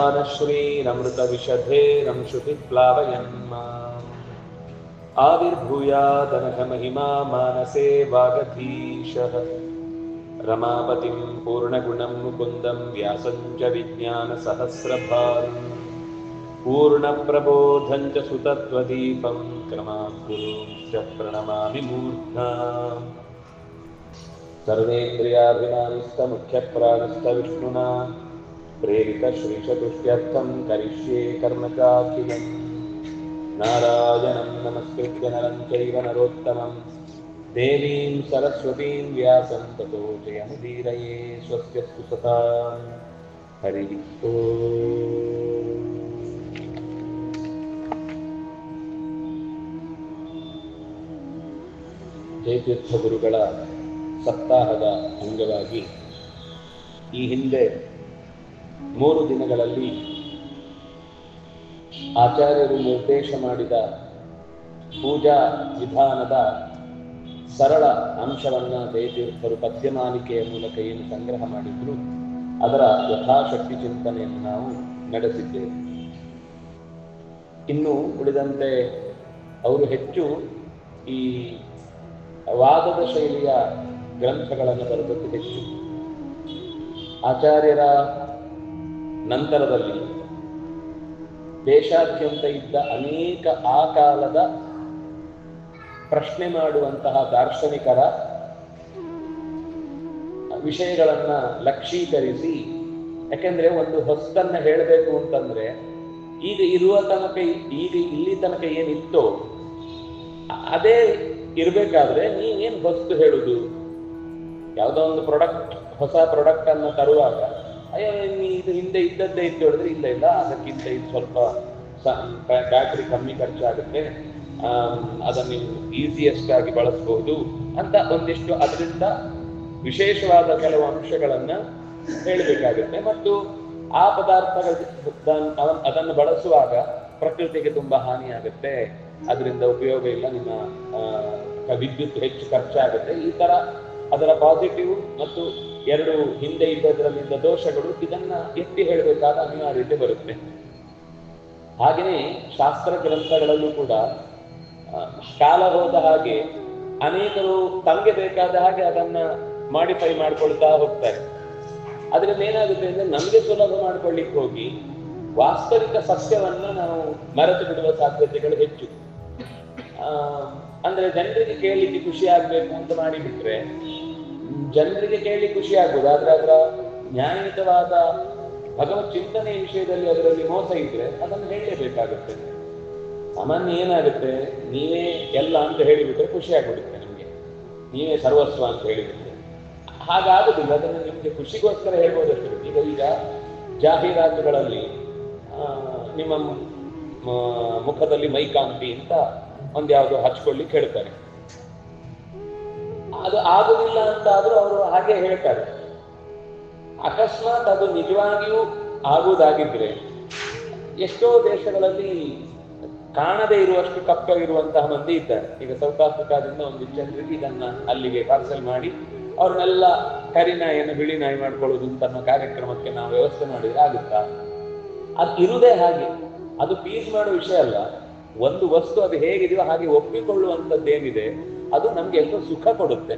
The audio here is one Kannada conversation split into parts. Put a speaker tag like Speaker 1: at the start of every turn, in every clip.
Speaker 1: श्रीरमृतविशधेरंशुभिप्लावयन्माम् आविर्भूयादनघमहिमा मानसे वागधीशः रमापतिं पूर्णगुणं मुकुन्दं व्यासं च विज्ञानसहस्रभारम् पूर्णप्रबोधं च सुतत्वदीपं क्रमाद्गुरूंश्च प्रणमामि मूर्ध्ना सर्वेन्द्रियाभिमानिस्तमुख्यप्राणस्तविष्णुना प्रेरितश्रीशतुष्ट्यर्थं करिष्ये कर्म चाखिलम् नारायणं नमस्कृत्य नरं चैव नरोत्तमं देवीं सरस्वतीं व्यासं ततो जयमुदीरये स्वस्त्यस्तु सतां हरिः ओम्। ಜಯತೀರ್ಥ ಗುರುಗಳ ಸಪ್ತಾಹದ ಅಂಗವಾಗಿ ಈ ಹಿಂದೆ 3 ದಿನಗಳಲ್ಲಿ ಆಚಾರ್ಯರು ನಿರ್ದೇಶ ಮಾಡಿದ ಪೂಜಾ ವಿಧಾನದ ಸರಳ ಅಂಶವನ್ನು ಜಯತೀರ್ಥರು ಪದ್ಯಮಾಲಿಕೆಯ ಮೂಲಕ ಏನು ಸಂಗ್ರಹ ಮಾಡಿದ್ರು ಅದರ ಯಥಾಶಕ್ತಿ ಚಿಂತನೆಯನ್ನು ನಾವು ನಡೆಸಿದ್ದೇವೆ. ಇನ್ನು ಉಳಿದಂತೆ ಅವರು ಹೆಚ್ಚು ಈ ವಾದದ ಶೈಲಿಯ ಗ್ರಂಥಗಳನ್ನು ಬರೆದದ್ದು ಹೆಚ್ಚು. ಆಚಾರ್ಯರ ನಂತರದಲ್ಲಿ ದೇಶಾದ್ಯಂತ ಇದ್ದ ಅನೇಕ ಆ ಕಾಲದ ಪ್ರಶ್ನೆ ಮಾಡುವಂತಹ ದಾರ್ಶನಿಕರ ವಿಷಯಗಳನ್ನ ಲಕ್ಷೀಕರಿಸಿ, ಯಾಕೆಂದ್ರೆ ಒಂದು ಹೊಸ್ತನ್ನ ಹೇಳಬೇಕು ಅಂತಂದ್ರೆ ಈಗ ಇರುವ ತನಕ, ಈಗ ಇಲ್ಲಿ ತನಕ ಏನಿತ್ತೋ ಅದೇ ಇರಬೇಕಾದ್ರೆ ನೀವೇನು ಹೊಸ್ತು ಹೇಳುದು? ಯಾವುದೋ ಒಂದು ಹೊಸ ಪ್ರಾಡಕ್ಟ್ ಅನ್ನು ತರುವಾಗ ಅಯ್ಯೋ ಇದು ಹಿಂದೆ ಇದ್ದದ್ದೇ ಇತ್ತು ಹೇಳಿದ್ರೆ ಇಲ್ಲ ಅದಕ್ಕಿಂತ ಇದು ಸ್ವಲ್ಪ ಬ್ಯಾಟ್ರಿ ಕಮ್ಮಿ ಖರ್ಚಾಗುತ್ತೆ, ಅದನ್ನು ನೀವು ಈಸಿಯೆಸ್ಟ್ ಆಗಿ ಬಳಸಬಹುದು ಅಂತ ಒಂದಿಷ್ಟು ಅದರಿಂದ ವಿಶೇಷವಾದ ಕೆಲವು ಅಂಶಗಳನ್ನ ಹೇಳಬೇಕಾಗುತ್ತೆ. ಮತ್ತು ಆ ಪದಾರ್ಥಗಳ ಅದನ್ನು ಬಳಸುವಾಗ ಪ್ರಕೃತಿಗೆ ತುಂಬಾ ಹಾನಿಯಾಗುತ್ತೆ, ಅದರಿಂದ ಉಪಯೋಗ ಇಲ್ಲ, ನಿಮ್ಮ ವಿದ್ಯುತ್ ಹೆಚ್ಚು ಖರ್ಚಾಗುತ್ತೆ, ಈ ತರ ಅದರ ಪಾಸಿಟಿವ್ ಮತ್ತು 2 ಹಿಂದೆ ಇದ್ದದರಲ್ಲಿದ್ದ ದೋಷಗಳು, ಇದನ್ನ ಎತ್ತಿ ಹೇಳಬೇಕಾದ ಅನಿವಾರ್ಯತೆ ಬರುತ್ತೆ. ಹಾಗೆಯೇ ಶಾಸ್ತ್ರ ಗ್ರಂಥಗಳಲ್ಲೂ ಕೂಡ ಕಾಲ ಹೋದ ಹಾಗೆ ಅನೇಕರು ತಮಗೆ ಬೇಕಾದ ಹಾಗೆ ಅದನ್ನ ಮಾಡಿಫೈ ಮಾಡ್ಕೊಳ್ತಾ ಹೋಗ್ತಾರೆ. ಅದರಿಂದ ಏನಾಗುತ್ತೆ ಅಂದ್ರೆ ನಮಗೆ ಸುಲಭ ಮಾಡ್ಕೊಳ್ಳಿಕ್ಕೆ ಹೋಗಿ ವಾಸ್ತವಿಕ ಸತ್ಯವನ್ನ ನಾವು ಮರೆತು ಬಿಡುವ ಸಾಧ್ಯತೆಗಳು ಹೆಚ್ಚು. ಅಂದ್ರೆ ಜನರಿಗೆ ಕೇಳಲಿಕ್ಕೆ ಖುಷಿ ಆಗ್ಬೇಕು ಅಂತ ಮಾಡಿಬಿಟ್ರೆ ಜನರಿಗೆ ಕೇಳಿ ಖುಷಿ ಆಗ್ಬೋದು, ಆದ್ರೆ ಅದರ ನ್ಯಾಯಯುತವಾದ ಭಗವತ್ ಚಿಂತನೆಯ ವಿಷಯದಲ್ಲಿ ಅದರಲ್ಲಿ ಮೋಸ ಇದ್ರೆ ಅದನ್ನು ಹೇಳಲೇಬೇಕಾಗುತ್ತೆ. ಸಾಮಾನ್ಯ ಏನಾಗುತ್ತೆ, ನೀವೇ ಎಲ್ಲ ಅಂತ ಹೇಳಿಬಿಟ್ರೆ ಖುಷಿ ಆಗ್ಬಿಡುತ್ತೆ ನಿಮ್ಗೆ, ನೀವೇ ಸರ್ವಸ್ವ ಅಂತ ಹೇಳಿಬಿಟ್ರೆ. ಹಾಗಾಗುದಿಲ್ಲ, ಅದನ್ನು ನಿಮ್ಗೆ ಖುಷಿಗೋಸ್ಕರ ಹೇಳ್ಬೋದಷ್ಟೇ. ಈಗ ಜಾಹೀರಾತುಗಳಲ್ಲಿ ನಿಮ್ಮ ಮುಖದಲ್ಲಿ ಮೈಕಾಂತಿ ಅಂತ ಒಂದ್ಯಾವುದೋ ಹಚ್ಕೊಳ್ಳಿಕ್ಕೆ ಹೇಳ್ತಾರೆ. ಅದು ಆಗುದಿಲ್ಲ ಅಂತ ಆದ್ರೂ ಅವರು ಹಾಗೆ ಹೇಳ್ತಾರೆ. ಅಕಸ್ಮಾತ್ ಅದು ನಿಜವಾಗಿಯೂ ಆಗುವುದಾಗಿದ್ರೆ ಎಷ್ಟೋ ದೇಶಗಳಲ್ಲಿ ಕಾಣದೇ ಇರುವಷ್ಟು ಕಪ್ಪಾಗಿರುವಂತಹ ಮಂದಿ ಇದ್ದಾರೆ. ಈಗ ಸೌತ್ ಆಫ್ರಿಕಾದಿಂದ ಒಂದು ಜನರಿಗೆ ಇದನ್ನ ಅಲ್ಲಿಗೆ ಪಾರ್ಸಲ್ ಮಾಡಿ ಅವ್ರನ್ನೆಲ್ಲ ಕರಿನಾಯಿಯನ್ನು ಬಿಳಿ ನಾಯಿ ಮಾಡ್ಕೊಳ್ಳೋದು ಅಂತ ಕಾರ್ಯಕ್ರಮಕ್ಕೆ ನಾವು ವ್ಯವಸ್ಥೆ ಮಾಡಿದ್ರೆ ಆಗುತ್ತಾ? ಅದು ಇರುವುದೇ ಹಾಗೆ. ಅದು ಪೀಸ್ ಮಾಡೋ ವಿಷಯ ಅಲ್ಲ. ಒಂದು ವಸ್ತು ಅದು ಹೇಗಿದೆಯೋ ಹಾಗೆ ಒಪ್ಪಿಕೊಳ್ಳುವಂಥದ್ದೇನಿದೆ ಅದು ನಮ್ಗೆ ಎಷ್ಟೋ ಸುಖ ಕೊಡುತ್ತೆ.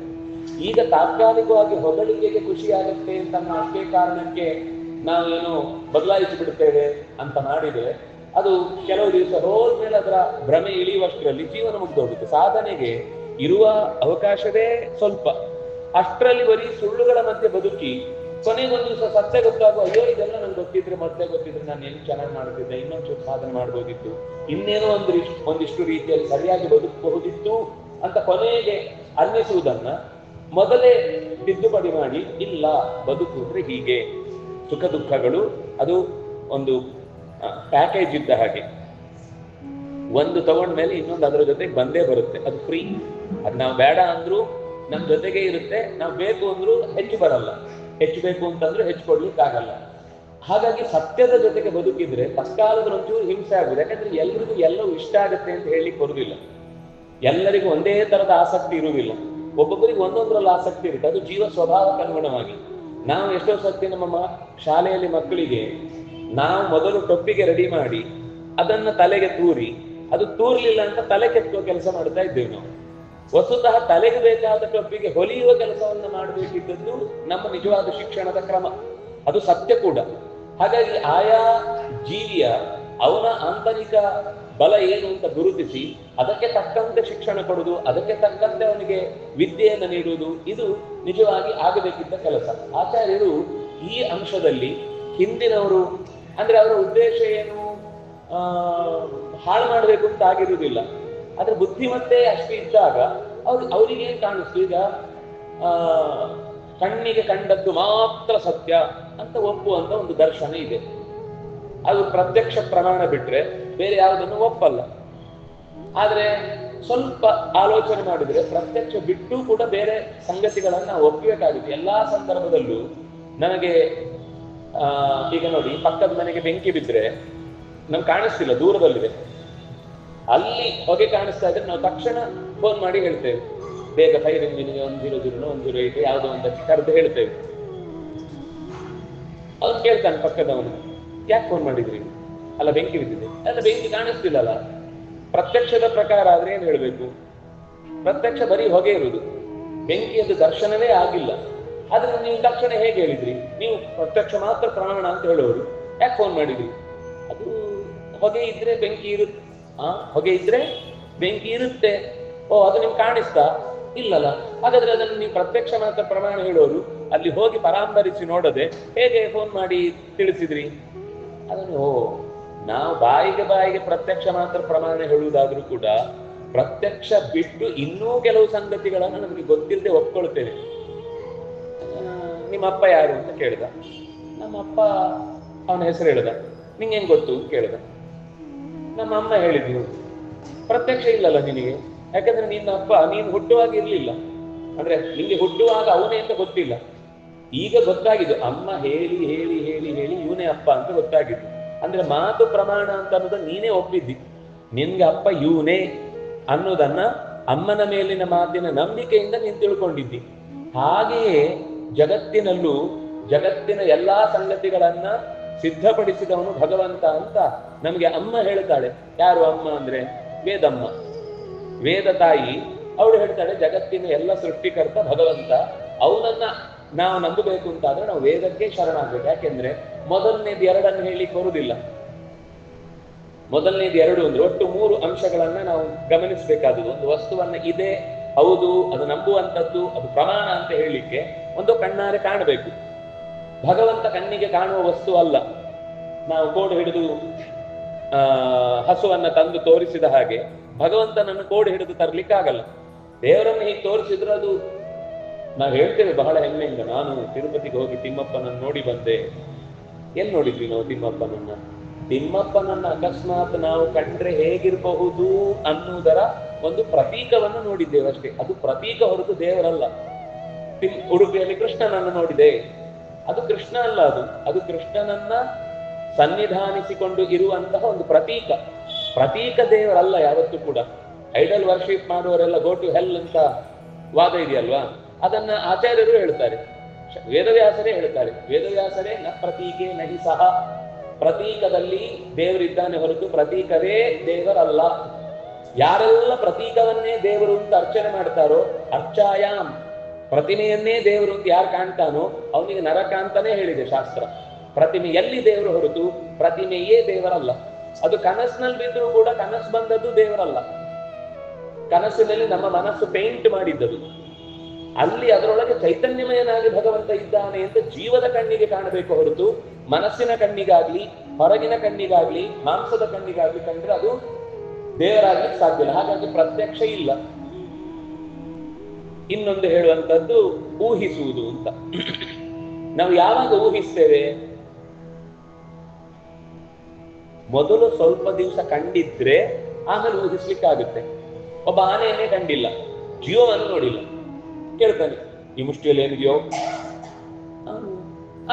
Speaker 1: ಈಗ ತಾತ್ಕಾಲಿಕವಾಗಿ ಹೊಗಳಿಕೆಗೆ ಖುಷಿ ಆಗುತ್ತೆ ಅಂತ ಅಷ್ಟೇ ಕಾರಣಕ್ಕೆ ನಾವೇನು ಬದಲಾಯಿಸಿ ಬಿಡ್ತೇವೆ ಅಂತ ಮಾಡಿದ್ರೆ ಅದು ಕೆಲವು ದಿವಸ ಹೋದ್ಮೇಲೆ ಅದರ ಭ್ರಮೆ ಇಳಿಯುವಷ್ಟರಲ್ಲಿ ಜೀವನ ಮುಗ್ದೋಗುತ್ತೆ. ಸಾಧನೆಗೆ ಇರುವ ಅವಕಾಶವೇ ಸ್ವಲ್ಪ. ಅಷ್ಟರಲ್ಲಿ ಬರೀ ಸುಳ್ಳುಗಳ ಮಧ್ಯೆ ಬದುಕಿ ಕೊನೆಗೊಂದು ದಿವಸ ಸತ್ಯ ಗೊತ್ತಾಗುವ, ಅಯ್ಯೋ ಇದೆಲ್ಲ ನಂಗೆ ಗೊತ್ತಿದ್ರೆ ನಾನು ಏನು ಚೆನ್ನಾಗಿ ಮಾಡ್ತಿದ್ದೆ, ಇನ್ನೊಂಚೂರು ಸಾಧನೆ ಮಾಡ್ಬೋದಿತ್ತು, ಇನ್ನೇನೋ ಒಂದಿಷ್ಟು ರೀತಿಯಲ್ಲಿ ಸರಿಯಾಗಿ ಬದುಕಬಹುದಿತ್ತು ಅಂತ ಕೊನೆಗೆ ಅನ್ನಿಸುವುದನ್ನ ಮೊದಲೇ ತಿದ್ದುಪಡಿ ಮಾಡಿ, ಇಲ್ಲ ಬದುಕುದ್ರೆ ಹೀಗೆ, ಸುಖ ದುಃಖಗಳು ಅದು ಒಂದು ಪ್ಯಾಕೇಜ್ ಇದ್ದ ಹಾಗೆ, ಒಂದು ತಗೊಂಡ್ಮೇಲೆ ಇನ್ನೊಂದು ಅದರ ಜೊತೆಗೆ ಬಂದೇ ಬರುತ್ತೆ, ಅದು ಫ್ರೀ. ಅದು ನಾವು ಬೇಡ ಅಂದ್ರೂ ನಮ್ಮ ಜೊತೆಗೆ ಇರುತ್ತೆ, ನಾವು ಬೇಕು ಅಂದ್ರೂ ಹೆಚ್ಚು ಬರಲ್ಲ, ಹೆಚ್ಚು ಬೇಕು ಅಂತಂದ್ರೆ ಹೆಚ್ಚು ಕೊಡ್ಲಿಕ್ಕೆ ಆಗಲ್ಲ. ಹಾಗಾಗಿ ಸತ್ಯದ ಜೊತೆಗೆ ಬದುಕಿದ್ರೆ ತತ್ಕಾಲದ ಒಂಚೂರು ಹಿಂಸೆ ಆಗುದು. ಯಾಕಂದ್ರೆ ಎಲ್ರಿಗೂ ಎಲ್ಲವೂ ಇಷ್ಟ ಆಗುತ್ತೆ ಅಂತ ಹೇಳಲಿಕ್ಕೆ ಬರುವುದಿಲ್ಲ, ಎಲ್ಲರಿಗೂ ಒಂದೇ ತರದ ಆಸಕ್ತಿ ಇರುವುದಿಲ್ಲ, ಒಬ್ಬೊಬ್ಬರಿಗೆ ಒಂದೊಂದರಲ್ಲಿ ಆಸಕ್ತಿ ಇರುತ್ತೆ. ಅದು ಜೀವ ಸ್ವಭಾವಕ್ಕೆ ಅನುಗುಣವಾಗಿ ನಾವು ಎಷ್ಟೋ ಸರ್ತಿ ನಮ್ಮ ಶಾಲೆಯಲ್ಲಿ ಮಕ್ಕಳಿಗೆ ನಾವು ಮೊದಲು ಟೊಪ್ಪಿಗೆ ರೆಡಿ ಮಾಡಿ ಅದನ್ನ ತಲೆಗೆ ತೂರಿ, ಅದು ತೂರ್ಲಿಲ್ಲ ಅಂತ ತಲೆ ಕೆತ್ತುವ ಕೆಲಸ ಮಾಡ್ತಾ ಇದ್ದೇವೆ ನಾವು. ವಸ್ತುತಃ ತಲೆಗೆ ಬೇಕಾದ ಟೊಪ್ಪಿಗೆ ಹೊಲಿಯುವ ಕೆಲಸವನ್ನ ಮಾಡಬೇಕಿದ್ದದ್ದು ನಮ್ಮ ನಿಜವಾದ ಶಿಕ್ಷಣದ ಕ್ರಮ. ಅದು ಸತ್ಯ ಕೂಡ. ಹಾಗಾಗಿ ಆಯಾ ಜೀವಿಯ ಅವನ ಆಂತರಿಕ ಬಲ ಏನು ಅಂತ ಗುರುತಿಸಿ ಅದಕ್ಕೆ ತಕ್ಕಂತೆ ಶಿಕ್ಷಣ ಕೊಡುವುದು, ಅದಕ್ಕೆ ತಕ್ಕಂತೆ ಅವನಿಗೆ ವಿದ್ಯೆಯನ್ನು ನೀಡುವುದು, ಇದು ನಿಜವಾಗಿ ಆಗಬೇಕಿದ್ದ ಕೆಲಸ. ಆಚಾರ್ಯರು ಈ ಅಂಶದಲ್ಲಿ ಹಿಂದಿನವರು ಅಂದ್ರೆ ಅವರ ಉದ್ದೇಶ ಏನು ಹಾಳು ಮಾಡಬೇಕು ಅಂತ ಆಗಿರುವುದಿಲ್ಲ. ಆದ್ರೆ ಬುದ್ಧಿಮತ್ತೆ ಅಷ್ಟು ಇದ್ದಾಗ ಅವರಿಗೆ ಕಾಣಿಸ್ತು, ಈಗ ಕಣ್ಣಿಗೆ ಕಂಡದ್ದು ಮಾತ್ರ ಸತ್ಯ ಅಂತ ಒಪ್ಪುವಂತ ಒಂದು ದರ್ಶನ ಇದೆ. ಅದು ಪ್ರತ್ಯಕ್ಷ ಪ್ರಮಾಣ ಬಿಟ್ರೆ ಬೇರೆ ಯಾವುದನ್ನು ಒಪ್ಪಲ್ಲ. ಆದ್ರೆ ಸ್ವಲ್ಪ ಆಲೋಚನೆ ಮಾಡಿದ್ರೆ ಪ್ರತ್ಯಕ್ಷ ಬಿಟ್ಟು ಕೂಡ ಬೇರೆ ಸಂಗತಿಗಳನ್ನ ನಾವು ಒಪ್ಪಬೇಕಾಗಿದೆ. ಎಲ್ಲಾ ಸಂದರ್ಭದಲ್ಲೂ ನನಗೆ ಈಗ ನೋಡಿ, ಪಕ್ಕದ ಮನೆಗೆ ಬೆಂಕಿ ಬಿದ್ರೆ ನಮ್ಗೆ ಕಾಣಿಸ್ತಿಲ್ಲ, ದೂರದಲ್ಲಿದೆ. ಅಲ್ಲಿ ಹೊಗೆ ಕಾಣಿಸ್ತಾ ಇದ್ರೆ ನಾವು ತಕ್ಷಣ ಫೋನ್ ಮಾಡಿ ಹೇಳ್ತೇವೆ, ಬೇಗ ಫೈರ್ ಇಂಜಿನ್ಗೆ 100 108 ಯಾವುದೋ ಒಂದು ಕರೆದು ಹೇಳ್ತೇವೆ. ಅವ್ನು ಕೇಳ್ತಾನೆ ಪಕ್ಕದವನು, ಯಾಕೆ ಫೋನ್ ಮಾಡಿದ್ರಿ? ಅಲ್ಲ ಬೆಂಕಿ ಬಿದ್ದಿದೆ. ಅಲ್ಲ ಬೆಂಕಿ ಕಾಣಿಸ್ತಿಲ್ಲಲ್ಲ. ಪ್ರತ್ಯಕ್ಷದ ಪ್ರಕಾರ ಆದ್ರೆ ಏನ್ ಹೇಳ್ಬೇಕು? ಪ್ರತ್ಯಕ್ಷ ಬರೀ ಹೊಗೆ ಇರುವುದು, ಬೆಂಕಿಯದ್ದು ದರ್ಶನವೇ ಆಗಿಲ್ಲ. ಆದ್ರೆ ನೀವು ತಕ್ಷಣ ಹೇಗೆ ಹೇಳಿದ್ರಿ? ನೀವು ಪ್ರತ್ಯಕ್ಷ ಮಾತ್ರ ಪ್ರಮಾಣ ಅಂತ ಹೇಳೋರು, ಯಾಕೆ ಫೋನ್ ಮಾಡಿದ್ರಿ? ಅದು ಹೊಗೆ ಇದ್ರೆ ಬೆಂಕಿ ಇರುತ್ತೆ. ಹೊಗೆ ಇದ್ರೆ ಬೆಂಕಿ ಇರುತ್ತೆ. ಓ, ಅದು ನಿಮ್ಗೆ ಕಾಣಿಸ್ತಾ ಇಲ್ಲಲ್ಲ? ಹಾಗಾದ್ರೆ ಅದನ್ನು ನೀವು ಪ್ರತ್ಯಕ್ಷ ಮಾತ್ರ ಪ್ರಮಾಣ ಹೇಳೋರು ಅಲ್ಲಿ ಹೋಗಿ ಪರಾಮರಿಸಿ ನೋಡದೆ ಹೇಗೆ ಫೋನ್ ಮಾಡಿ ತಿಳಿಸಿದ್ರಿ? ಅದನ್ನು ನಾವು ಬಾಯಿಗೆ ಪ್ರತ್ಯಕ್ಷ ಮಾತ್ರ ಪ್ರಮಾಣ ಹೇಳುವುದಾದ್ರೂ ಕೂಡ ಪ್ರತ್ಯಕ್ಷ ಬಿಟ್ಟು ಇನ್ನೂ ಕೆಲವು ಸಂಗತಿಗಳನ್ನು ನಮಗೆ ಗೊತ್ತಿಲ್ಲದೆ ಒಪ್ಕೊಳ್ತೇವೆ. ನಿಮ್ಮ ಅಪ್ಪ ಯಾರು ಅಂತ ಕೇಳಿದ. ನಮ್ಮ ಅಪ್ಪ ಅವನ ಹೆಸರು ಹೇಳಿದ. ನಿಂಗೆ ಹೆಂಗ್ ಗೊತ್ತು ಅಂತ ಕೇಳಿದ. ನಮ್ಮ ಅಮ್ಮ ಹೇಳಿದ್ನು. ಪ್ರತ್ಯಕ್ಷ ಇಲ್ಲಲ್ಲ ನಿನಗೆ, ಯಾಕಂದ್ರೆ ನಿನ್ನ ಅಪ್ಪ ನೀನು ಹುಟ್ಟುವಾಗ ಇರ್ಲಿಲ್ಲ. ಅಂದ್ರೆ ನಿಂಗೆ ಹುಟ್ಟುವಾಗ ಅವನೇ ಅಂತ ಗೊತ್ತಿಲ್ಲ. ಈಗ ಗೊತ್ತಾಗಿದ್ದು, ಅಮ್ಮ ಹೇಳಿ ಹೇಳಿ ಹೇಳಿ ಹೇಳಿ ಇವನೇ ಅಪ್ಪ ಅಂತ ಗೊತ್ತಾಗಿದ್ದು. ಅಂದ್ರೆ ಮಾತು ಪ್ರಮಾಣ ಅಂತ ಅನ್ನೋದನ್ನ ನೀನೇ ಒಪ್ಪಿದ್ದಿ. ನಿನ್ಗೆ ಅಪ್ಪ ಇವನೇ ಅನ್ನೋದನ್ನ ಅಮ್ಮನ ಮೇಲಿನ ಮಾತಿನ ನಂಬಿಕೆಯಿಂದ ನೀನು ತಿಳ್ಕೊಂಡಿದ್ದಿ. ಹಾಗೆಯೇ ಜಗತ್ತಿನಲ್ಲೂ ಜಗತ್ತಿನ ಎಲ್ಲಾ ಸಂಗತಿಗಳನ್ನ ಸಿದ್ಧಪಡಿಸಿದವನು ಭಗವಂತ ಅಂತ ನಮಗೆ ಅಮ್ಮ ಹೇಳ್ತಾಳೆ. ಯಾರು ಅಮ್ಮ ಅಂದ್ರೆ? ವೇದಮ್ಮ, ವೇದ ತಾಯಿ. ಅವಳು ಹೇಳ್ತಾಳೆ ಜಗತ್ತಿನ ಎಲ್ಲ ಸೃಷ್ಟಿಕರ್ತ ಭಗವಂತ, ಅವನನ್ನ ನಾವು ನಂಬಬೇಕು ಅಂತಾದ್ರೆ ನಾವು ವೇದಕ್ಕೆ ಶರಣಾಗ್ಬೇಕು. ಯಾಕೆಂದ್ರೆ ಮೊದಲನೇದು ಎರಡನ್ನು ಹೇಳಿಕ್ಕೆ ಬರುವುದಿಲ್ಲ. ಮೊದಲನೇದು ಎರಡು ಅಂದ್ರೆ ಒಟ್ಟು 3 ಅಂಶಗಳನ್ನ ನಾವು ಗಮನಿಸಬೇಕಾದದ್ದು. ಒಂದು ವಸ್ತುವನ್ನ ಇದೆ, ಹೌದು, ಅದು ನಂಬುವಂಥದ್ದು, ಅದು ಪ್ರಮಾಣ ಅಂತ ಹೇಳಲಿಕ್ಕೆ ಒಂದು ಕಣ್ಣಾರೆ ಕಾಣಬೇಕು. ಭಗವಂತ ಕಣ್ಣಿಗೆ ಕಾಣುವ ವಸ್ತು ಅಲ್ಲ. ನಾವು ಕೋಡು ಹಿಡಿದು ಹಸುವನ್ನ ತಂದು ತೋರಿಸಿದ ಹಾಗೆ ಭಗವಂತನನ್ನು ಕೋಡು ಹಿಡಿದು ತರ್ಲಿಕ್ಕಾಗಲ್ಲ. ದೇವರನ್ನು ಹೀಗೆ ತೋರಿಸಿದ್ರೆ ಅದು ನಾವು ಹೇಳ್ತೇವೆ ಬಹಳ ಹೆಮ್ಮೆಯಿಂದ, ನಾನು ತಿರುಪತಿಗೆ ಹೋಗಿ ತಿಮ್ಮಪ್ಪನನ್ನು ನೋಡಿ ಬಂದೆ. ಎಲ್ಲಿ ನೋಡಿದ್ವಿ ನಾವು ತಿಮ್ಮಪ್ಪನನ್ನ? ತಿಮ್ಮಪ್ಪನನ್ನ ಅಕಸ್ಮಾತ್ ನಾವು ಕಂಡ್ರೆ ಹೇಗಿರಬಹುದು ಅನ್ನುವುದರ ಒಂದು ಪ್ರತೀಕವನ್ನು ನೋಡಿದ್ದೇವೆ ಅಷ್ಟೇ. ಅದು ಪ್ರತೀಕ ಹೊರತು ದೇವರಲ್ಲ. ಉಡುಪಿಯಲ್ಲಿ ಕೃಷ್ಣನನ್ನು ನೋಡಿದೆ, ಅದು ಕೃಷ್ಣ ಅಲ್ಲ. ಅದು ಕೃಷ್ಣನನ್ನ ಸನ್ನಿಧಾನಿಸಿಕೊಂಡು ಇರುವಂತಹ ಒಂದು ಪ್ರತೀಕ. ಪ್ರತೀಕ ದೇವರಲ್ಲ ಯಾವತ್ತೂ ಕೂಡ. ಐಡಲ್ ವರ್ಷಿಪ್ ಮಾಡುವವರೆಲ್ಲ ಗೋ ಟು ಹೆಲ್ ಅಂತ ವಾದ ಇದೆಯಲ್ವಾ? ಅದನ್ನ ಆಚಾರ್ಯರು ಹೇಳ್ತಾರೆ, ವೇದವ್ಯಾಸರೇ ಹೇಳ್ತಾರೆ. ವೇದವ್ಯಾಸರೇ ನ ಪ್ರತೀಕೆ ನಹಿ ಸಹ. ಪ್ರತೀಕದಲ್ಲಿ ದೇವರಿದ್ದಾನೆ ಹೊರತು ಪ್ರತೀಕವೇ ದೇವರಲ್ಲ. ಯಾರೆಲ್ಲ ಪ್ರತೀಕವನ್ನೇ ದೇವರು ಅಂತ ಅರ್ಚನೆ ಮಾಡ್ತಾರೋ, ಅರ್ಚಾಯಾಮ್, ಪ್ರತಿಮೆಯನ್ನೇ ದೇವರು ಅಂತ ಯಾರು ಕಾಣ್ತಾನೋ ಅವನಿಗೆ ನರಕ ಅಂತಾನೆ ಹೇಳಿದೆ ಶಾಸ್ತ್ರ. ಪ್ರತಿಮೆ ಎಲ್ಲಿ ದೇವರು ಹೊರತು ಪ್ರತಿಮೆಯೇ ದೇವರಲ್ಲ. ಅದು ಕನಸಿನಲ್ಲಿ ಬಿದ್ದರೂ ಕೂಡ ಕನಸು ಬಂದದ್ದು ದೇವರಲ್ಲ. ಕನಸಿನಲ್ಲಿ ನಮ್ಮ ಮನಸ್ಸು ಪೇಂಟ್ ಮಾಡಿದ್ದದು. ಅಲ್ಲಿ ಅದರೊಳಗೆ ಚೈತನ್ಯಮಯನಾಗಿ ಭಗವಂತ ಇದ್ದಾನೆ ಅಂತ ಜೀವದ ಕಣ್ಣಿಗೆ ಕಾಣಬೇಕು ಹೊರತು ಮನಸ್ಸಿನ ಕಣ್ಣಿಗಾಗ್ಲಿ, ಹೊರಗಿನ ಕಣ್ಣಿಗಾಗ್ಲಿ, ಮಾಂಸದ ಕಣ್ಣಿಗಾಗ್ಲಿ ಕಂಡ್ರೆ ಅದು ದೇವರಾಗ್ಲಿಕ್ಕೆ ಸಾಧ್ಯ ಇಲ್ಲ. ಹಾಗಾಗಿ ಪ್ರತ್ಯಕ್ಷ ಇಲ್ಲ. ಇನ್ನೊಂದು ಹೇಳುವಂಥದ್ದು ಊಹಿಸುವುದು ಅಂತ. ನಾವು ಯಾವಾಗ ಊಹಿಸ್ತೇವೆ? ಮೊದಲು ಸ್ವಲ್ಪ ದಿವಸ ಕಂಡಿದ್ರೆ ಆಮೇಲೆ ಊಹಿಸ್ಲಿಕ್ಕಾಗುತ್ತೆ. ಒಬ್ಬ ಆನೆಯನ್ನೇ ಕಂಡಿಲ್ಲ, ಜೀವವನ್ನು ನೋಡಿಲ್ಲ, ಕೇಳ್ತಾನೆ ಈ ಮುಷ್ಟಿಯಲ್ಲಿ ಏನಿದೆಯೋ?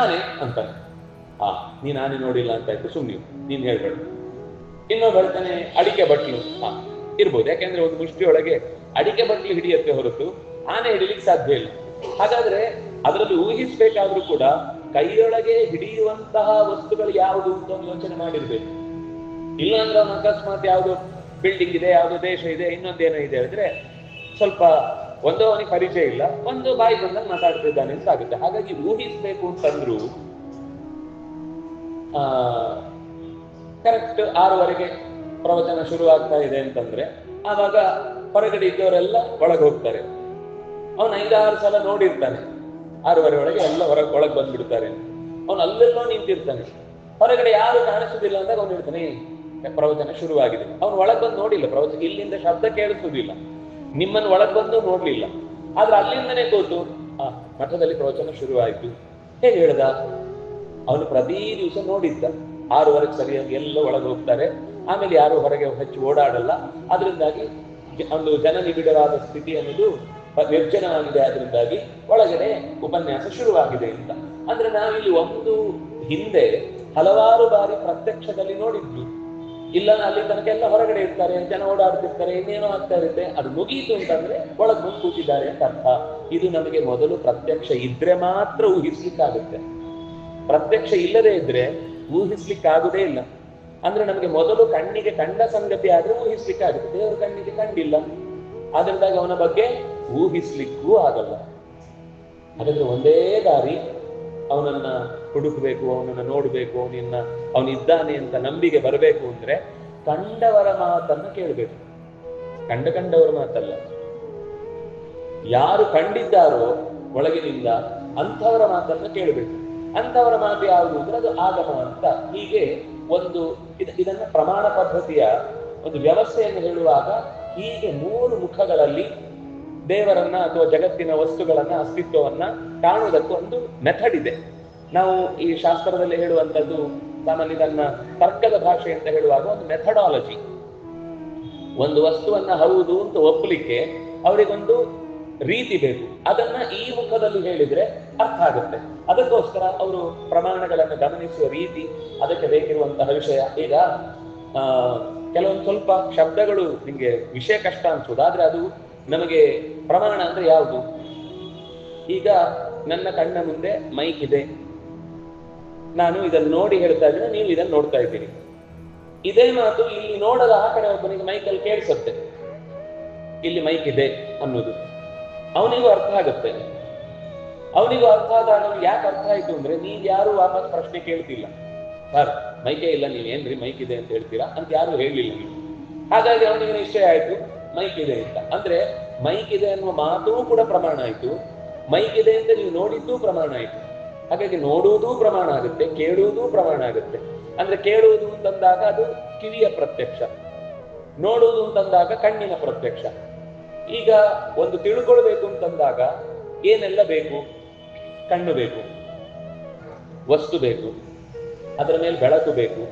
Speaker 1: ಆನೆ ಅಂತಾನೆ. ನೀನ್ ಆನೆ ನೋಡಿಲ್ಲ ಅಂತ ಆಯ್ತು, ಸುಮ್ಮನೆ ನೀನ್ ಹೇಳ್ಬೇಡ. ಇನ್ನೊಬ್ಬ ಹೇಳ್ತಾನೆ ಅಡಿಕೆ ಬಟ್ಲು. ಇರ್ಬೋದು, ಯಾಕೆಂದ್ರೆ ಒಂದು ಮುಷ್ಟಿಯೊಳಗೆ ಅಡಿಕೆ ಬಟ್ಲು ಹಿಡಿಯತ್ತೆ ಹೊರತು ಆನೆ ಹಿಡಿಲಿಕ್ಕೆ ಸಾಧ್ಯ ಇಲ್ಲ. ಹಾಗಾದ್ರೆ ಅದರಲ್ಲಿ ಊಹಿಸ್ಬೇಕಾದ್ರೂ ಕೂಡ ಕೈಯೊಳಗೆ ಹಿಡಿಯುವಂತಹ ವಸ್ತುಗಳು ಯಾವುದು ಅಂತ ಒಂದು ಯೋಚನೆ ಮಾಡಿರ್ಬೇಕು. ಇಲ್ಲಾಂದ್ರೆ ಅವನು ಅಕಸ್ಮಾತ್ ಯಾವುದು ಬಿಲ್ಡಿಂಗ್ ಇದೆ, ಯಾವುದು ದೇಶ ಇದೆ, ಇನ್ನೊಂದೇನೋ ಇದೆ ಹೇಳಿದ್ರೆ ಸ್ವಲ್ಪ ಒಂದೋ ಅವನಿಗೆ ಪರಿಚಯ ಇಲ್ಲ, ಒಂದು ಬಾಯಿ ಬಂದಾಗ ಮಾತಾಡ್ತಿದ್ದಾನೆ ಅಂತ ಆಗುತ್ತೆ. ಹಾಗಾಗಿ ಊಹಿಸ್ಬೇಕು ಅಂತಂದ್ರು ಕರೆಕ್ಟ್ 6:15 ಪ್ರವಚನ ಶುರುವಾಗ್ತಾ ಇದೆ ಅಂತಂದ್ರೆ ಆವಾಗ ಹೊರಗಡೆ ಇದ್ದವರೆಲ್ಲ ಒಳಗೆ ಹೋಗ್ತಾರೆ. ಅವನು 5-6 ಸಲ ನೋಡಿರ್ತಾನೆ 6:30 ಒಳಗೆ ಎಲ್ಲ ಒಳಗೆ ಬಂದ್ಬಿಡ್ತಾರೆ. ಅವನು ಅಲ್ಲೆಲ್ಲೋ ನಿಂತಿರ್ತಾನೆ, ಹೊರಗಡೆ ಯಾರು ಕಾಣಿಸುದಿಲ್ಲ ಅಂದಾಗ ಅವನು ಹೇಳ್ತಾನೆ ಪ್ರವಚನ ಶುರುವಾಗಿದೆ. ಅವನು ಒಳಗೆ ಬಂದು ನೋಡಿಲ್ಲ, ಪ್ರವಚನ ಇಲ್ಲಿಂದ ಶಬ್ದ ಕೇಳಿಸುವುದಿಲ್ಲ, ನಿಮ್ಮನ್ನು ಒಳಗೆ ಬಂದು ನೋಡ್ಲಿಲ್ಲ, ಆದ್ರೆ ಅಲ್ಲಿಂದನೇ ಕೂತು ಮಠದಲ್ಲಿ ಪ್ರವಚನ ಶುರುವಾಯಿತು ಹೇಗೆ ಹೇಳ್ದ? ಅವನು ಪ್ರತಿ ದಿವಸ ನೋಡಿದ್ದ 6:15 ಸರಿಯಾಗಿ ಎಲ್ಲ ಒಳಗೆ ಹೋಗ್ತಾರೆ, ಆಮೇಲೆ ಯಾರು ಹೊರಗೆ ಹೆಚ್ಚು ಓಡಾಡಲ್ಲ, ಅದರಿಂದಾಗಿ ಒಂದು ಜನನಿಬಿಡವಾದ ಸ್ಥಿತಿ ಅನ್ನೋದು ನಿರ್ಜನವಾಗಿದೆ, ಅದರಿಂದಾಗಿ ಒಳಗಡೆ ಉಪನ್ಯಾಸ ಶುರುವಾಗಿದೆ ಅಂತ. ಅಂದ್ರೆ ನಾವಿಲ್ಲಿ ಒಂದು ಹಿಂದೆ ಹಲವಾರು ಬಾರಿ ಪ್ರತ್ಯಕ್ಷದಲ್ಲಿ ನೋಡಿದ್ವಿ. ಇಲ್ಲ ಅಲ್ಲಿ ತನಕ ಎಲ್ಲ ಹೊರಗಡೆ ಇರ್ತಾರೆ, ಜನ ಓಡಾಡ್ತಿರ್ತಾರೆ, ಇನ್ನೇನೋ ಆಗ್ತಾ ಇರುತ್ತೆ, ಅದು ಮುಗೀತು ಅಂತಂದ್ರೆ ಒಳಗೆ ಬಂದು ಕೂತಿದ್ದಾರೆ ಅಂತ ಅರ್ಥ. ಇದು ನಮಗೆ ಮೊದಲು ಪ್ರತ್ಯಕ್ಷ ಇದ್ರೆ ಮಾತ್ರ ಊಹಿಸ್ಲಿಕ್ಕಾಗುತ್ತೆ. ಪ್ರತ್ಯಕ್ಷ ಇಲ್ಲದೆ ಇದ್ರೆ ಊಹಿಸ್ಲಿಕ್ಕಾಗುದೇ ಇಲ್ಲ. ಅಂದ್ರೆ ನಮಗೆ ಮೊದಲು ಕಣ್ಣಿಗೆ ಕಂಡ ಸಂಗತಿ ಆದ್ರೆ ಊಹಿಸ್ಲಿಕ್ಕಾಗುತ್ತೆ, ದೇವರ ಕಣ್ಣಿಗೆ ಕಂಡಿಲ್ಲ, ಅದರಿಂದಾಗಿ ಅವನ ಬಗ್ಗೆ ಊಹಿಸ್ಲಿಕ್ಕೂ ಆಗಲ್ಲ. ಹಾಗಾದ್ರೆ ಒಂದೇ ದಾರಿ, ಅವನನ್ನ ಹುಡುಕಬೇಕು, ಅವನನ್ನ ನೋಡ್ಬೇಕು, ಅವನಿದ್ದಾನೆ ಅಂತ ನಂಬಿಕೆ ಬರಬೇಕು ಅಂದ್ರೆ ಕಂಡವರ ಮಾತನ್ನ ಕೇಳಬೇಕು. ಕಂಡವರ ಮಾತಲ್ಲ, ಯಾರು ಕಂಡಿದ್ದಾರೋ ಒಳಗಿನಿಂದ ಅಂಥವರ ಮಾತನ್ನ ಕೇಳಬೇಕು. ಅಂಥವರ ಮಾತು ಯಾವುದು ಅಂದ್ರೆ ಅದು ಆಗಮ ಅಂತ. ಹೀಗೆ ಇದನ್ನ ಪ್ರಮಾಣ ಪದ್ಧತಿಯ ಒಂದು ವ್ಯವಸ್ಥೆಯನ್ನು ಹೇಳುವಾಗ ಹೀಗೆ 3 ಮುಖಗಳಲ್ಲಿ ದೇವರನ್ನ ಅಥವಾ ಜಗತ್ತಿನ ವಸ್ತುಗಳನ್ನ ಅಸ್ತಿತ್ವವನ್ನ ಕಾಣುವುದಕ್ಕೆ ಒಂದು ಮೆಥಡ್ ಇದೆ. ನಾವು ಈ ಶಾಸ್ತ್ರದಲ್ಲಿ ಹೇಳುವಂಥದ್ದು ಸಾಮಾನ್ಯ ಇದನ್ನ ತರ್ಕದ ಭಾಷೆ ಅಂತ ಹೇಳುವಾಗ ಒಂದು ಮೆಥಡಾಲಜಿ, ಒಂದು ವಸ್ತುವನ್ನ ಹೌದು ಅಂತ ಒಪ್ಪಲಿಕ್ಕೆ ಅವರಿಗೊಂದು ರೀತಿ ಬೇಕು. ಅದನ್ನ ಈ ಮುಖದಲ್ಲಿ ಹೇಳಿದ್ರೆ ಅರ್ಥ ಆಗುತ್ತೆ. ಅದಕ್ಕೋಸ್ಕರ ಅವರು ಪ್ರಮಾಣಗಳನ್ನು ಗಮನಿಸುವ ರೀತಿ, ಅದಕ್ಕೆ ಬೇಕಿರುವಂತಹ ವಿಷಯ. ಈಗ ಕೆಲವೊಂದು ಸ್ವಲ್ಪ ಶಬ್ದಗಳು ನಿಮ್ಗೆ ವಿಷಯ ಕಷ್ಟ ಅನ್ಸೋದು, ಆದ್ರೆ ಅದು ನಮಗೆ ಪ್ರಮಾಣ ಅಂದ್ರೆ ಯಾವುದು? ಈಗ ನನ್ನ ಕಣ್ಣ ಮುಂದೆ ಮೈಕ್ ಇದೆ, ನಾನು ಇದನ್ನು ನೋಡಿ ಹೇಳ್ತಾ ಇದ್ದೀನಿ, ನೀವು ಇದನ್ನು ನೋಡ್ತಾ ಇದ್ದೀರಿ. ಇದೇ ಮಾತು ಇಲ್ಲಿ ನೋಡದ ಆ ಕಡೆ ಒಬ್ಬನಿಗೆ ಮೈಕಲ್ಲಿ ಕೇಳಿಸುತ್ತೆ, ಇಲ್ಲಿ ಮೈಕ್ ಇದೆ ಅನ್ನೋದು ಅವನಿಗೂ ಅರ್ಥ ಆಗುತ್ತೆ. ಅವನಿಗೂ ಅರ್ಥ ಆದಾಗ ಯಾಕೆ ಅರ್ಥ ಆಯ್ತು ಅಂದ್ರೆ, ನೀವ್ ಯಾರು ವಾಪಸ್ ಪ್ರಶ್ನೆ ಕೇಳ್ತಿಲ್ಲ, ಸರ್ ಮೈಕೇ ಇಲ್ಲ, ನೀವೇನ್ರಿ ಮೈಕ್ ಇದೆ ಅಂತ ಹೇಳ್ತೀರಾ ಅಂತ ಯಾರು ಹೇಳಲಿಲ್ಲ ನೀವು. ಹಾಗಾಗಿ ಅವನಿಗೆ ನಿಶ್ಚಯ ಆಯ್ತು ಮೈಕ್ ಇದೆ ಅಂತ. ಅಂದ್ರೆ ಮೈಕ್ ಇದೆ ಅನ್ನುವ ಮಾತೂ ಕೂಡ ಪ್ರಮಾಣ ಆಯ್ತು, ಮೈಕ್ ಇದೆ ಅಂತ ನೀವು ನೋಡಿದ್ದೂ ಪ್ರಮಾಣ ಆಯ್ತು. ಹಾಗಾಗಿ ನೋಡುವುದೂ ಪ್ರಮಾಣ ಆಗುತ್ತೆ, ಕೇಳುವುದೂ ಪ್ರಮಾಣ ಆಗುತ್ತೆ. ಅಂದ್ರೆ ಕೇಳುವುದು ಅಂತಂದಾಗ ಅದು ಕಿವಿಯ ಪ್ರತ್ಯಕ್ಷ, ನೋಡುವುದು ಅಂತಂದಾಗ ಕಣ್ಣಿನ ಪ್ರತ್ಯಕ್ಷ. ಈಗ ಒಂದು ತಿಳ್ಕೊಳ್ಬೇಕು ಅಂತಂದಾಗ ಏನೆಲ್ಲ ಬೇಕು? ಕಣ್ಣು ಬೇಕು, ವಸ್ತು ಬೇಕು, ಅದರ ಮೇಲೆ ಬೆಳಕು ಬೇಕು.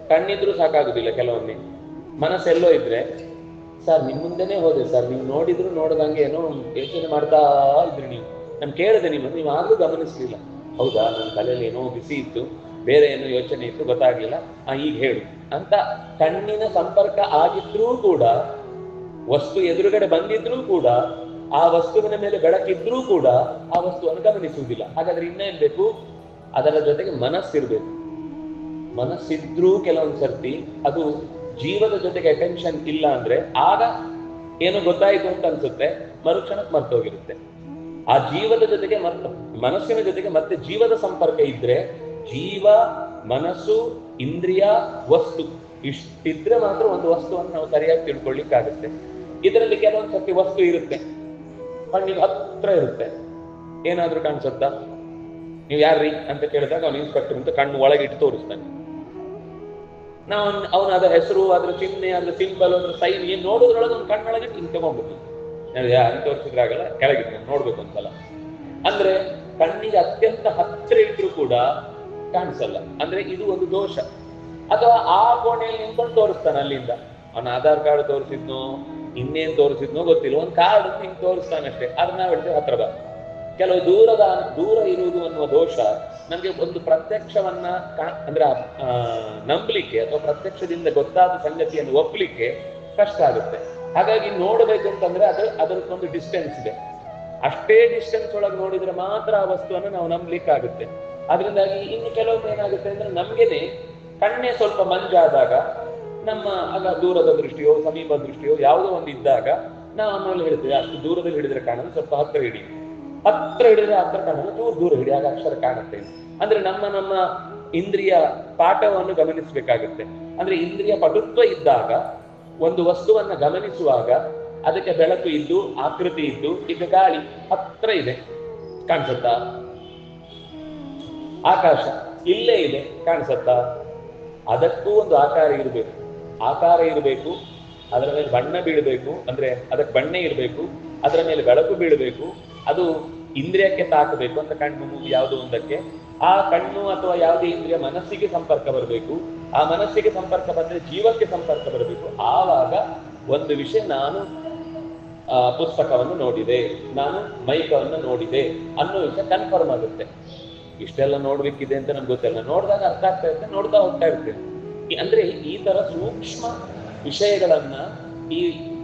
Speaker 1: ಕಣ್ಣಿದ್ರೂ ಸಾಕಾಗುದಿಲ್ಲ ಕೆಲವೊಮ್ಮೆ. ಮನಸ್ಸೆಲ್ಲೋ ಇದ್ರೆ, ಸರ್ ನಿಮ್ ಮುಂದೆನೆ ಹೋದೆ ಸರ್, ನೀವು ನೋಡಿದ್ರು ನೋಡದಂಗೆ ಏನೋ ಯೋಚನೆ ಮಾಡ್ತಾ ಇದ್ರಿ, ನಾನು ಕೇಳಿದೆ ನಿಮ್ಮನ್ನು, ನೀವು ಆಗ್ಲೂ ಗಮನಿಸ್ಲಿಲ್ಲ. ಹೌದಾ, ನನ್ನ ತಲೆಯಲ್ಲಿ ಏನೋ ಬಿಸಿ ಇತ್ತು, ಬೇರೆ ಏನೋ ಯೋಚನೆ ಇತ್ತು, ಗೊತ್ತಾಗ್ಲಿಲ್ಲ, ಈಗ ಹೇಳು ಅಂತ. ಕಣ್ಣಿನ ಸಂಪರ್ಕ ಆಗಿದ್ರೂ ಕೂಡ, ವಸ್ತು ಎದುರುಗಡೆ ಬಂದಿದ್ರೂ ಕೂಡ, ಆ ವಸ್ತುವಿನ ಮೇಲೆ ಬೆಳಕಿದ್ರೂ ಕೂಡ ಆ ವಸ್ತುವನ್ನು ಗಮನಿಸುವುದಿಲ್ಲ. ಹಾಗಾದ್ರೆ ಇನ್ನೇನ್ ಬೇಕು? ಅದರ ಜೊತೆಗೆ ಮನಸ್ಸಿರ್ಬೇಕು. ಮನಸ್ಸಿದ್ರೂ ಕೆಲವೊಂದು ಸರ್ತಿ ಅದು ಜೀವದ ಜೊತೆಗೆ ಅಟೆನ್ಷನ್ ಇಲ್ಲ ಅಂದ್ರೆ, ಆಗ ಏನೋ ಗೊತ್ತಾಯ್ತು ಅಂತ ಅನ್ಸುತ್ತೆ, ಮರುಕ್ಷಣಕ್ಕೆ ಮರ್ತೋಗಿರುತ್ತೆ. ಆ ಜೀವದ ಜೊತೆಗೆ ಮನಸ್ಸಿನ ಜೊತೆಗೆ ಮತ್ತೆ ಜೀವದ ಸಂಪರ್ಕ ಇದ್ರೆ, ಜೀವ, ಮನಸ್ಸು, ಇಂದ್ರಿಯ, ವಸ್ತು ಇಷ್ಟಿದ್ರೆ ಮಾತ್ರ ಒಂದು ವಸ್ತುವನ್ನು ನಾವು ಸರಿಯಾಗಿ ತಿಳ್ಕೊಳ್ಳಿಕ್ಕಾಗುತ್ತೆ. ಇದರಲ್ಲಿ ಕೆಲವೊಂದು ಸರ್ತಿ ವಸ್ತು ಇರುತ್ತೆ, ಕಣ್ಣಿಗೆ ಹತ್ರ ಇರುತ್ತೆ, ಏನಾದ್ರೂ ಕಾಣಿಸುತ್ತಾ? ನೀವು ಯಾರ್ರೀ ಅಂತ ಕೇಳಿದಾಗ ಅವ್ನು ಇನ್ಸ್ಪೆಕ್ಟರ್ ಅಂತ ಕಣ್ಣು ಒಳಗಿಟ್ಟು ತೋರಿಸ್ತಾನೆ. ಅವನು ಅದರ ಹೆಸರು, ಅದ್ರ ಚಿಹ್ನೆ, ಅದ್ರ ಸಿಂಬಲ್, ಅದ್ರ ಸೈನ್ ಏನ್ ನೋಡೋದ್ರೊಳಗೆ ಒಂದು ಕಣ್ಣೊಳಗಿಟ್ಟು ಹಿಂಗೆ ತಗೊಂಡ್ಬಿಟ್ಟು ಯಾರು ತೋರಿಸಿದ್ರಾಗಲ್ಲ, ಕೆಳಗಿಟ್ಟು ನೋಡ್ಬೇಕು ಒಂದ್ಸಲ. ಅಂದ್ರೆ ಕಣ್ಣಿಗೆ ಅತ್ಯಂತ ಹತ್ತಿರ ಇದ್ರೂ ಕೂಡ ಕಾಣಿಸಲ್ಲ. ಅಂದ್ರೆ ಇದು ಒಂದು ದೋಷ. ಅಥವಾ ಆ ಕೋಣೆಯಲ್ಲಿ ನಿಂತ್ಕೊಂಡು ತೋರಿಸ್ತಾನೆ, ಅಲ್ಲಿಂದ ಅವನ ಆಧಾರ್ ಕಾರ್ಡ್ ತೋರಿಸಿದ್ನೋ ಇನ್ನೇನ್ ತೋರಿಸಿದ್ನೋ ಗೊತ್ತಿಲ್ಲ, ಒಂದು ಕಾರ್ಡ್ ಹಿಂಗೆ ತೋರಿಸ್ತಾನಷ್ಟೇ, ಅದನ್ನ ನಾವು ಹೇಳ್ತೇವೆ ಹತ್ರ ಬಾ. ಕೆಲವು ದೂರ ಇರುವುದು ಅನ್ನುವ ದೋಷ ನಮ್ಗೆ ಒಂದು ಪ್ರತ್ಯಕ್ಷವನ್ನ ಅಂದ್ರೆ ನಂಬಲಿಕ್ಕೆ ಅಥವಾ ಪ್ರತ್ಯಕ್ಷದಿಂದ ಗೊತ್ತಾದ ಸಂಗತಿಯನ್ನು ಒಪ್ಪಲಿಕ್ಕೆ ಕಷ್ಟ ಆಗುತ್ತೆ. ಹಾಗಾಗಿ ನೋಡ್ಬೇಕು ಅಂತಂದ್ರೆ ಅದಕ್ಕೊಂದು ಡಿಸ್ಟೆನ್ಸ್ ಇದೆ. ಅಷ್ಟೇ ಡಿಸ್ಟೆನ್ಸ್ ಒಳಗೆ ನೋಡಿದ್ರೆ ಮಾತ್ರ ಆ ವಸ್ತುವನ್ನು ನಾವು ನಂಬಲಿಕ್ಕಾಗುತ್ತೆ. ಅದರಿಂದಾಗಿ ಇನ್ನು ಕೆಲವೊಮ್ಮೆ ಏನಾಗುತ್ತೆ ಅಂದ್ರೆ ನಮ್ಗೆನೆ ಕಣ್ಣೇ ಸ್ವಲ್ಪ ಮಂಜಾದಾಗ ನಮ್ಮ ಆಗ ದೂರದ ದೃಷ್ಟಿಯೋ ಸಮೀಪ ದೃಷ್ಟಿಯೋ ಯಾವುದೋ ಒಂದು ಇದ್ದಾಗ ನಾವು ಆಮೇಲೆ ಹೇಳ್ತೇವೆ ಅಷ್ಟು ದೂರದಲ್ಲಿ ಹಿಡಿದ್ರೆ ಕಾಣೋದು, ಸ್ವಲ್ಪ ಹತ್ರ ಹಿಡಿ, ಹತ್ರ ಹಿಡಿದ್ರೆ ಹತ್ರ ಕಾಣೋದು, ದೂರ ದೂರ ಹಿಡಿ, ಆಗ ಅಕ್ಷರ ಕಾಣುತ್ತೆ. ಅಂದ್ರೆ ನಮ್ಮ ಇಂದ್ರಿಯ ಪಾಠವನ್ನು ಗಮನಿಸಬೇಕಾಗುತ್ತೆ. ಅಂದ್ರೆ ಇಂದ್ರಿಯ ಪಟುತ್ವ ಇದ್ದಾಗ ಒಂದು ವಸ್ತುವನ್ನ ಗಮನಿಸುವಾಗ ಅದಕ್ಕೆ ಬೆಳಕು ಇದ್ದು ಆಕೃತಿ ಇದ್ದು, ಈಗ ಗಾಳಿ ಹತ್ರ ಇದೆ ಕಾಣಿಸುತ್ತಾ, ಆಕಾಶ ಇಲ್ಲೇ ಇದೆ ಕಾಣಿಸುತ್ತಾ, ಅದಕ್ಕೂ ಒಂದು ಆಕಾರ ಇರಬೇಕು, ಆಕಾರ ಇರಬೇಕು, ಅದರ ಮೇಲೆ ಬಣ್ಣ ಬೀಳಬೇಕು, ಅಂದ್ರೆ ಅದಕ್ಕೆ ಬಣ್ಣ ಇರಬೇಕು, ಅದರ ಮೇಲೆ ಬೆಳಕು ಬೀಳಬೇಕು, ಅದು ಇಂದ್ರಿಯಕ್ಕೆ ತಾಕಬೇಕು ಅಂತ ಕಣ್ಣು ಮೂಗು ಯಾವುದೋ ಒಂದಕ್ಕೆ, ಆ ಕಣ್ಣು ಅಥವಾ ಯಾವುದೇ ಇಂದ್ರಿಯ ಮನಸ್ಸಿಗೆ ಸಂಪರ್ಕ ಬರಬೇಕು, ಆ ಮನಸ್ಸಿಗೆ ಸಂಪರ್ಕ ಬಂದ್ರೆ ಜೀವಕ್ಕೆ ಸಂಪರ್ಕ ಬರಬೇಕು. ಆವಾಗ ಒಂದು ವಿಷಯ, ನಾನು ಪುಸ್ತಕವನ್ನು ನೋಡಿದೆ, ನಾನು ಮೈಕವನ್ನು ನೋಡಿದೆ ಅನ್ನೋ ವಿಷಯ ಕನ್ಫರ್ಮ್ ಆಗುತ್ತೆ. ಇಷ್ಟೆಲ್ಲ ನೋಡ್ಬೇಕಿದೆ ಅಂತ ನಮ್ಗೆ ಗೊತ್ತಿಲ್ಲ, ನೋಡಿದಾಗ ಅರ್ಥ ಆಗ್ತಾ ಇರುತ್ತೆ, ನೋಡ್ತಾ ಹೋಗ್ತಾ ಇರ್ತೇವೆ. ಅಂದ್ರೆ ಈ ತರ ಸೂಕ್ಷ್ಮ ವಿಷಯಗಳನ್ನ ಈ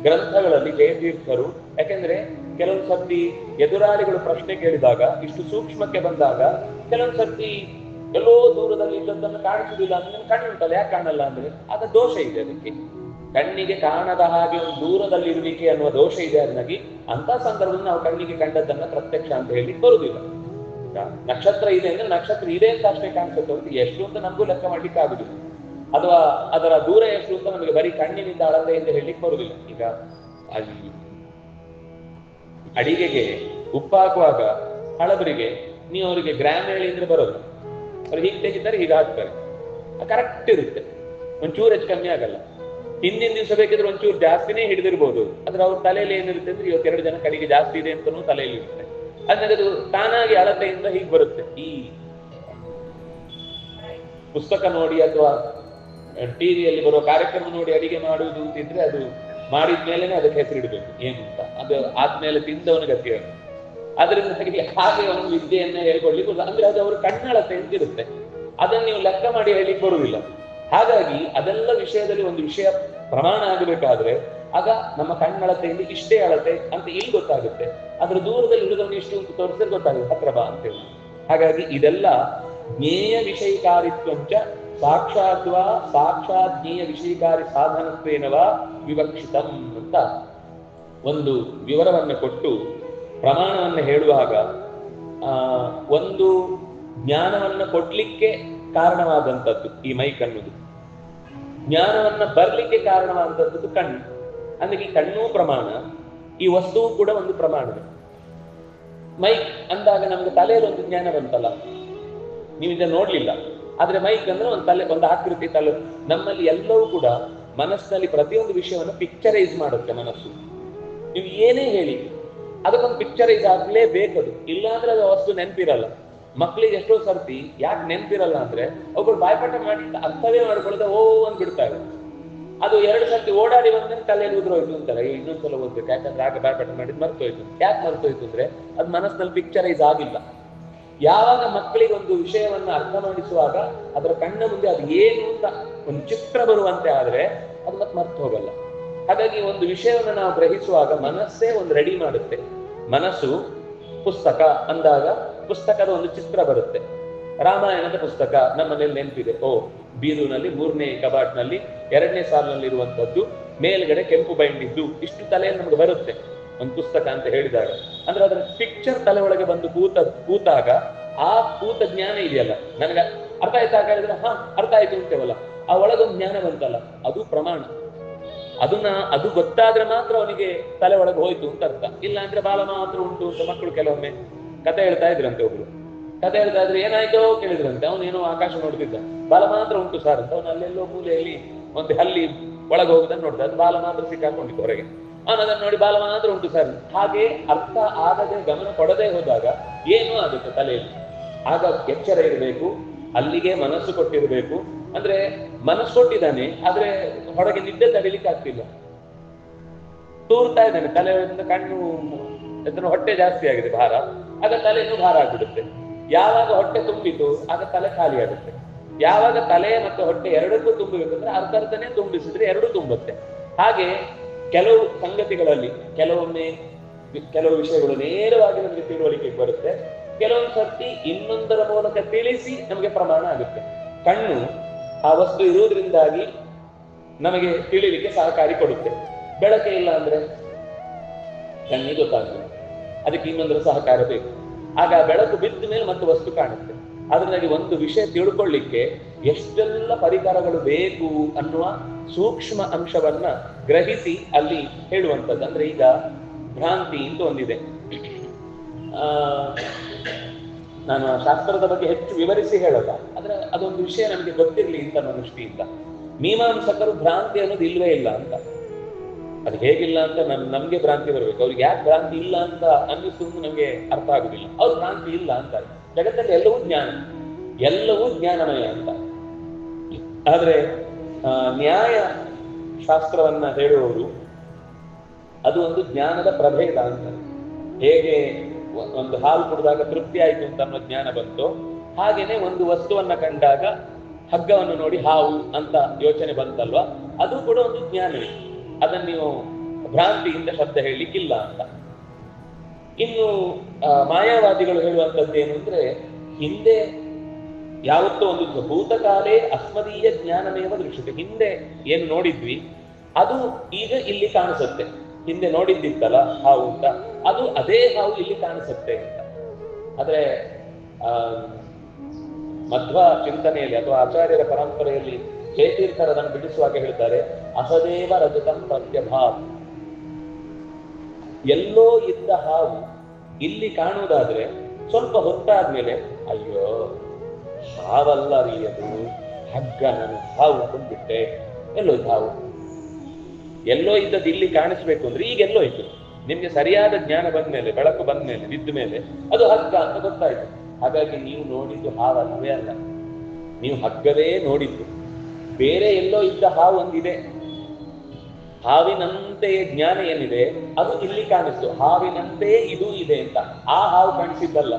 Speaker 1: ಗ್ರಂಥಗಳಲ್ಲಿ ಜಯತೀರ್ಥರು, ಯಾಕೆಂದ್ರೆ ಕೆಲವೊಂದು ಸರ್ತಿ ಎದುರಾಳಿಗಳು ಪ್ರಶ್ನೆ ಕೇಳಿದಾಗ ಇಷ್ಟು ಸೂಕ್ಷ್ಮಕ್ಕೆ ಬಂದಾಗ ಕೆಲವೊಂದು ಸರ್ತಿ ಎಲ್ಲೋ ದೂರದಲ್ಲಿ ಇದ್ದದ್ದನ್ನು ಕಾಣಿಸುವುದಿಲ್ಲ ಅಂದ್ರೆ ಕಣ್ಣು ಉಂಟಲ್ಲ, ಯಾಕೆ ಕಾಣಲ್ಲ ಅಂದ್ರೆ ಆಗ ದೋಷ ಇದೆ. ಅದಕ್ಕೆ ಕಣ್ಣಿಗೆ ಕಾಣದ ಹಾಗೆ ಒಂದು ದೂರದಲ್ಲಿ ಇರುವಿಕೆ ಅನ್ನುವ ದೋಷ ಇದೆ. ಅದನ್ನಾಗಿ ಅಂತ ಸಂದರ್ಭದಲ್ಲಿ ನಾವು ಕಣ್ಣಿಗೆ ಕಂಡದ್ದನ್ನ ಪ್ರತ್ಯಕ್ಷ ಅಂತ ಹೇಳಿ ಬರುವುದಿಲ್ಲ. ನಕ್ಷತ್ರ ಇದೆ ಅಂದ್ರೆ ನಕ್ಷತ್ರ ಇದೆ ಅಂತ ಅಷ್ಟೇ ಕಾಣಿಸುತ್ತೆ ಅಂತ ಎಷ್ಟು ಅಂತ ನಮಗೂ ಲೆಕ್ಕ ಮಾಡ್ಲಿಕ್ಕೆ ಆಗುದಿಲ್ಲ, ಅಥವಾ ಅದರ ದೂರ ಎಷ್ಟು ಅಂತ ನಮಗೆ ಬರೀ ಕಣ್ಣಿನಿಂದ ಅಳತೆ ಅಂತ ಹೇಳಲಿಕ್ಕೆ ಬರುವುದಿಲ್ಲ. ಈಗ ಅಡಿಗೆಗೆ ಉಪ್ಪು ಹಾಕುವಾಗ ಹಳಬರಿಗೆ ನೀವು ಅವರಿಗೆ ಗ್ರಾಮ್ ಹೇಳಿ ಅಂದ್ರೆ ಬರೋದು, ಅವ್ರು ಹೀಗೆ ತೆಗಿತಾರೆ, ಹೀಗೆ ಹಾಕ್ತಾರೆ, ಕರೆಕ್ಟ್ ಇರುತ್ತೆ, ಒಂಚೂರು ಹೆಚ್ಚು ಕಮ್ಮಿ ಆಗಲ್ಲ. ಹಿಂದಿನ ದಿವಸ ಬೇಕಿದ್ರೆ ಒಂಚೂರು ಜಾಸ್ತಿನೇ ಹಿಡಿದಿರ್ಬೋದು, ಆದ್ರೆ ಅವ್ರ ತಲೆಯಲ್ಲಿ ಏನಿರುತ್ತೆ ಅಂದ್ರೆ ಇವತ್ತೆರಡು ಜನ ಕಡೆಗೆ ಜಾಸ್ತಿ ಇದೆ ಅಂತನೂ ತಲೆಯಲ್ಲಿ ಇರುತ್ತೆ. ಅದು ತಾನಾಗಿ ಅಳತೆಯಿಂದ ಹೀಗೆ ಬರುತ್ತೆ. ಈ ಪುಸ್ತಕ ನೋಡಿ ಅಥವಾ ಟಿವಿಯಲ್ಲಿ ಬರುವ ಕಾರ್ಯಕ್ರಮ ನೋಡಿ ಅಡಿಗೆ ಮಾಡುವುದು ಅಂತಿದ್ರೆ ಅದು ಮಾಡಿದ್ಮೇಲೆನೆ ಅದಕ್ಕೆ ಹೆಸರಿಡ್ಬೇಕು ಏನು ಅಂತ, ಅದು ಆದ್ಮೇಲೆ ತಿಂದವನ ಗತಿ. ಅದರಿಂದ ಹಾಗೆ ಅವನು ವಿದ್ಯೆಯನ್ನ ಹೇಳ್ಕೊಡ್ಲಿಕ್ಕೆ, ಅಂದ್ರೆ ಅದು ಅವ್ರ ಕಣ್ಣಳತೆ ಅಂತಿರುತ್ತೆ, ಅದನ್ನ ನೀವು ಲೆಕ್ಕ ಮಾಡಿ ಹೇಳಿಕ್ ಬರುವುದಿಲ್ಲ. ಹಾಗಾಗಿ ಅದೆಲ್ಲ ವಿಷಯದಲ್ಲಿ ಒಂದು ವಿಷಯ ಪ್ರಮಾಣ ಆಗಬೇಕಾದ್ರೆ ಆಗ ನಮ್ಮ ಕಣ್ಣಳತೆಯಿಂದ ಇಷ್ಟೇ ಅಳತೆ ಅಂತ ಇಲ್ಲಿ ಗೊತ್ತಾಗುತ್ತೆ, ಅದ್ರ ದೂರದಲ್ಲಿ ಹಿಡಿದವನು ಇಷ್ಟು ಅಂತ ತೋರಿಸಿದ್ರೆ ಗೊತ್ತಾಗುತ್ತೆ ಹತ್ರ ಬಾ ಅಂತೇಳಿ. ಹಾಗಾಗಿ ಇದೆಲ್ಲ ಜ್ಞೇಯ ವಿಷಯಕಾರಿತ್ವಂಚ ಸಾಕ್ಷಾತ್ವ ಸಾಕ್ಷಾತ್ ಜ್ಞೇಯ ವಿಷಯಕಾರಿ ಸಾಧನತ್ವೇನವ ವಿವಕ್ಷಿತಂ ಅಂತ ಒಂದು ವಿವರವನ್ನು ಕೊಟ್ಟು ಪ್ರಮಾಣವನ್ನು ಹೇಳುವಾಗ ಒಂದು ಜ್ಞಾನವನ್ನ ಕೊಡ್ಲಿಕ್ಕೆ ಕಾರಣವಾದಂಥದ್ದು ಈ ಮೈಕ್ ಅನ್ನೋದು, ಜ್ಞಾನವನ್ನ ಬರ್ಲಿಕ್ಕೆ ಕಾರಣವಾದಂಥದ್ದು ಕಣ್ಣು. ಅಂದ್ರೆ ಈ ಕಣ್ಣು ಪ್ರಮಾಣ, ಈ ವಸ್ತುವು ಕೂಡ ಒಂದು ಪ್ರಮಾಣ. ಮೈಕ್ ಅಂದಾಗ ನಮ್ಗೆ ತಲೆಯಲ್ಲಿ ಒಂದು ಜ್ಞಾನ ಬಂತಲ್ಲ, ನೀವು ಇದನ್ನ ನೋಡ್ಲಿಲ್ಲ, ಆದ್ರೆ ಮೈಕ್ ಅಂದ್ರೆ ಒಂದು ತಲೆ, ಒಂದು ಆಕೃತಿ ತಲೆ. ನಮ್ಮಲ್ಲಿ ಎಲ್ಲವೂ ಕೂಡ ಮನಸ್ಸಿನಲ್ಲಿ ಪ್ರತಿಯೊಂದು ವಿಷಯವನ್ನು ಪಿಕ್ಚರೈಸ್ ಮಾಡುತ್ತೆ ಮನಸ್ಸು. ನೀವು ಏನೇ ಹೇಳಿ ಅದಕ್ಕೊಂದು ಪಿಕ್ಚರೈಸ್ ಆಗ್ಲೇಬೇಕದು, ಇಲ್ಲಾಂದ್ರೆ ಅದು ವಸ್ತು ನೆನಪಿರಲ್ಲ. ಮಕ್ಕಳಿಗೆ ಎಷ್ಟೋ ಸರ್ತಿ ಯಾಕೆ ನೆನಪಿರಲ್ಲ ಅಂದ್ರೆ ಅವುಗಳು ಬಾಯ್ಪಾಠ ಮಾಡಿ ಅರ್ಥವೇ ಮಾಡ್ಕೊಳ್ಳದೆ ಓ ಅಂತ ಬಿಡ್ತಾರೆ. ಅದು 2 ಸರ್ತಿ ಓಡಾಡಿ ಬಂದ್ರೆ ತಲೆಯಲ್ಲಿ ಉದ್ರೋಯ್ತು ಅಂತಾರೆ, ಇನ್ನೊಂದ್ಸಲ ಓದ್ಬೇಕು, ಯಾಕಂದ್ರೆ ಆಗ ಬಾಯ್ಪಾಠ ಮಾಡಿದ್ ಮರ್ತೋಯ್ತು. ಯಾಕೆ ಮರ್ತೋಯ್ತು ಅಂದ್ರೆ ಅದು ಮನಸ್ಸಿನಲ್ಲಿ ಪಿಕ್ಚರೈಸ್ ಆಗಿಲ್ಲ. ಯಾವಾಗ ಮಕ್ಕಳಿಗೆ ಒಂದು ವಿಷಯವನ್ನ ಅರ್ಥ ಮಾಡಿಸುವಾಗ ಅದರ ಕಣ್ಣ ಮುಂದೆ ಅದು ಏನು ಅಂತ ಒಂದು ಚಿತ್ರ ಬರುವಂತೆ ಆದ್ರೆ ಅದು ಮತ್ತೆ ಮರ್ತು ಹೋಗಲ್ಲ. ಹಾಗಾಗಿ ಒಂದು ವಿಷಯವನ್ನು ನಾವು ಗ್ರಹಿಸುವಾಗ ಮನಸ್ಸೇ ಒಂದು ರೆಡಿ ಮಾಡುತ್ತೆ. ಮನಸ್ಸು ಪುಸ್ತಕ ಅಂದಾಗ ಪುಸ್ತಕದ ಒಂದು ಚಿತ್ರ ಬರುತ್ತೆ. ರಾಮಾಯಣದ ಪುಸ್ತಕ ನಮ್ಮ ಮನೇಲಿ ನೆನಪಿದೆ, ಓ ಬೀರುನಲ್ಲಿ 3ನೇ ಕಬಾಟ್ನಲ್ಲಿ 2ನೇ ಸಾಲಿನಲ್ಲಿ ಇರುವಂತದ್ದು, ಮೇಲ್ಗಡೆ ಕೆಂಪು ಬೈಂಡಿದ್ದು, ಇಷ್ಟು ತಲೆಯಲ್ಲಿ ನಮ್ಗೆ ಬರುತ್ತೆ ಒಂದು ಪುಸ್ತಕ ಅಂತ ಹೇಳಿದಾಗ. ಅಂದ್ರೆ ಅದರ ಪಿಕ್ಚರ್ ತಲೆ ಒಳಗೆ ಬಂದು ಕೂತಾಗ ಆ ಕೂತ ಜ್ಞಾನ ಇದೆಯಲ್ಲ, ನನಗೆ ಅರ್ಥ ಆಯ್ತಾ ಹೇಳಿದ್ರೆ ಹಾ ಅರ್ಥ ಆಯ್ತು ಅಂತೇವಲ್ಲ, ಆ ಒಳಗೊಂದು ಜ್ಞಾನ ಬಂತಲ್ಲ, ಅದು ಪ್ರಮಾಣ. ಅದು ಗೊತ್ತಾದ್ರೆ ಮಾತ್ರ ಅವನಿಗೆ ತಲೆ ಒಳಗೆ ಹೋಯ್ತು ಅಂತ ಅರ್ಥ. ಇಲ್ಲ ಅಂದ್ರೆ ಬಾಲ ಮಾತ್ರ ಉಂಟು ಅಂತ ಮಕ್ಕಳು ಕೆಲವೊಮ್ಮೆ ಕತೆ ಹೇಳ್ತಾ ಇದ್ರಂತೆ. ಒಬ್ರು ಕತೆ ಹೇಳ್ತಾ ಇದ್ರೆ ಏನಾಯ್ತೋ ಕೇಳಿದ್ರಂತೆ, ಅವನು ಏನೋ ಆಕಾಶ ನೋಡ್ತಿದ್ದ, ಬಾಲ ಮಾತ್ರ ಉಂಟು ಸಾರ್ ಅಂತ. ಅವನು ಅಲ್ಲೆಲ್ಲೋ ಮೂಲೆಯಲ್ಲಿ ಒಂದು ಹಲ್ಲಿ ಒಳಗೆ ಹೋಗುದನ್ನು ನೋಡ್ದ, ಅದು ಬಾಲ ಮಾತ್ರ ಸಿಕ್ಕಾಕೊಂಡಿತ್ತು ಹೊರಗೆ. ಅವನು ಅದನ್ನು ನೋಡಿ ಬಾಲ ಮಾತ್ರ ಉಂಟು ಸರ್. ಹಾಗೆ ಅರ್ಥ ಆಗದೆ ಗಮನ ಕೊಡದೆ ಹೋದಾಗ ಏನೂ ಆಗುತ್ತೆ ತಲೆಯಲ್ಲಿ. ಆಗ ಎಚ್ಚರ ಇರಬೇಕು, ಅಲ್ಲಿಗೆ ಮನಸ್ಸು ಕೊಟ್ಟಿರಬೇಕು. ಅಂದ್ರೆ ಮನಸ್ಸು ಕೊಟ್ಟಿದ್ದಾನೆ, ಆದ್ರೆ ಹೊರಗೆ ನಿದ್ದೆ ತಡಿಲಿಕ್ಕೆ ಆಗ್ತಿಲ್ಲ, ತೂರ್ತಾ ಇದ್ದಾನೆ ತಲೆಯಿಂದ. ಕಣ್ಣು ಎದುರು ಹೊಟ್ಟೆ ಜಾಸ್ತಿ ಆಗಿದೆ ಭಾರ, ಆಗ ತಲೆನೂ ಭಾರ ಆಗ್ಬಿಡುತ್ತೆ. ಯಾವಾಗ ಹೊಟ್ಟೆ ತುಂಬಿತು ಆಗ ತಲೆ ಖಾಲಿ ಆಗುತ್ತೆ. ಯಾವಾಗ ತಲೆ ಮತ್ತು ಹೊಟ್ಟೆ ಎರಡಕ್ಕೂ ತುಂಬಬೇಕಂದ್ರೆ ಅರ್ಧನೇ ತುಂಬಿಸಿದ್ರೆ ಎರಡೂ ತುಂಬುತ್ತೆ. ಹಾಗೆ ಕೆಲವು ಸಂಗತಿಗಳಲ್ಲಿ ಕೆಲವೊಮ್ಮೆ ಕೆಲವು ವಿಷಯಗಳು ನೇರವಾಗಿ ನಮಗೆ ತಿಳುವಳಿಕೆಗೆ ಬರುತ್ತೆ, ಕೆಲವೊಂದು ಸರ್ತಿ ಇನ್ನೊಂದರ ಮೂಲಕ ತಿಳಿಸಿ ನಮಗೆ ಪ್ರಮಾಣ ಆಗುತ್ತೆ. ಕಣ್ಣು ಆ ವಸ್ತು ಇರುವುದರಿಂದಾಗಿ ನಮಗೆ ತಿಳಿಲಿಕ್ಕೆ ಸಹಕಾರಿ ಕೊಡುತ್ತೆ. ಬೆಳಕೆ ಇಲ್ಲ ಅಂದ್ರೆ ಕಣ್ಣಿಗೆ ಗೊತ್ತಾಗ್ತದೆ, ಅದಕ್ಕೆ ಇನ್ನೊಂದರ ಸಹಕಾರ ಬೇಕು. ಆಗ ಬೆಳಕು ಬಿದ್ದ ಮೇಲೆ ಮತ್ತೆ ವಸ್ತು ಕಾಣುತ್ತೆ. ಅದರಿಂದಾಗಿ ಒಂದು ವಿಷಯ ತಿಳ್ಕೊಳ್ಳಿಕ್ಕೆ ಎಷ್ಟೆಲ್ಲ ಪರಿಕರಗಳು ಬೇಕು ಅನ್ನುವ ಸೂಕ್ಷ್ಮ ಅಂಶವನ್ನ ಗ್ರಹಿಸಿ ಅಲ್ಲಿ ಹೇಳುವಂಥದ್ದು. ಅಂದ್ರೆ ಈಗ ಭ್ರಾಂತಿ ಅಂತ ಒಂದಿದೆ. ನಾನು ಶಾಸ್ತ್ರದ ಬಗ್ಗೆ ಹೆಚ್ಚು ವಿವರಿಸಿ ಹೇಳಲ್ಲ, ಆದ್ರೆ ಅದೊಂದು ವಿಷಯ ನಮಗೆ ಗೊತ್ತಿರಲಿ ಅಂತ ನನ್ನ ದೃಷ್ಟಿಯಿಂದ. ಮೀಮಾಂಸಕರು ಭ್ರಾಂತಿ ಅನ್ನೋದು ಇಲ್ವೇ ಇಲ್ಲ ಅಂತ. ಅದು ಹೇಗಿಲ್ಲ ಅಂತ ನಮ್ಗೆ ಭ್ರಾಂತಿ ಬರಬೇಕು. ಅವ್ರಿಗೆ ಯಾಕೆ ಭ್ರಾಂತಿ ಇಲ್ಲ ಅಂತ ಅನ್ನಿಸುವುದು ನಮ್ಗೆ ಅರ್ಥ ಆಗುದಿಲ್ಲ. ಅವ್ರು ಭ್ರಾಂತಿ ಇಲ್ಲ ಅಂತಾರೆ. ಜಗತ್ತಲ್ಲಿ ಎಲ್ಲವೂ ಜ್ಞಾನ, ಎಲ್ಲವೂ ಜ್ಞಾನಮಯ ಅಂತ. ಆದ್ರೆ ನ್ಯಾಯ ಶಾಸ್ತ್ರವನ್ನ ಹೇಳುವವರು ಅದು ಒಂದು ಜ್ಞಾನದ ಪ್ರಭೇದ ಅಂತ. ಹೇಗೆ ಒಂದು ಹಾಲು ಕುಡಿದಾಗ ತೃಪ್ತಿ ಆಯ್ತು ಅಂತ ಅನ್ನೋ ಜ್ಞಾನ ಬಂತು, ಹಾಗೇನೆ ಒಂದು ವಸ್ತುವನ್ನ ಕಂಡಾಗ ಹಗ್ಗವನ್ನು ನೋಡಿ ಹಾವು ಅಂತ ಯೋಚನೆ ಬಂತಲ್ವಾ, ಅದು ಕೂಡ ಒಂದು ಜ್ಞಾನವೇ. ಅದನ್ನು ನೀವು ಭ್ರಾಂತಿಯಿಂದ ಶಬ್ದ ಹೇಳಲಿಕ್ಕಿಲ್ಲ ಅಂತ. ಇನ್ನು ಮಾಯಾವಾದಿಗಳು ಹೇಳುವಂಥದ್ದು ಏನು ಅಂದ್ರೆ, ಹಿಂದೆ ಯಾವತ್ತೋ ಒಂದು ಭೂತಕಾಲೇ ಅಸ್ಮದೀಯ ಜ್ಞಾನಮೇವ ದೃಶ್ಯತೆ, ಹಿಂದೆ ಏನು ನೋಡಿದ್ವಿ ಅದು ಈಗ ಇಲ್ಲಿ ಕಾಣಿಸುತ್ತೆ. ಹಿಂದೆ ನೋಡಿದ್ದಿತ್ತಲ್ಲ ಹಾವು ಅಂತ, ಅದು ಅದೇ ಹಾವು ಇಲ್ಲಿ ಕಾಣಿಸುತ್ತೆ ಅಂತ. ಆದ್ರೆ ಮಧ್ವ ಚಿಂತನೆಯಲ್ಲಿ ಅಥವಾ ಆಚಾರ್ಯರ ಪರಂಪರೆಯಲ್ಲಿ ಜಯತೀರ್ಥರು ಅದನ್ನು ಬಿಡಿಸುವಾಗ ಹೇಳ್ತಾರೆ, ಅಸದೇವ ರಜತಂ ಪ್ರತ್ಯಭಾವ. ಎಲ್ಲೋ ಇದ್ದ ಹಾವು ಇಲ್ಲಿ ಕಾಣುವುದಾದ್ರೆ ಸ್ವಲ್ಪ ಹೊತ್ತಾದ್ಮೇಲೆ ಅಯ್ಯೋ ಹಾವಲ್ಲ ರೀ ಅದು, ಹಗ್ಗ, ನಾನು ಹಾವು ಕೊಂಡ್ಬಿಟ್ಟೆ, ಎಲ್ಲೋ ಹಾವು. ಎಲ್ಲೋ ಇದ್ದದ್ದು ಇಲ್ಲಿ ಕಾಣಿಸ್ಬೇಕು ಅಂದ್ರೆ ಈಗ ಎಲ್ಲೋ ಇತ್ತು. ನಿಮ್ಗೆ ಸರಿಯಾದ ಜ್ಞಾನ ಬಂದ್ಮೇಲೆ, ಬೆಳಕು ಬಂದ್ಮೇಲೆ, ಬಿದ್ದ ಮೇಲೆ ಅದು ಹಗ್ಗ ಅಂತ ಗೊತ್ತಾಯ್ತು. ಹಾಗಾಗಿ ನೀವು ನೋಡಿದ್ದು ಹಾವಲ್ಲವೇ ಅಲ್ಲ, ನೀವು ಹಗ್ಗವೇ ನೋಡಿದ್ದು. ಬೇರೆ ಎಲ್ಲೋ ಇದ್ದ ಹಾವು ಒಂದಿದೆ, ಹಾವಿನಂತೆಯೇ ಜ್ಞಾನ ಏನಿದೆ ಅದು ಇಲ್ಲಿ ಕಾಣಿಸ್ತು. ಹಾವಿನಂತೆಯೇ ಇದು ಇದೆ ಅಂತ ಆ ಹಾವು ಕಾಣಿಸಿದ್ದಲ್ಲ.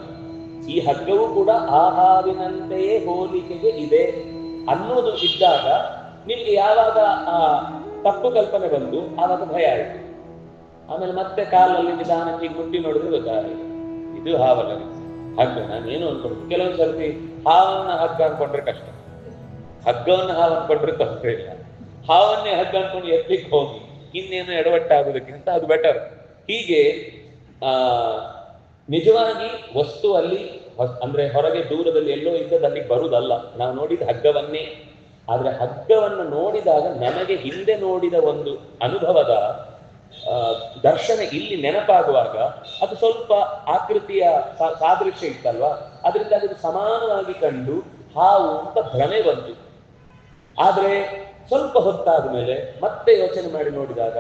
Speaker 1: ಈ ಹಗ್ಗವೂ ಕೂಡ ಆ ಹಾವಿನಂತೆಯೇ ಹೋಲಿಕೆಗೆ ಇದೆ ಅನ್ನೋದು ಇದ್ದಾಗ ನಿಮ್ಗೆ ಯಾವಾಗ ಆ ತಪ್ಪು ಕಲ್ಪನೆ ಬಂದು ಆವಾಗ ಭಯ ಆಯಿತು. ಆಮೇಲೆ ಮತ್ತೆ ಕಾಲಲ್ಲಿ ನಿಧಾನಕ್ಕೆ ಮುಟ್ಟಿ ನೋಡಿದ್ರೆ ಗೊತ್ತಾಗಲಿಲ್ಲ ಇದು ಹಾವಲ್ಲ, ಹಗ್ಗ. ನಾನು ಏನು ಅನ್ಕೊಂಡ್ರು, ಕೆಲವೊಂದು ಸರ್ತಿ ಹಾವನ್ನ ಹಗ್ಗ ಅನ್ಕೊಂಡ್ರೆ ಕಷ್ಟ, ಹಗ್ಗವನ್ನು ಹಾವು ಅನ್ಕೊಂಡ್ರೆ ತೊಂದರೆ ಇಲ್ಲ. ಹಾವನ್ನೇ ಹಗ್ಗ ಅನ್ಕೊಂಡು ಎತ್ತಲಿಕ್ಕೆ ಹೋಗಿ ಇನ್ನೇನು ಎಡವಟ್ಟಾಗುವುದಕ್ಕಿಂತ ಅದು ಬೆಟರ್. ಹೀಗೆ ನಿಜವಾಗಿ ವಸ್ತು ಅಲ್ಲಿ ಅಂದ್ರೆ ಹೊರಗೆ ದೂರದಲ್ಲಿ ಎಲ್ಲೋ ಇದ್ದದಲ್ಲಿ ಬರುವುದಲ್ಲ, ನಾವು ನೋಡಿದ ಹಗ್ಗವನ್ನೇ. ಆದ್ರೆ ಹಗ್ಗವನ್ನು ನೋಡಿದಾಗ ನಮಗೆ ಹಿಂದೆ ನೋಡಿದ ಒಂದು ಅನುಭವದ ದರ್ಶನ ಇಲ್ಲಿ ನೆನಪಾಗುವಾಗ ಅದು ಸ್ವಲ್ಪ ಆಕೃತಿಯ ಸಾದೃಶ್ಯ ಇತ್ತಲ್ವಾ, ಅದರಿಂದ ಅದು ಸಮಾನವಾಗಿ ಕಂಡು ಹಾವು ಅಂತ ಭ್ರಮೆ ಬಂತು. ಆದ್ರೆ ಸ್ವಲ್ಪ ಹೊತ್ತಾದ ಮೇಲೆ ಮತ್ತೆ ಯೋಚನೆ ಮಾಡಿ ನೋಡಿದಾಗ